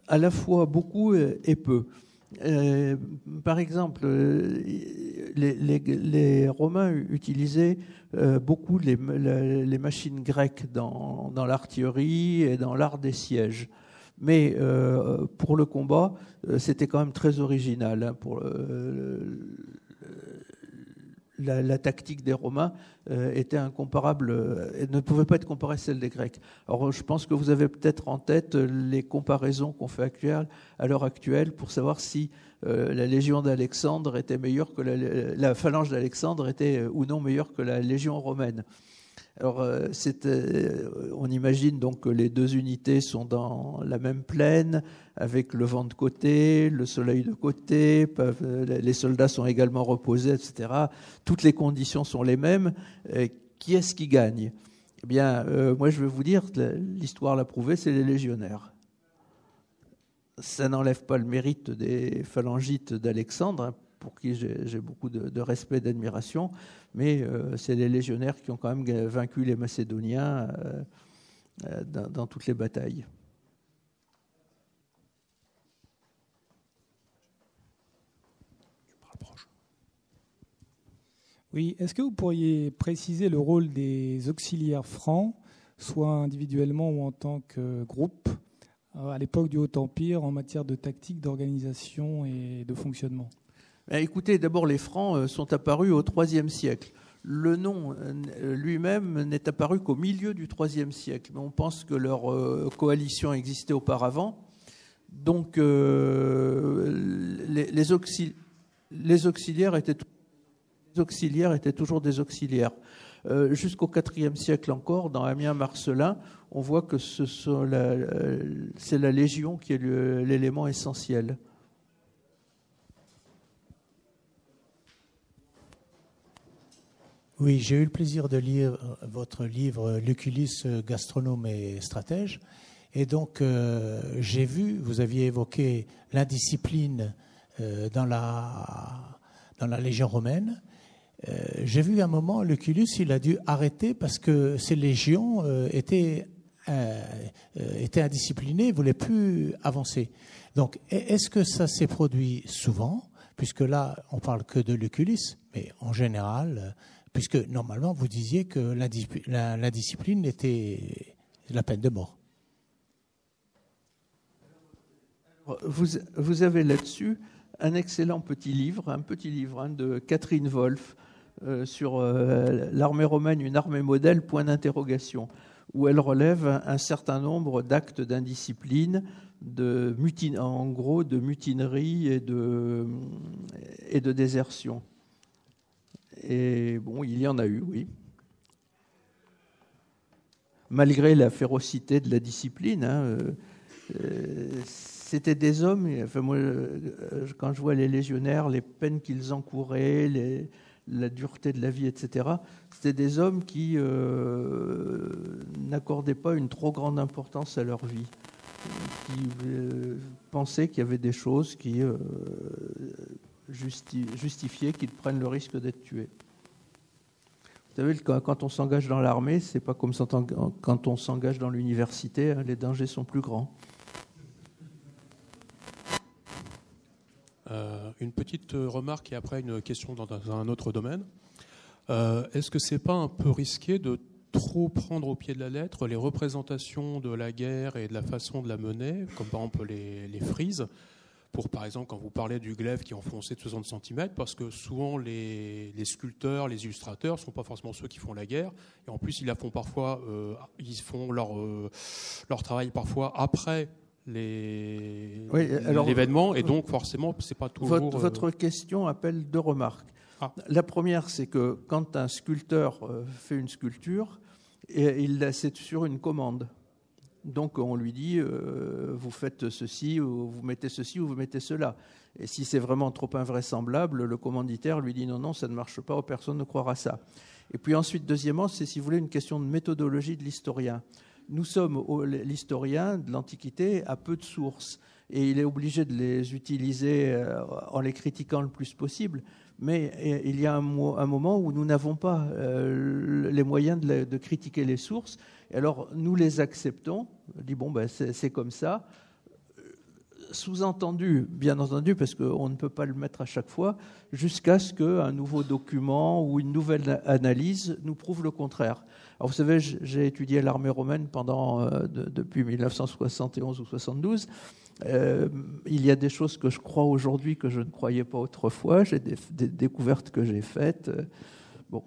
à la fois beaucoup et peu. Par exemple, les Romains utilisaient beaucoup les machines grecques dans l'artillerie et dans l'art des sièges. Mais pour le combat, c'était quand même très original. Hein, pour la tactique des Romains était incomparable, ne pouvait pas être comparée à celle des Grecs. Alors je pense que vous avez peut-être en tête les comparaisons qu'on fait à l'heure actuelle pour savoir si la légion d'Alexandre était meilleure que la phalange d'Alexandre était ou non meilleure que la légion romaine. Alors, on imagine donc que les deux unités sont dans la même plaine, avec le vent de côté, le soleil de côté, les soldats sont également reposés, etc. Toutes les conditions sont les mêmes. Qui est-ce qui gagne ? Eh bien, moi, je vais vous dire, l'histoire l'a prouvé, c'est les légionnaires. Ça n'enlève pas le mérite des phalangites d'Alexandre, hein, pour qui j'ai beaucoup de respect et d'admiration, mais c'est les légionnaires qui ont quand même vaincu les Macédoniens dans toutes les batailles. Oui, est-ce que vous pourriez préciser le rôle des auxiliaires francs, soit individuellement ou en tant que groupe, à l'époque du Haut-Empire en matière de tactique, d'organisation et de fonctionnement ? Écoutez, d'abord, les Francs sont apparus au IIIe siècle. Le nom lui-même n'est apparu qu'au milieu du IIIe siècle. Mais on pense que leur coalition existait auparavant. Donc, les auxiliaires étaient toujours des auxiliaires. Jusqu'au IVe siècle encore, dans Ammien Marcellin, on voit que c'est la légion qui est l'élément essentiel. Oui, j'ai eu le plaisir de lire votre livre « Lucullus, gastronome et stratège ». Et donc, j'ai vu, vous aviez évoqué l'indiscipline dans la Légion romaine. J'ai vu à un moment, Lucullus, il a dû arrêter parce que ces légions étaient indisciplinées, ne voulaient plus avancer. Donc, est-ce que ça s'est produit souvent ? Puisque là, on parle que de Lucullus, mais en général... Puisque normalement, vous disiez que l'indiscipline était la peine de mort. Vous avez là-dessus un excellent petit livre de Catherine Wolf sur l'armée romaine, une armée modèle, point d'interrogation, où elle relève un certain nombre d'actes d'indiscipline, en gros de mutinerie et de désertion. Et bon, il y en a eu, oui. Malgré la férocité de la discipline, hein, c'était des hommes. Enfin, moi, quand je vois les légionnaires, les peines qu'ils encouraient, la dureté de la vie, etc. C'était des hommes qui n'accordaient pas une trop grande importance à leur vie, qui pensaient qu'il y avait des choses qui justifiaient qu'ils prennent le risque d'être tués. Vous savez, quand on s'engage dans l'armée, c'est pas comme quand on s'engage dans l'université, hein, les dangers sont plus grands. Une petite remarque et après une question dans un autre domaine. Est-ce que c'est pas un peu risqué de trop prendre au pied de la lettre les représentations de la guerre et de la façon de la mener, comme par exemple les frises, pour par exemple quand vous parlez du glaive qui est enfoncé de 60 cm, parce que souvent les sculpteurs, les illustrateurs ne sont pas forcément ceux qui font la guerre, et en plus ils la font parfois, ils font leur travail parfois après l'événement, et donc forcément c'est pas toujours... Votre question appelle deux remarques. La première, c'est que quand un sculpteur fait une sculpture, c'est sur une commande. Donc on lui dit, vous faites ceci, ou vous mettez ceci, ou vous mettez cela. Et si c'est vraiment trop invraisemblable, le commanditaire lui dit non, ça ne marche pas, personne ne croira ça. Et puis ensuite, deuxièmement, c'est, si vous voulez, une question de méthodologie de l'historien. Nous sommes, l'historien de l'Antiquité, à peu de sources, et il est obligé de les utiliser en les critiquant le plus possible. Mais il y a un moment où nous n'avons pas les moyens de critiquer les sources. Et alors, nous les acceptons. On dit, bon, c'est comme ça. Sous-entendu, bien entendu, parce qu'on ne peut pas le mettre à chaque fois, jusqu'à ce qu'un nouveau document ou une nouvelle analyse nous prouve le contraire. Alors, vous savez, j'ai étudié l'armée romaine depuis 1971 ou 72. Il y a des choses que je crois aujourd'hui que je ne croyais pas autrefois. J'ai des découvertes que j'ai faites. Bon.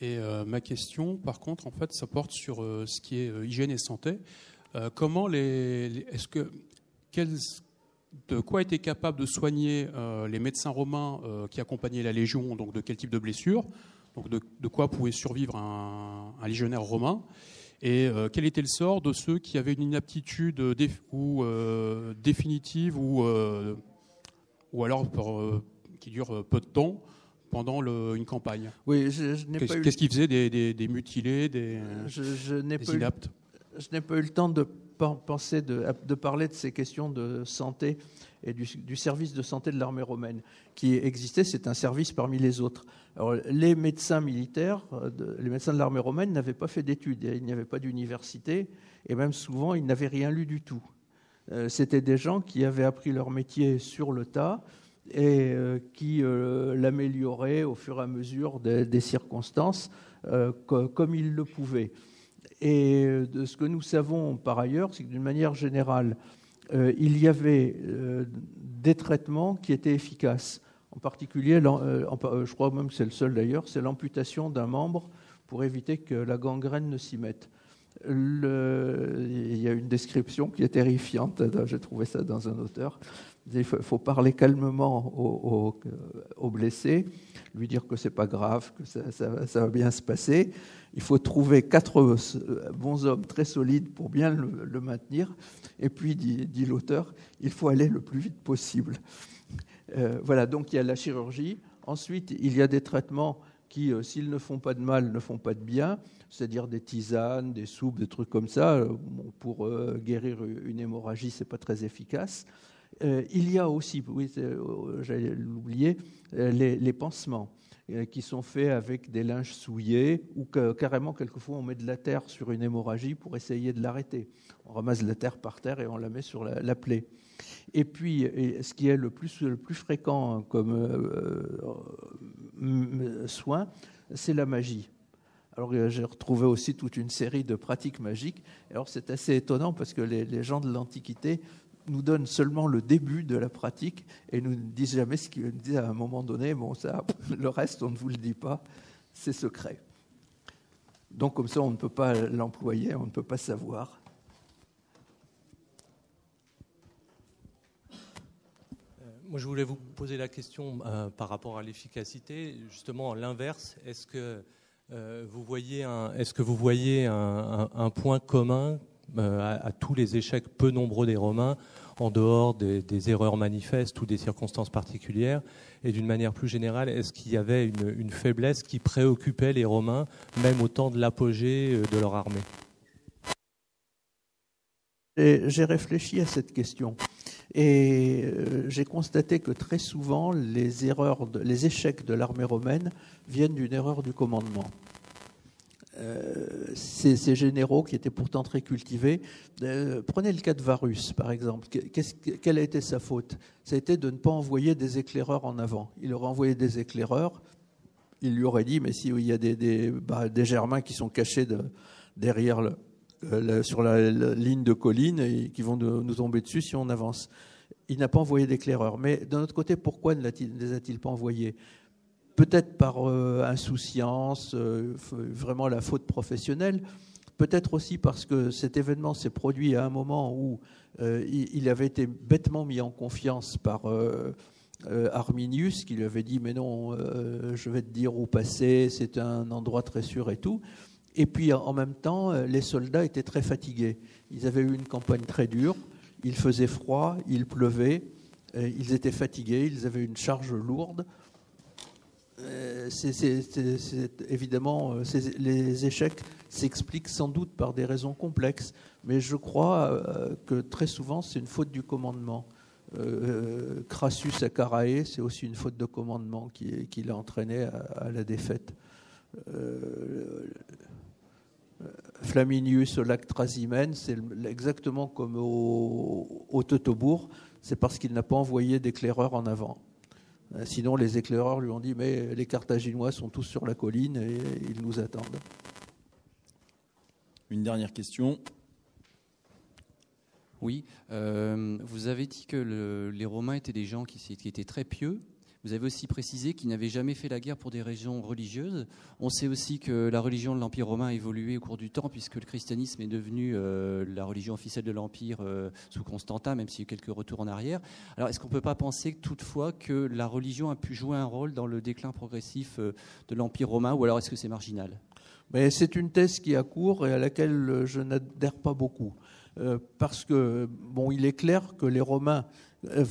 Et ma question, par contre, en fait, ça porte sur ce qui est hygiène et santé. Comment de quoi étaient capables de soigner les médecins romains qui accompagnaient la Légion, donc de quel type de blessure, donc de quoi pouvait survivre un légionnaire romain, et quel était le sort de ceux qui avaient une inaptitude définitive ou alors qui dure peu de temps pendant une campagne. Oui, qu'est-ce qu'ils faisaient, des mutilés, des inaptes? Je n'ai pas eu le temps de parler de ces questions de santé et du service de santé de l'armée romaine qui existait. C'est un service parmi les autres. Alors, les médecins militaires, les médecins de l'armée romaine n'avaient pas fait d'études. Il n'y avait pas d'université et même souvent, ils n'avaient rien lu du tout. C'était des gens qui avaient appris leur métier sur le tas et qui l'amélioraient au fur et à mesure des circonstances comme ils le pouvaient. Et de ce que nous savons par ailleurs, c'est que d'une manière générale, il y avait des traitements qui étaient efficaces. En particulier, je crois même que c'est le seul d'ailleurs, c'est l'amputation d'un membre pour éviter que la gangrène ne s'y mette. Il y a une description qui est terrifiante, j'ai trouvé ça dans un auteur. Il faut parler calmement au blessé, lui dire que c'est pas grave, que ça va bien se passer. Il faut trouver 4 bons hommes très solides pour bien le maintenir. Et puis, dit l'auteur, il faut aller le plus vite possible. Voilà, donc il y a la chirurgie. Ensuite, il y a des traitements qui, s'ils ne font pas de mal, ne font pas de bien, c'est-à-dire des tisanes, des soupes, des trucs comme ça. Pour guérir une hémorragie, c'est pas très efficace. Il y a aussi, oui, j'allais l'oublier, les pansements qui sont faits avec des linges souillés ou carrément, quelquefois, on met de la terre sur une hémorragie pour essayer de l'arrêter. On ramasse de la terre par terre et on la met sur la plaie. Et puis, ce qui est le plus fréquent comme soin, c'est la magie. Alors, j'ai retrouvé aussi toute une série de pratiques magiques. Alors, c'est assez étonnant parce que les gens de l'Antiquité nous donnent seulement le début de la pratique et nous ne disent jamais ce qu'ils nous disent à un moment donné. Bon, ça, le reste, on ne vous le dit pas, c'est secret. Donc, comme ça, on ne peut pas l'employer, on ne peut pas savoir. Moi, je voulais vous poser la question par rapport à l'efficacité. Justement, l'inverse, est-ce que vous voyez un point commun à tous les échecs peu nombreux des Romains, en dehors des erreurs manifestes ou des circonstances particulières? Et d'une manière plus générale, est-ce qu'il y avait une faiblesse qui préoccupait les Romains, même au temps de l'apogée de leur armée? J'ai réfléchi à cette question et j'ai constaté que très souvent les échecs de l'armée romaine viennent d'une erreur du commandement. Ces généraux qui étaient pourtant très cultivés, prenez le cas de Varus par exemple. Quelle a été sa faute? Ça a été de ne pas envoyer des éclaireurs en avant. Il aurait envoyé des éclaireurs, il lui aurait dit mais si il y a des Germains qui sont cachés derrière sur la ligne de colline et qui vont nous tomber dessus si on avance. Il n'a pas envoyé d'éclaireurs. Mais d'un autre côté, pourquoi ne les a-t-il pas envoyés? Peut-être par insouciance, vraiment la faute professionnelle. Peut-être aussi parce que cet événement s'est produit à un moment où il avait été bêtement mis en confiance par Arminius, qui lui avait dit « Mais non, je vais te dire où passer, c'est un endroit très sûr et tout ». Et puis en même temps, les soldats étaient très fatigués. Ils avaient eu une campagne très dure, il faisait froid, il pleuvait, ils étaient fatigués, ils avaient une charge lourde. Évidemment, les échecs s'expliquent sans doute par des raisons complexes, mais je crois que très souvent c'est une faute du commandement. Crassus à Carae, c'est aussi une faute de commandement qui l'a entraîné à la défaite. Flaminius au lac Trasimène, c'est exactement comme au Teutobourg, c'est parce qu'il n'a pas envoyé d'éclaireurs en avant. Sinon, les éclaireurs lui ont dit « Mais les Carthaginois sont tous sur la colline et ils nous attendent. » Une dernière question. Oui, vous avez dit que les Romains étaient des gens qui étaient très pieux. Vous avez aussi précisé qu'ils n'avaient jamais fait la guerre pour des raisons religieuses. On sait aussi que la religion de l'Empire romain a évolué au cours du temps, puisque le christianisme est devenu la religion officielle de l'Empire sous Constantin, même s'il y a eu quelques retours en arrière. Alors, est-ce qu'on ne peut pas penser toutefois que la religion a pu jouer un rôle dans le déclin progressif de l'Empire romain, ou alors est-ce que c'est marginal? Mais c'est une thèse qui a cours et à laquelle je n'adhère pas beaucoup. Parce que, bon, il est clair que les Romains...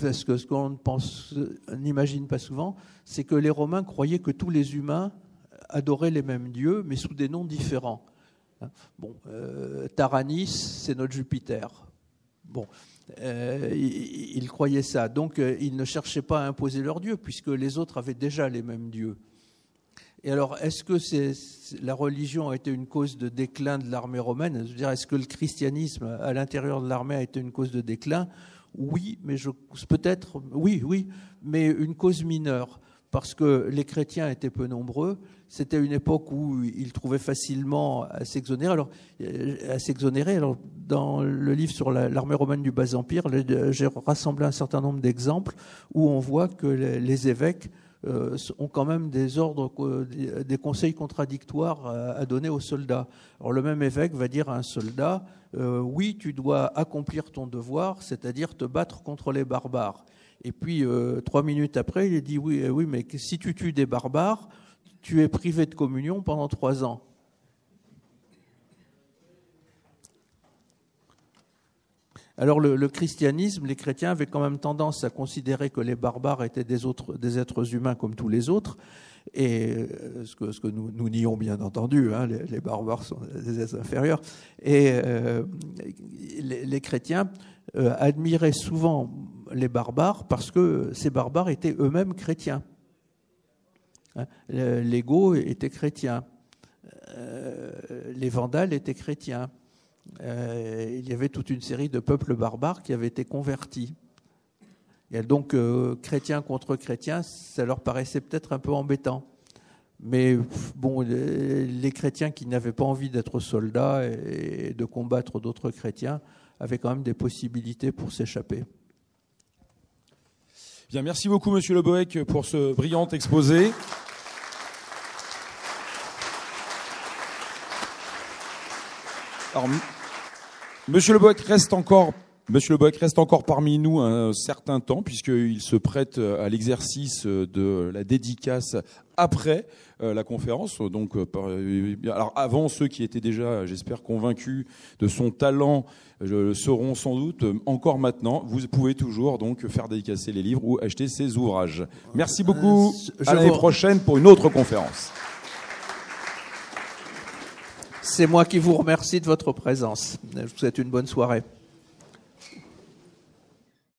Parce que ce qu'on n'imagine pas souvent, c'est que les Romains croyaient que tous les humains adoraient les mêmes dieux, mais sous des noms différents. Bon, Taranis, c'est notre Jupiter. Bon, ils croyaient ça. Donc, ils ne cherchaient pas à imposer leur dieu, puisque les autres avaient déjà les mêmes dieux. Et alors, est-ce que la religion a été une cause de déclin de l'armée romaine? Je veux dire, est-ce que le christianisme à l'intérieur de l'armée a été une cause de déclin? Oui, mais peut-être, oui, mais une cause mineure, parce que les chrétiens étaient peu nombreux. C'était une époque où ils trouvaient facilement à s'exonérer. Alors, dans le livre sur l'armée romaine du Bas-Empire, j'ai rassemblé un certain nombre d'exemples où on voit que les évêques ont quand même des ordres, des conseils contradictoires à donner aux soldats. Alors le même évêque va dire à un soldat oui, tu dois accomplir ton devoir, c'est-à-dire te battre contre les barbares. Et puis 3 minutes après, il dit oui, mais si tu tues des barbares, tu es privé de communion pendant 3 ans. Alors le christianisme, les chrétiens avaient quand même tendance à considérer que les barbares étaient des êtres humains comme tous les autres, et ce que nous nions bien entendu, hein, les barbares sont des êtres inférieurs, et les chrétiens admiraient souvent les barbares parce que ces barbares étaient eux-mêmes chrétiens. Hein, les Goths étaient chrétiens, les Vandales étaient chrétiens. Il y avait toute une série de peuples barbares qui avaient été convertis. Et donc, chrétiens contre chrétiens, ça leur paraissait peut-être un peu embêtant. Mais bon, les chrétiens qui n'avaient pas envie d'être soldats et de combattre d'autres chrétiens avaient quand même des possibilités pour s'échapper. Bien, merci beaucoup, Monsieur Le Bohec, pour ce brillant exposé. Alors, Monsieur Le Bohec reste encore Monsieur Le Boeck reste encore parmi nous un certain temps, puisqu'il se prête à l'exercice de la dédicace après la conférence. Donc, alors avant, ceux qui étaient déjà, j'espère, convaincus de son talent le seront sans doute encore maintenant. Vous pouvez toujours donc faire dédicacer les livres ou acheter ses ouvrages. Merci beaucoup. À l'année prochaine pour une autre conférence. C'est moi qui vous remercie de votre présence. Je vous souhaite une bonne soirée.